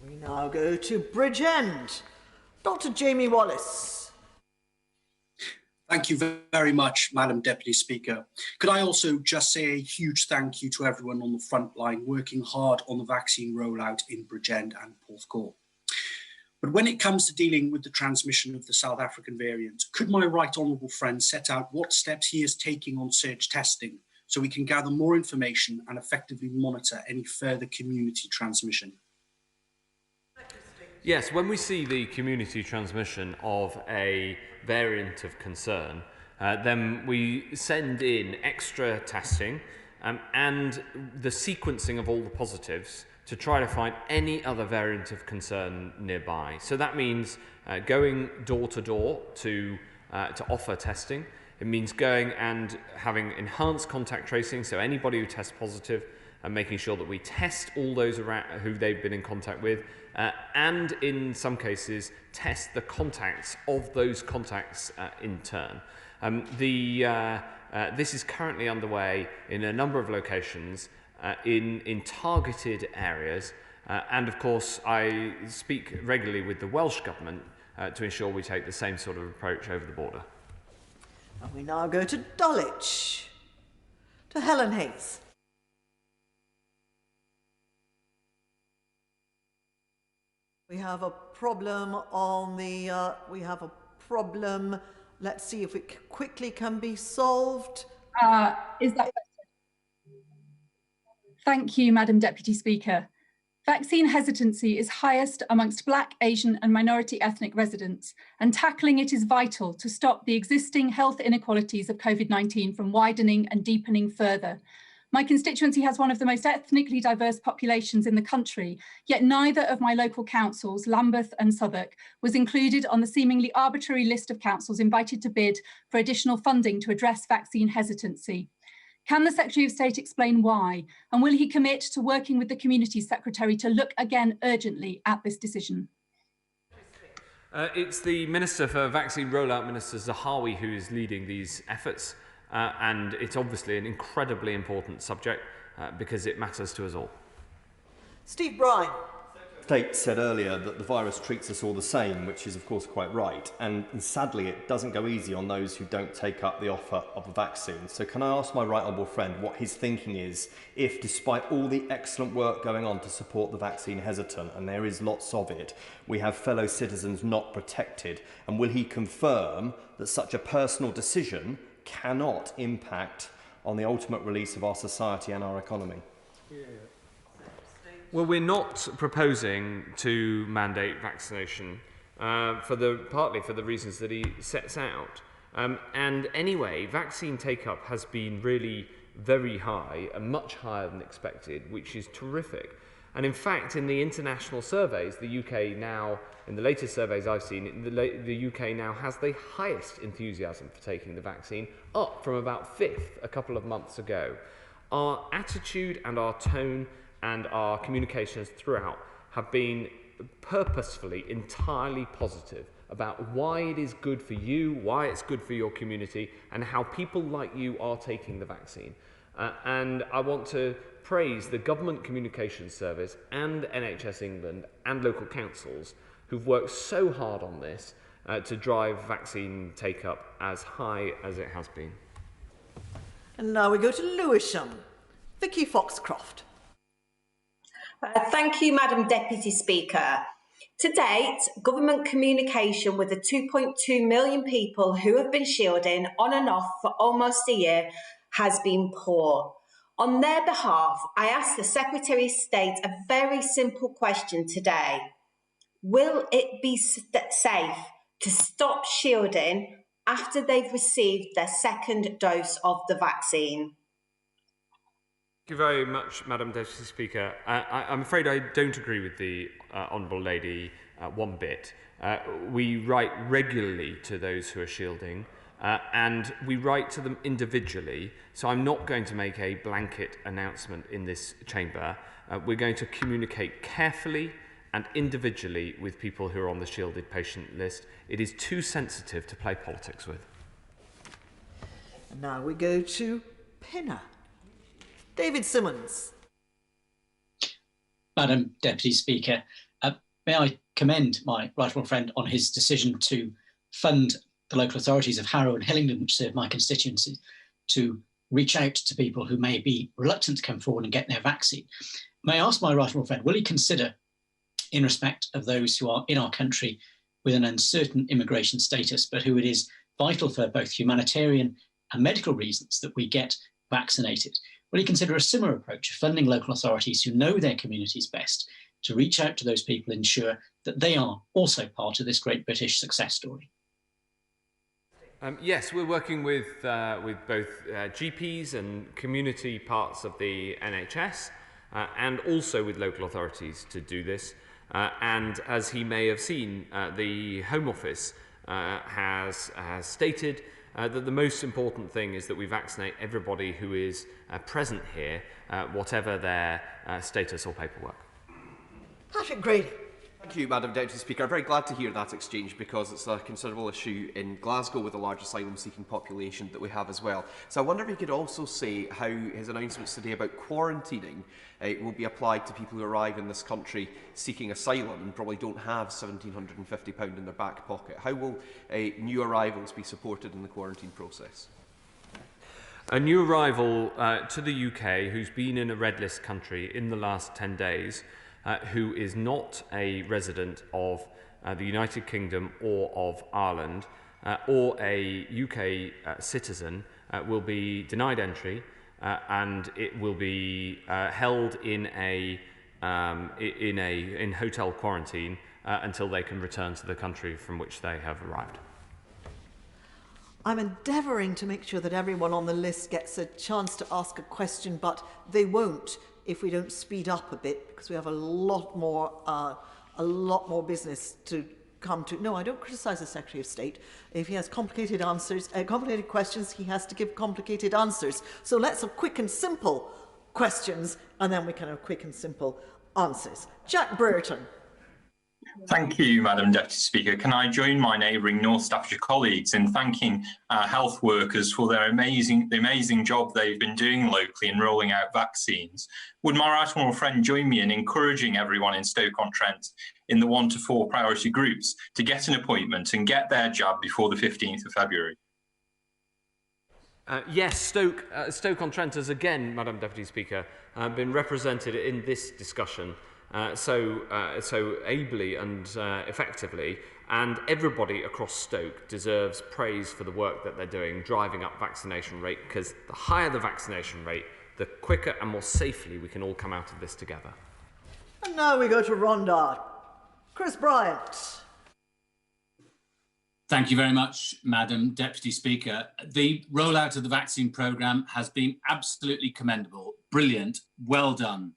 We now go to Bridgend. Dr. Jamie Wallace. Thank you very much, Madam Deputy Speaker. Could I also just say a huge thank you to everyone on the front line working hard on the vaccine rollout in Bridgend and Porthcawl. But when it comes to dealing with the transmission of the South African variant, could my right honourable friend set out what steps he is taking on surge testing so we can gather more information and effectively monitor any further community transmission? Yes, when we see the community transmission of a variant of concern, then we send in extra testing and the sequencing of all the positives to try to find any other variant of concern nearby. So that means going door to door to offer testing. It means going and having enhanced contact tracing, so anybody who tests positive, and making sure that we test all those around who they've been in contact with, and in some cases test the contacts of those contacts in turn. This is currently underway in a number of locations in targeted areas, and of course I speak regularly with the Welsh Government to ensure we take the same sort of approach over the border. And we now go to Dulwich, to Helen Hayes. We have a problem on the, let's see if it quickly can be solved. Thank you, Madam Deputy Speaker. Vaccine hesitancy is highest amongst Black, Asian and minority ethnic residents, and tackling it is vital to stop the existing health inequalities of COVID-19 from widening and deepening further. My constituency has one of the most ethnically diverse populations in the country, yet neither of my local councils, Lambeth and Southwark, was included on the seemingly arbitrary list of councils invited to bid for additional funding to address vaccine hesitancy. Can the Secretary of State explain why, and will he commit to working with the Community Secretary to look again urgently at this decision? It's the Minister for Vaccine Rollout, Minister Zahawi, who is leading these efforts. And it's obviously an incredibly important subject because it matters to us all. Steve Bryan. State said earlier that the virus treats us all the same, which is of course quite right. And sadly, it doesn't go easy on those who don't take up the offer of a vaccine. So can I ask my right honourable friend what his thinking is if, despite all the excellent work going on to support the vaccine hesitant, and there is lots of it, we have fellow citizens not protected? And will he confirm that such a personal decision cannot impact on the ultimate release of our society and our economy? Well, we're not proposing to mandate vaccination partly for the reasons that he sets out. And anyway, vaccine take-up has been really very high and much higher than expected, which is terrific. And in fact, in the international surveys, the UK now, in the latest surveys I've seen, the UK now has the highest enthusiasm for taking the vaccine, up from about 5th a couple of months ago. Our attitude and our tone and our communications throughout have been purposefully entirely positive about why it is good for you, why it's good for your community, and how people like you are taking the vaccine. And I want to praise the Government Communications Service and NHS England and local councils who've worked so hard on this to drive vaccine take-up as high as it has been. And now we go to Lewisham. Vicky Foxcroft. Thank you, Madam Deputy Speaker. To date, government communication with the 2.2 million people who have been shielding on and off for almost a year has been poor. On their behalf, I ask the Secretary of State a very simple question today. Will it be safe to stop shielding after they've received their second dose of the vaccine? Thank you very much, Madam Deputy Speaker. I'm afraid I don't agree with the Honourable Lady one bit. We write regularly to those who are shielding and we write to them individually, so I'm not going to make a blanket announcement in this chamber. We're going to communicate carefully and individually with people who are on the shielded patient list. It is too sensitive to play politics with. And now we go to Pinner. David Simmons. Madam Deputy Speaker, may I commend my right honourable friend on his decision to fund the local authorities of Harrow and Hillingdon, which serve my constituency, to reach out to people who may be reluctant to come forward and get their vaccine. May I ask my right honourable friend, will he consider, in respect of those who are in our country with an uncertain immigration status, but who it is vital for both humanitarian and medical reasons that we get vaccinated, will he consider a similar approach of funding local authorities who know their communities best to reach out to those people and ensure that they are also part of this great British success story? Yes, we're working with both GPs and community parts of the NHS and also with local authorities to do this. And as he may have seen, the Home Office has stated that the most important thing is that we vaccinate everybody who is present here, whatever their status or paperwork. Patrick Grady. Thank you, Madam Deputy Speaker. I'm very glad to hear that exchange because it's a considerable issue in Glasgow with a large asylum-seeking population that we have as well. So I wonder if he could also say how his announcements today about quarantining will be applied to people who arrive in this country seeking asylum and probably don't have £1,750 in their back pocket. How will new arrivals be supported in the quarantine process? A new arrival to the UK who's been in a red list country in the last 10 days who is not a resident of the United Kingdom or of Ireland or a UK citizen will be denied entry and it will be held in hotel quarantine until they can return to the country from which they have arrived. I'm endeavouring to make sure that everyone on the list gets a chance to ask a question, but they won't if we don't speed up a bit, because we have a lot more business to come to. No, I don't criticise the Secretary of State. If he has complicated questions, he has to give complicated answers. So let's have quick and simple questions, and then we can have quick and simple answers. Jack Brereton. Thank you, Madam Deputy Speaker. Can I join my neighbouring North Staffordshire colleagues in thanking our health workers for their amazing job they've been doing locally in rolling out vaccines? Would my right honourable friend join me in encouraging everyone in Stoke-on-Trent in the 1 to 4 priority groups to get an appointment and get their jab before the 15th of February? Yes, Stoke-on-Trent has again, Madam Deputy Speaker, been represented in this discussion so ably and effectively, and everybody across Stoke deserves praise for the work that they're doing, driving up vaccination rate, because the higher the vaccination rate, the quicker and more safely we can all come out of this together. And now we go to Rhondda. Chris Bryant. Thank you very much, Madam Deputy Speaker. The rollout of the vaccine programme has been absolutely commendable, brilliant, well done.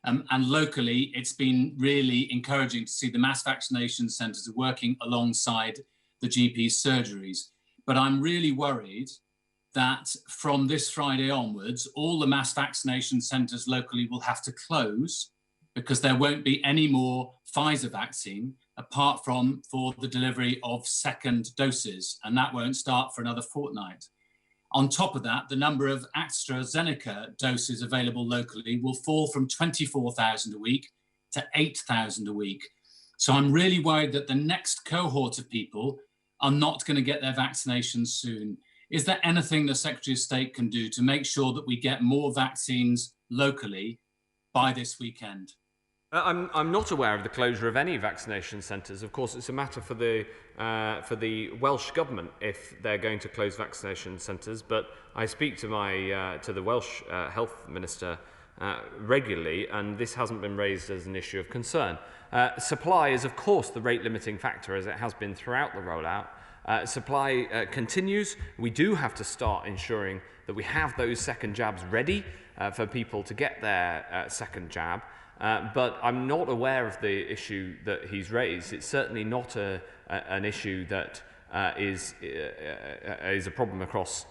And locally, it's been really encouraging to see the mass vaccination centres working alongside the GP surgeries. But I'm really worried that from this Friday onwards, all the mass vaccination centres locally will have to close because there won't be any more Pfizer vaccine apart from for the delivery of second doses. And that won't start for another fortnight. On top of that, the number of AstraZeneca doses available locally will fall from 24,000 a week to 8,000 a week. So I'm really worried that the next cohort of people are not going to get their vaccinations soon. Is there anything the Secretary of State can do to make sure that we get more vaccines locally by this weekend? I'm not aware of the closure of any vaccination centres. Of course, it's a matter for the Welsh Government if they're going to close vaccination centres. But I speak to the Welsh Health Minister regularly, and this hasn't been raised as an issue of concern. Supply is, of course, the rate-limiting factor, as it has been throughout the rollout. Supply continues. We do have to start ensuring that we have those second jabs ready for people to get their second jab. But I'm not aware of the issue that he's raised. It's certainly not an issue that is a problem across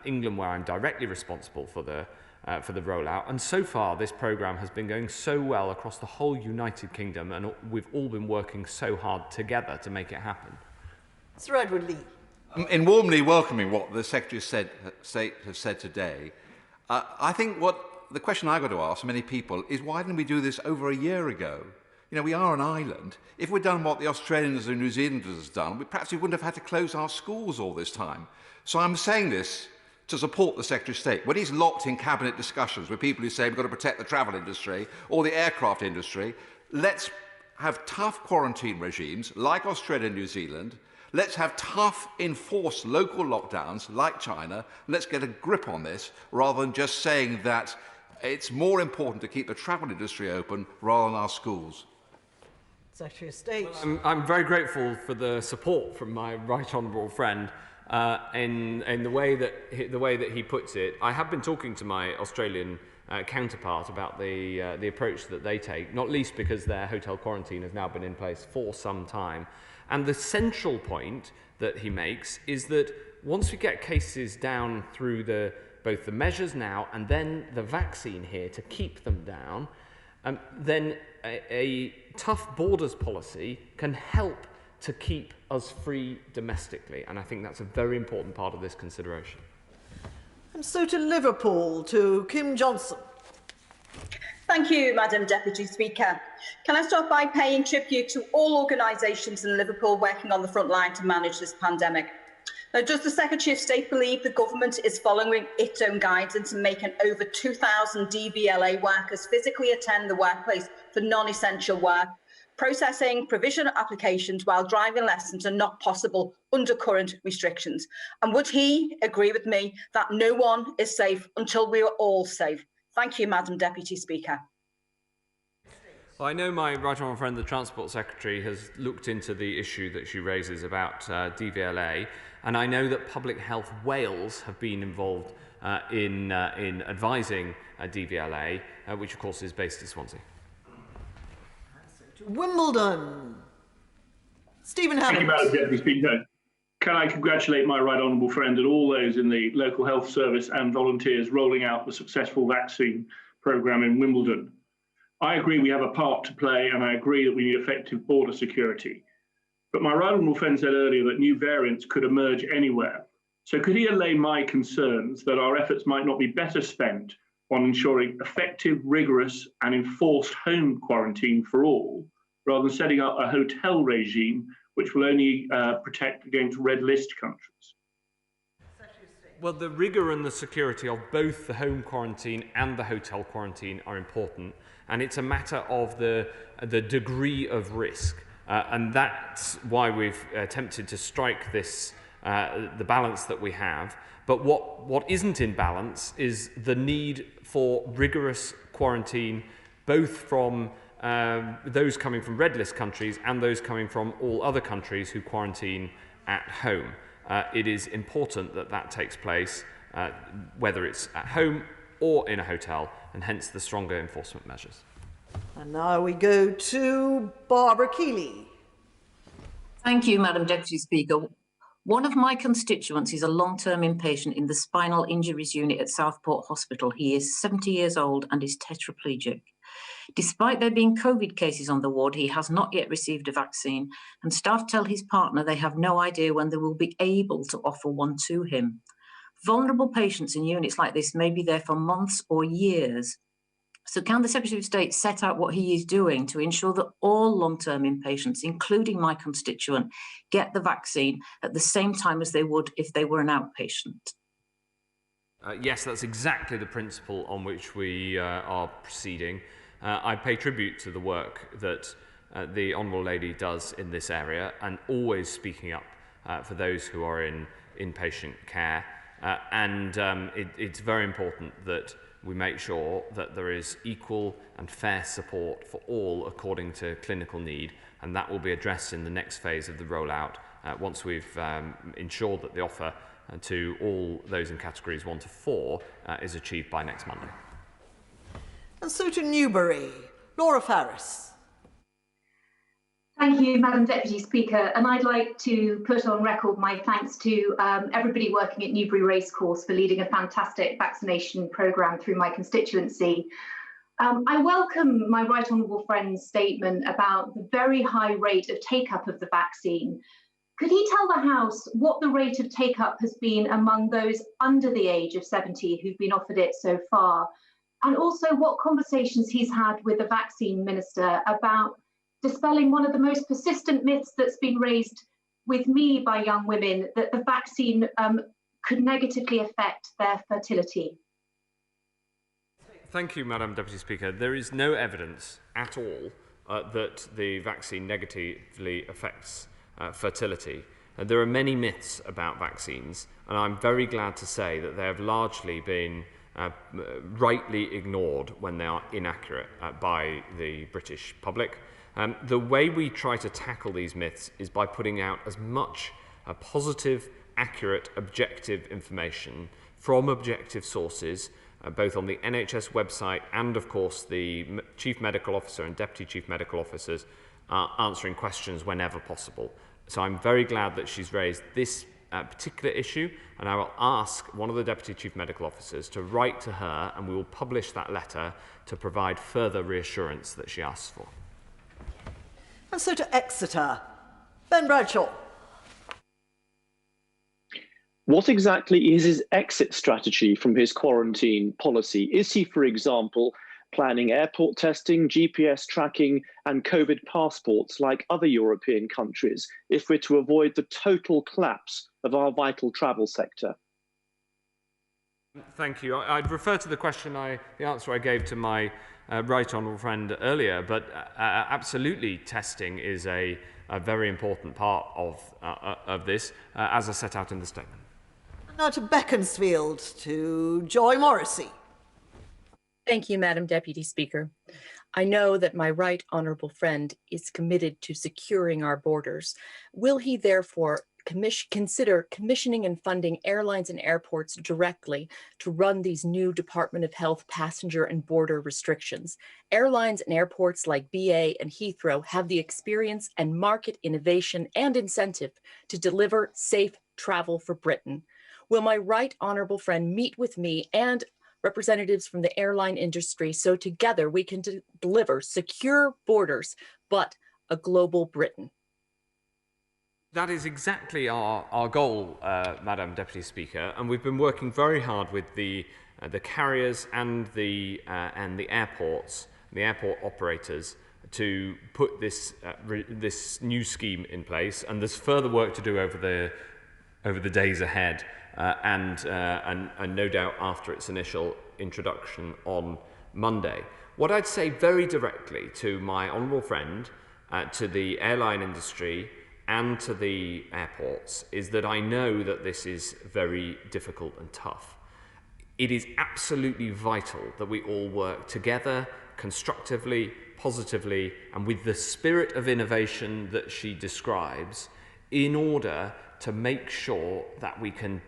England, where I'm directly responsible for the rollout. And so far, this programme has been going so well across the whole United Kingdom, and we've all been working so hard together to make it happen. Sir Edward Lee. In warmly welcoming what the Secretary of State has said today, I think the question I've got to ask many people is, why didn't we do this over a year ago? You know, we are an island. If we'd done what the Australians and New Zealanders have done, perhaps we wouldn't have had to close our schools all this time. So I'm saying this to support the Secretary of State. When he's locked in cabinet discussions with people who say we've got to protect the travel industry or the aircraft industry, let's have tough quarantine regimes like Australia and New Zealand. Let's have tough, enforced local lockdowns like China. Let's get a grip on this rather than just saying that it's more important to keep the travel industry open rather than our schools. Secretary of State. Well, I'm very grateful for the support from my right honourable friend in the way that he puts it. I have been talking to my Australian counterpart about the approach that they take, not least because their hotel quarantine has now been in place for some time. And the central point that he makes is that once we get cases down through both the measures now and then the vaccine here to keep them down, then a tough borders policy can help to keep us free domestically. And I think that's a very important part of this consideration. And so to Liverpool, to Kim Johnson. Thank you, Madam Deputy Speaker. Can I start by paying tribute to all organisations in Liverpool working on the front line to manage this pandemic? Now, does the Secretary of State believe the government is following its own guidance and making over 2,000 DVLA workers physically attend the workplace for non-essential work? Processing provision applications while driving lessons are not possible under current restrictions. And would he agree with me that no one is safe until we are all safe? Thank you, Madam Deputy Speaker. Well, I know my right honourable friend, the Transport Secretary, has looked into the issue that she raises about DVLA, and I know that Public Health Wales have been involved in advising DVLA, which of course is based in Swansea. Wimbledon. Stephen Hammond. Thank you, Madam Deputy Speaker. Can I congratulate my right honourable friend and all those in the local health service and volunteers rolling out the successful vaccine programme in Wimbledon. I agree we have a part to play, and I agree that we need effective border security. But my right honourable friend said earlier that new variants could emerge anywhere. So could he allay my concerns that our efforts might not be better spent on ensuring effective, rigorous and enforced home quarantine for all, rather than setting up a hotel regime which will only protect against red list countries? Well, the rigour and the security of both the home quarantine and the hotel quarantine are important, and it's a matter of the degree of risk. And that's why we've attempted to strike this, the balance that we have. But what isn't in balance is the need for rigorous quarantine, both from those coming from red list countries and those coming from all other countries who quarantine at home. It is important that that takes place, whether it's at home or in a hotel, and hence the stronger enforcement measures. And now we go to Barbara Keeley. Thank you, Madam Deputy Speaker. One of my constituents is a long-term inpatient in the spinal injuries unit at Southport Hospital. He is 70 years old and is tetraplegic. Despite there being COVID cases on the ward, he has not yet received a vaccine, and staff tell his partner they have no idea when they will be able to offer one to him. Vulnerable patients in units like this may be there for months or years. So can the Secretary of State set out what he is doing to ensure that all long-term inpatients, including my constituent, get the vaccine at the same time as they would if they were an outpatient? Yes, that's exactly the principle on which we are proceeding. I pay tribute to the work that the Honourable Lady does in this area, and always speaking up for those who are in inpatient care. It's very important that we make sure that there is equal and fair support for all according to clinical need, and that will be addressed in the next phase of the rollout once we've ensured that the offer to all those in categories 1 to 4 is achieved by next Monday. And so to Newbury, Laura Farris. Thank you, Madam Deputy Speaker, and I'd like to put on record my thanks to everybody working at Newbury Racecourse for leading a fantastic vaccination programme through my constituency. I welcome my right honourable friend's statement about the very high rate of take-up of the vaccine. Could he tell the House what the rate of take-up has been among those under the age of 70 who've been offered it so far? And also what conversations he's had with the vaccine minister about dispelling one of the most persistent myths that's been raised with me by young women, that the vaccine could negatively affect their fertility. Thank you, Madam Deputy Speaker. There is no evidence at all that the vaccine negatively affects fertility. There are many myths about vaccines, and I'm very glad to say that they have largely been rightly ignored when they are inaccurate by the British public. The way we try to tackle these myths is by putting out as much positive, accurate, objective information from objective sources, both on the NHS website and, of course, the Chief Medical Officer and Deputy Chief Medical Officers answering questions whenever possible. So I'm very glad that she's raised this particular issue, and I will ask one of the Deputy Chief Medical Officers to write to her, and we will publish that letter to provide further reassurance that she asks for. And so to Exeter, Ben Bradshaw. What exactly is his exit strategy from his quarantine policy? Is he, for example, planning airport testing, GPS tracking, and COVID passports like other European countries if we're to avoid the total collapse of our vital travel sector? Thank you. I'd refer to the answer I gave to my right honourable friend earlier, but absolutely testing is a very important part of this, as I set out in the statement. Now to Beaconsfield, to Joy Morrissey. Thank you, Madam Deputy Speaker. I know that my right honourable friend is committed to securing our borders. Will he therefore consider commissioning and funding airlines and airports directly to run these new Department of Health passenger and border restrictions? Airlines and airports like BA and Heathrow have the experience and market innovation and incentive to deliver safe travel for Britain. Will my right honourable friend meet with me and representatives from the airline industry so together we can deliver secure borders, but a global Britain? That is exactly our goal, Madam Deputy Speaker, and we've been working very hard with the carriers and the airports, the airport operators, to put this new scheme in place. And there's further work to do over the days ahead, and no doubt after its initial introduction on Monday. What I'd say very directly to my honourable friend, to the airline industry, and to the airports is that I know that this is very difficult and tough. It is absolutely vital that we all work together, constructively, positively, and with the spirit of innovation that she describes, in order to make sure that we can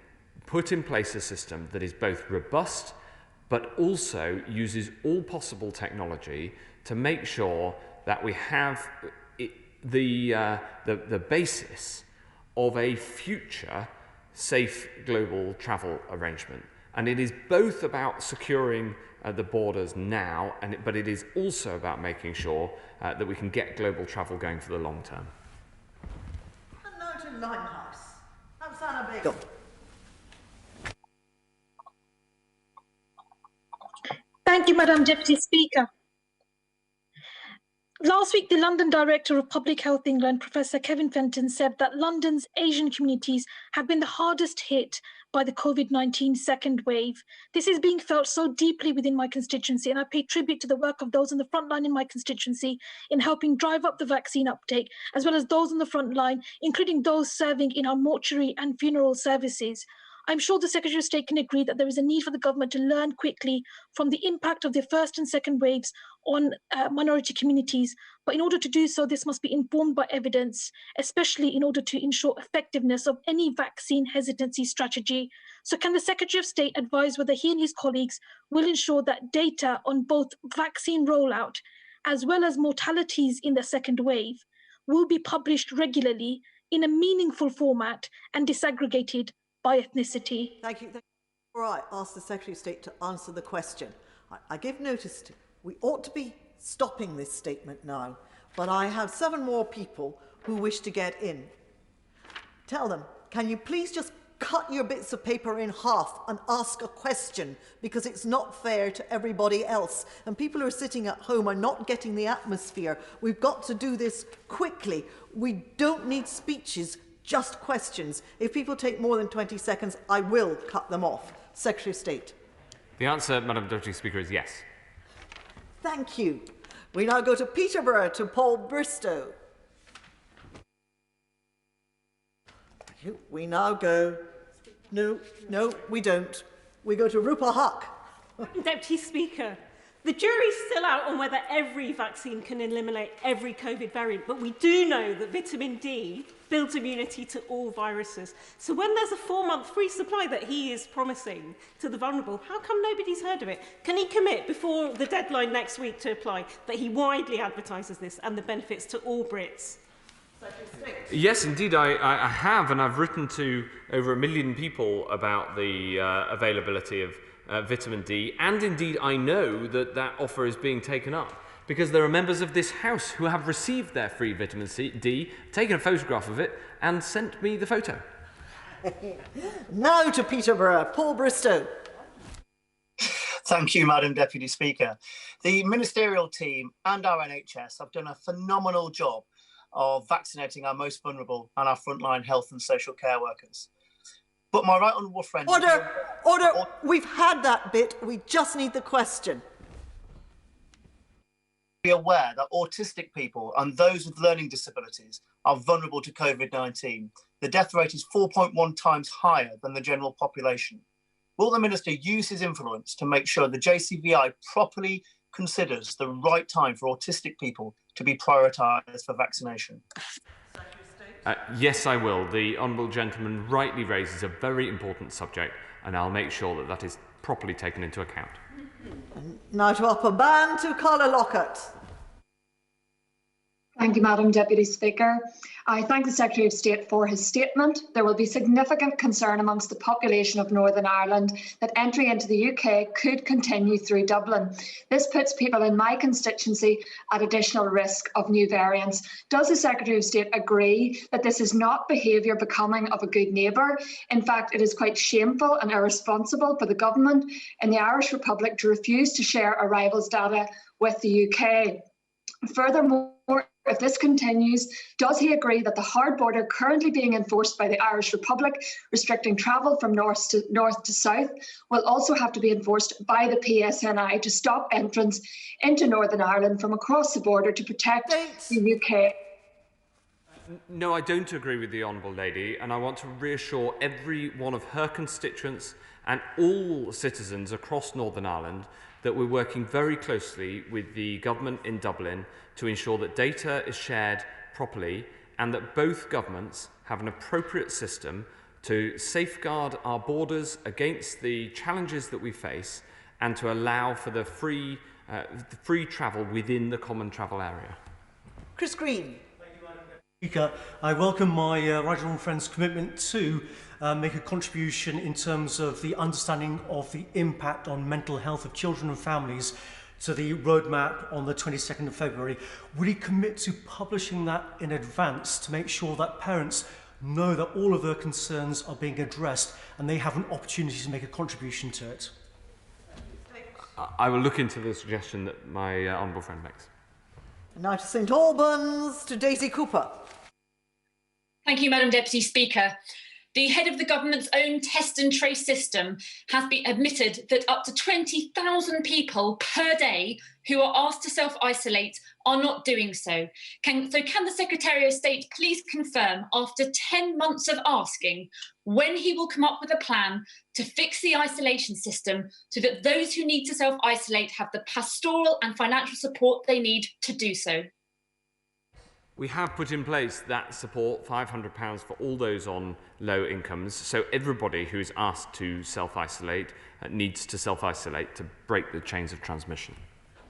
put in place a system that is both robust, but also uses all possible technology to make sure that we have the basis of a future safe global travel arrangement. And it is both about securing the borders now, but it is also about making sure that we can get global travel going for the long term. And now to Limehouse, Afsana Begum. Thank you, Madam Deputy Speaker. Last week, the London Director of Public Health England, Professor Kevin Fenton, said that London's Asian communities have been the hardest hit by the COVID-19 second wave. This is being felt so deeply within my constituency, and I pay tribute to the work of those on the front line in my constituency in helping drive up the vaccine uptake, as well as those on the front line, including those serving in our mortuary and funeral services. I'm sure the Secretary of State can agree that there is a need for the government to learn quickly from the impact of the first and second waves on minority communities. But in order to do so, this must be informed by evidence, especially in order to ensure effectiveness of any vaccine hesitancy strategy. So can the Secretary of State advise whether he and his colleagues will ensure that data on both vaccine rollout as well as mortalities in the second wave will be published regularly in a meaningful format and disaggregated by ethnicity? Thank you. Before I ask the Secretary of State to answer the question, I give notice we ought to be stopping this statement now, but I have 7 more people who wish to get in. Tell them, can you please just cut your bits of paper in half and ask a question, because it's not fair to everybody else. And people who are sitting at home are not getting the atmosphere. We've got to do this quickly. We don't need speeches, just questions. If people take more than 20 seconds, I will cut them off. Secretary of State. The answer, Madam Deputy Speaker, is yes. Thank you. We now go to Peterborough, to Paul Bristow. Thank you. We now go... No, we don't. We go to Rupa Huck. Deputy Speaker, the jury's still out on whether every vaccine can eliminate every COVID variant, but we do know that vitamin D builds immunity to all viruses. So when there's a 4-month free supply that he is promising to the vulnerable, how come nobody's heard of it? Can he commit before the deadline next week to apply that he widely advertises this and the benefits to all Brits? Yes, indeed, I have, and I've written to over 1 million people about the availability of vitamin D, and indeed I know that that offer is being taken up, because there are members of this House who have received their free vitamin D, taken a photograph of it, and sent me the photo. Now to Peterborough, Paul Bristow. Thank you, Madam Deputy Speaker. The ministerial team and our NHS have done a phenomenal job of vaccinating our most vulnerable and our frontline health and social care workers. But my right honourable friend... Order! We've had that bit. We just need the question. Be aware that autistic people and those with learning disabilities are vulnerable to COVID-19. The death rate is 4.1 times higher than the general population. Will the Minister use his influence to make sure the JCVI properly considers the right time for autistic people to be prioritised for vaccination? Yes, I will. The Honourable Gentleman rightly raises a very important subject, and I'll make sure that that is properly taken into account. Now to Upper Ban, to Carla Lockett. Thank you, Madam Deputy Speaker. I thank the Secretary of State for his statement. There will be significant concern amongst the population of Northern Ireland that entry into the UK could continue through Dublin. This puts people in my constituency at additional risk of new variants. Does the Secretary of State agree that this is not behaviour becoming of a good neighbour? In fact, it is quite shameful and irresponsible for the government in the Irish Republic to refuse to share arrivals data with the UK. Furthermore, if this continues, does he agree that the hard border currently being enforced by the Irish Republic, restricting travel from north to south, will also have to be enforced by the PSNI to stop entrance into Northern Ireland from across the border to protect the UK? No, I don't agree with the Honourable Lady, and I want to reassure every one of her constituents and all citizens across Northern Ireland that we're working very closely with the government in Dublin to ensure that data is shared properly and that both governments have an appropriate system to safeguard our borders against the challenges that we face and to allow for the free travel within the common travel area. Chris Green. Speaker, I welcome my right honourable friend's commitment to make a contribution in terms of the understanding of the impact on mental health of children and families to the roadmap on the 22nd of February. Will he commit to publishing that in advance to make sure that parents know that all of their concerns are being addressed and they have an opportunity to make a contribution to it? I will look into the suggestion that my honourable friend makes. And now to St Albans, to Daisy Cooper. Thank you, Madam Deputy Speaker. The head of the government's own test and trace system has admitted that up to 20,000 people per day who are asked to self-isolate are not doing so. Can the Secretary of State please confirm, after 10 months of asking, when he will come up with a plan to fix the isolation system so that those who need to self-isolate have the pastoral and financial support they need to do so? We have put in place that support, £500 for all those on low incomes, so everybody who is asked to self-isolate needs to self-isolate to break the chains of transmission.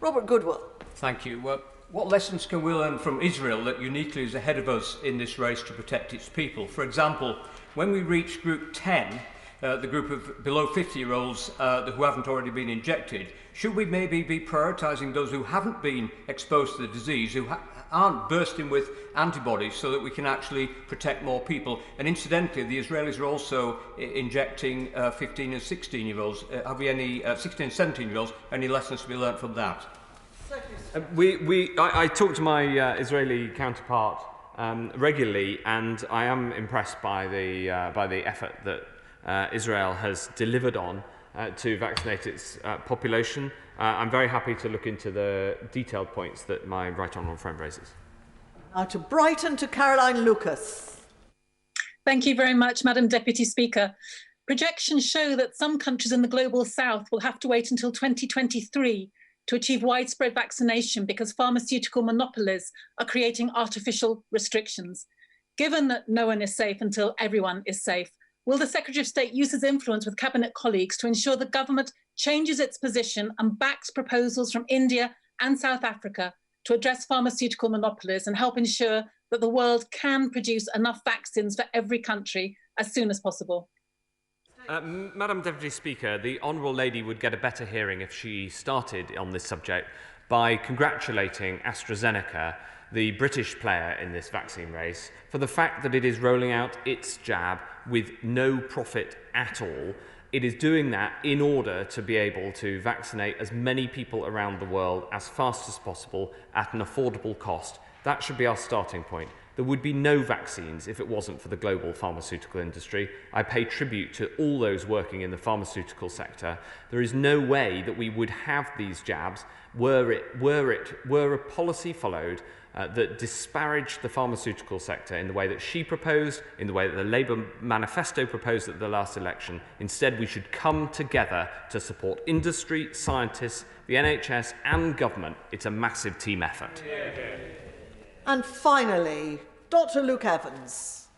Robert Goodwill. Thank you. What lessons can we learn from Israel that uniquely is ahead of us in this race to protect its people? For example, when we reach group 10, the group of below 50-year-olds who haven't already been injected, should we maybe be prioritising those who haven't been exposed to the disease, who aren't bursting with antibodies, so that we can actually protect more people? And incidentally, the Israelis are also injecting 15 and 16-year-olds. Have we any 16 and 17-year-olds? Any lessons to be learnt from that? I talk to my Israeli counterpart regularly, and I am impressed by the effort that Israel has delivered on to vaccinate its population. I'm very happy to look into the detailed points that my right honourable friend raises. Now to Brighton, to Caroline Lucas. Thank you very much, Madam Deputy Speaker. Projections show that some countries in the global south will have to wait until 2023 to achieve widespread vaccination because pharmaceutical monopolies are creating artificial restrictions. Given that no one is safe until everyone is safe, will the Secretary of State use his influence with Cabinet colleagues to ensure the government changes its position and backs proposals from India and South Africa to address pharmaceutical monopolies and help ensure that the world can produce enough vaccines for every country as soon as possible? Madam Deputy Speaker, the Honourable Lady would get a better hearing if she started on this subject by congratulating AstraZeneca, the British player in this vaccine race, for the fact that it is rolling out its jab with no profit at all. It is doing that in order to be able to vaccinate as many people around the world as fast as possible at an affordable cost. That should be our starting point. There would be no vaccines if it wasn't for the global pharmaceutical industry. I pay tribute to all those working in the pharmaceutical sector. There is no way that we would have these jabs were a policy followed that disparaged the pharmaceutical sector in the way that she proposed, in the way that the Labour manifesto proposed at the last election. Instead, we should come together to support industry, scientists, the NHS and government. It's a massive team effort. And finally, Dr. Luke Evans.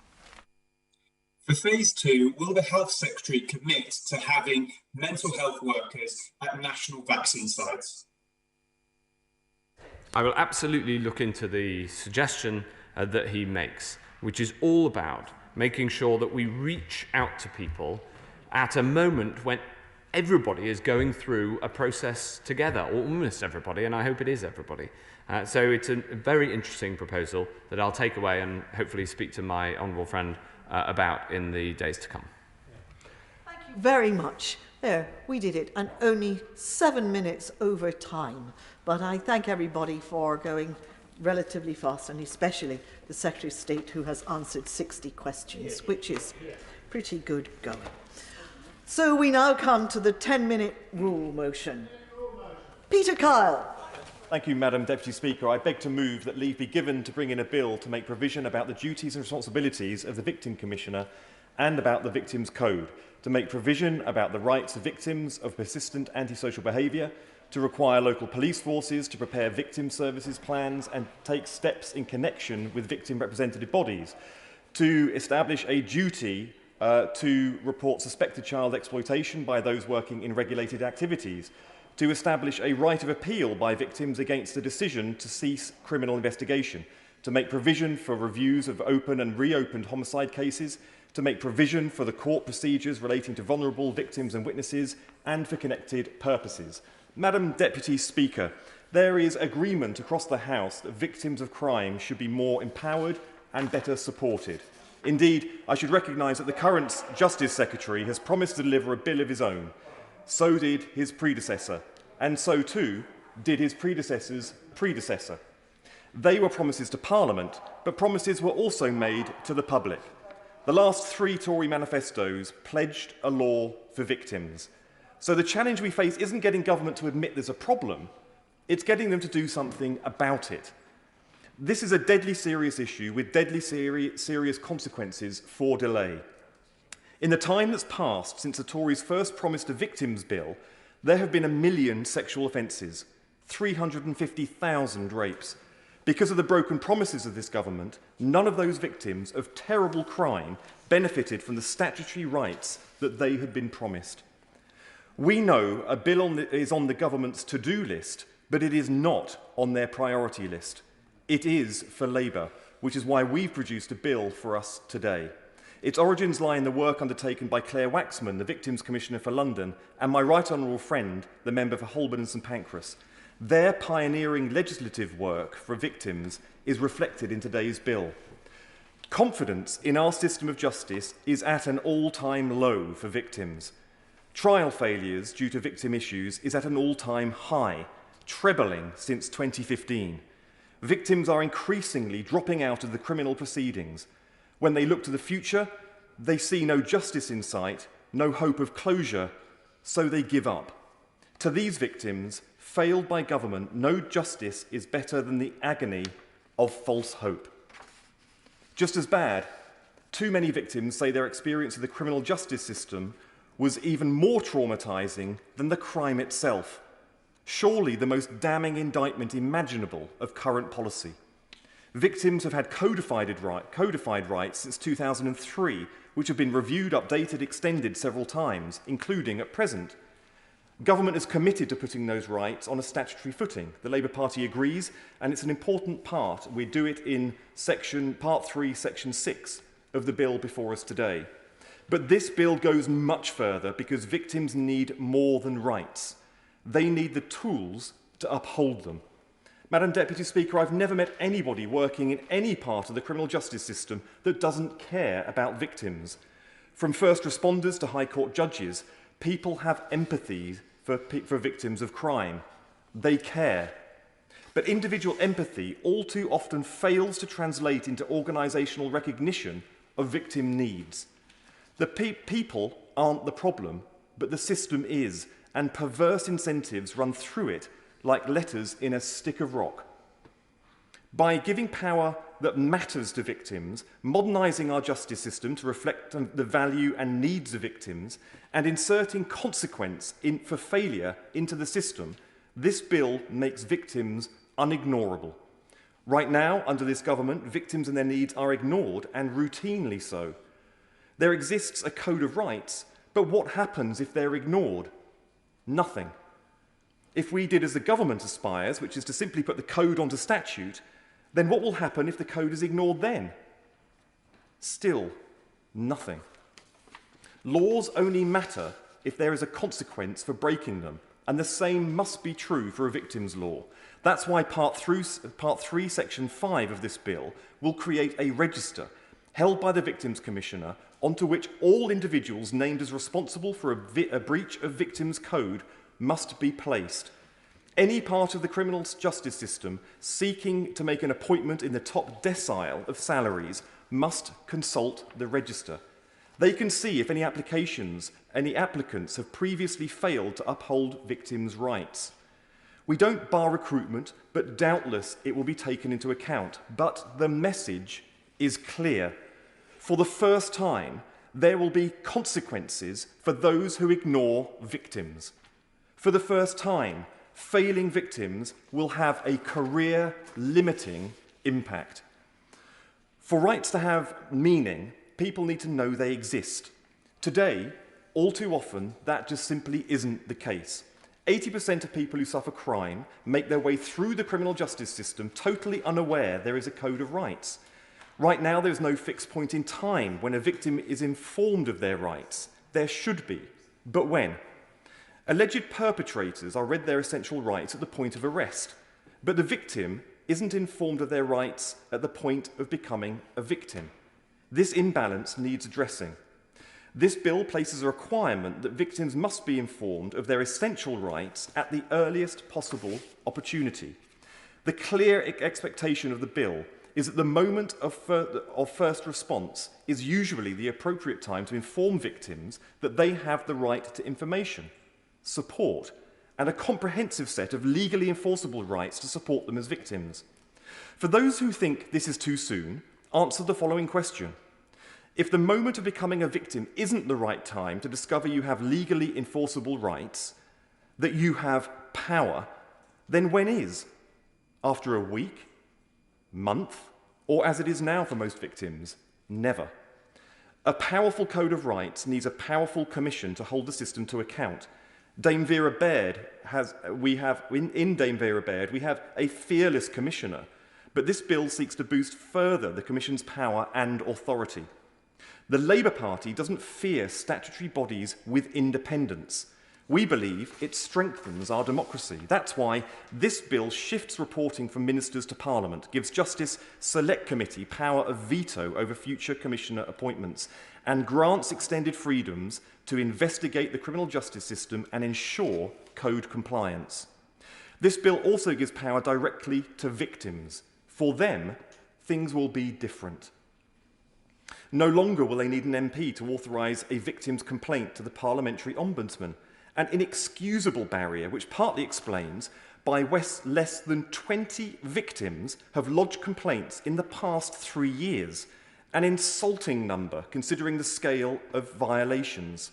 For phase 2, will the Health Secretary commit to having mental health workers at national vaccine sites? I will absolutely look into the suggestion that he makes, which is all about making sure that we reach out to people at a moment when everybody is going through a process together, or almost everybody, and I hope it is everybody. So it's a very interesting proposal that I'll take away and hopefully speak to my honourable friend about in the days to come. Thank you very much. There, we did it, and only 7 minutes over time. But I thank everybody for going relatively fast, and especially the Secretary of State, who has answered 60 questions, which is pretty good going. So we now come to the 10-minute rule motion. Peter Kyle. Thank you, Madam Deputy Speaker. I beg to move that leave be given to bring in a bill to make provision about the duties and responsibilities of the Victim Commissioner and about the Victims Code, to make provision about the rights of victims of persistent antisocial behaviour, to require local police forces to prepare victim services plans and take steps in connection with victim representative bodies, to establish a duty to report suspected child exploitation by those working in regulated activities, to establish a right of appeal by victims against a decision to cease criminal investigation, to make provision for reviews of open and reopened homicide cases, to make provision for the court procedures relating to vulnerable victims and witnesses, and for connected purposes. Madam Deputy Speaker, there is agreement across the House that victims of crime should be more empowered and better supported. Indeed, I should recognise that the current Justice Secretary has promised to deliver a bill of his own. So did his predecessor, and so too did his predecessor's predecessor. They were promises to Parliament, but promises were also made to the public. The last 3 Tory manifestos pledged a law for victims. So the challenge we face isn't getting government to admit there's a problem, it's getting them to do something about it. This is a deadly serious issue with deadly serious consequences for delay. In the time that's passed since the Tories first promised a victims bill, there have been 1 million sexual offences, 350,000 rapes. Because of the broken promises of this government, none of those victims of terrible crime benefited from the statutory rights that they had been promised. We know a bill is on the government's to-do list, but it is not on their priority list. It is for Labour, which is why we've produced a bill for us today. Its origins lie in the work undertaken by Claire Waxman, the Victims Commissioner for London, and my right honourable friend, the member for Holborn and St Pancras. Their pioneering legislative work for victims is reflected in today's bill. Confidence in our system of justice is at an all-time low for victims. Trial failures due to victim issues is at an all-time high, trebling since 2015. Victims are increasingly dropping out of the criminal proceedings. When they look to the future, they see no justice in sight, no hope of closure, so they give up. To these victims, failed by government, no justice is better than the agony of false hope. Just as bad, too many victims say their experience of the criminal justice system was even more traumatising than the crime itself. Surely the most damning indictment imaginable of current policy. Victims have had codified rights since 2003, which have been reviewed, updated, extended several times, including at present. Government is committed to putting those rights on a statutory footing. The Labour Party agrees, and it's an important part. We do it in Part 3, Section 6 of the bill before us today. But this bill goes much further because victims need more than rights. They need the tools to uphold them. Madam Deputy Speaker, I've never met anybody working in any part of the criminal justice system that doesn't care about victims. From first responders to High Court judges, people have empathy for victims of crime. They care. But individual empathy all too often fails to translate into organisational recognition of victim needs. The people aren't the problem, but the system is, and perverse incentives run through it like letters in a stick of rock. By giving power that matters to victims, modernising our justice system to reflect the value and needs of victims, and inserting consequence for failure into the system, this bill makes victims unignorable. Right now, under this government, victims and their needs are ignored, and routinely so. There exists a code of rights, but what happens if they're ignored? Nothing. If we did as the government aspires, which is to simply put the code onto statute, then what will happen if the code is ignored then? Still, nothing. Laws only matter if there is a consequence for breaking them, and the same must be true for a victims' law. That's why Part 3, Section 5 of this bill will create a register held by the Victims Commissioner onto which all individuals named as responsible for a breach of victims' code must be placed. Any part of the criminal justice system seeking to make an appointment in the top decile of salaries must consult the register. They can see if any applicants have previously failed to uphold victims' rights. We don't bar recruitment, but doubtless it will be taken into account. But the message is clear. For the first time, there will be consequences for those who ignore victims. For the first time, failing victims will have a career-limiting impact. For rights to have meaning, people need to know they exist. Today, all too often, that just simply isn't the case. 80% of people who suffer crime make their way through the criminal justice system totally unaware there is a code of rights. Right now, there's no fixed point in time when a victim is informed of their rights. There should be, but when? Alleged perpetrators are read their essential rights at the point of arrest, but the victim isn't informed of their rights at the point of becoming a victim. This imbalance needs addressing. This bill places a requirement that victims must be informed of their essential rights at the earliest possible opportunity. The clear expectation of the bill is that the moment of first response is usually the appropriate time to inform victims that they have the right to information, support, and a comprehensive set of legally enforceable rights to support them as victims. For those who think this is too soon, answer the following question. If the moment of becoming a victim isn't the right time to discover you have legally enforceable rights, that you have power, then when is? After a week? Month? Or as it is now for most victims, never. A powerful code of rights needs a powerful commission to hold the system to account. Dame Vera Baird in Dame Vera Baird, we have a fearless commissioner, but this bill seeks to boost further the Commission's power and authority. The Labour Party doesn't fear statutory bodies with independence. We believe it strengthens our democracy. That's why this bill shifts reporting from ministers to Parliament, gives Justice Select Committee power of veto over future Commissioner appointments, and grants extended freedoms to investigate the criminal justice system and ensure code compliance. This bill also gives power directly to victims. For them, things will be different. No longer will they need an MP to authorise a victim's complaint to the Parliamentary Ombudsman, an inexcusable barrier which partly explains why less than 20 victims have lodged complaints in the past 3 years, an insulting number considering the scale of violations.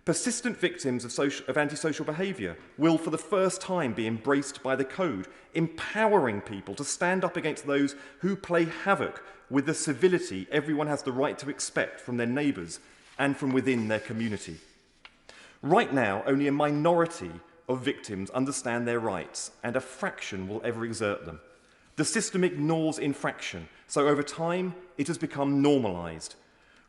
Persistent victims of antisocial behaviour will for the first time be embraced by the code, empowering people to stand up against those who play havoc with the civility everyone has the right to expect from their neighbours and from within their community. Right now, only a minority of victims understand their rights, and a fraction will ever exert them. The system ignores infraction, so over time, it has become normalised.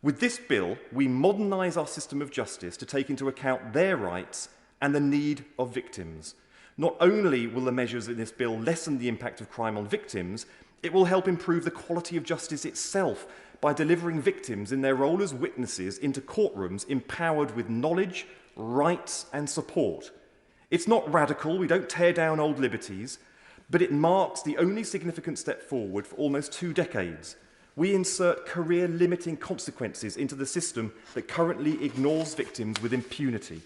With this bill, we modernise our system of justice to take into account their rights and the need of victims. Not only will the measures in this bill lessen the impact of crime on victims, it will help improve the quality of justice itself by delivering victims in their role as witnesses into courtrooms empowered with knowledge, rights and support. It's not radical, we don't tear down old liberties, but it marks the only significant step forward for almost 2 decades. We insert career-limiting consequences into the system that currently ignores victims with impunity.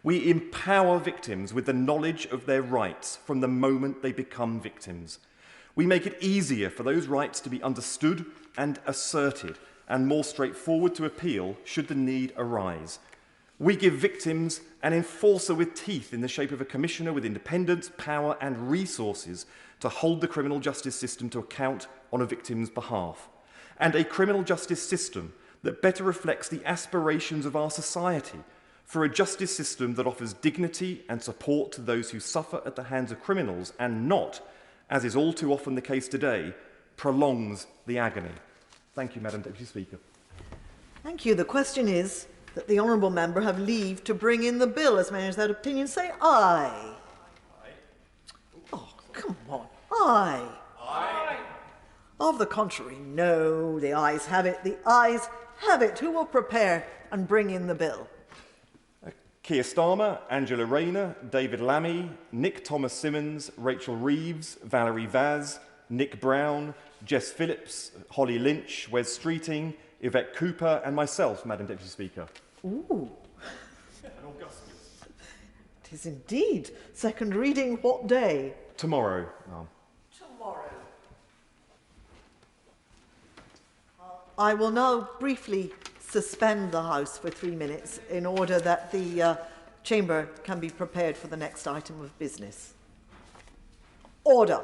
We empower victims with the knowledge of their rights from the moment they become victims. We make it easier for those rights to be understood and asserted, and more straightforward to appeal should the need arise. We give victims an enforcer with teeth in the shape of a commissioner with independence, power and resources to hold the criminal justice system to account on a victim's behalf. And a criminal justice system that better reflects the aspirations of our society for a justice system that offers dignity and support to those who suffer at the hands of criminals and not, as is all too often the case today, prolongs the agony. Thank you, Madam Deputy Speaker. Thank you. The question is that the honourable member have leave to bring in the bill. As many as that opinion say aye. Aye. Oh, come on. Aye. Aye. Of the contrary, no. The ayes have it. The ayes have it. Who will prepare and bring in the bill? Keir Starmer, Angela Rayner, David Lammy, Nick Thomas-Symonds, Rachel Reeves, Valerie Vaz, Nick Brown, Jess Phillips, Holly Lynch, Wes Streeting, Yvette Cooper and myself, Madam Deputy Speaker. Ooh. It is indeed. Second reading, what day? Tomorrow. Tomorrow. I will now briefly suspend the House for 3 minutes in order that the Chamber can be prepared for the next item of business. Order.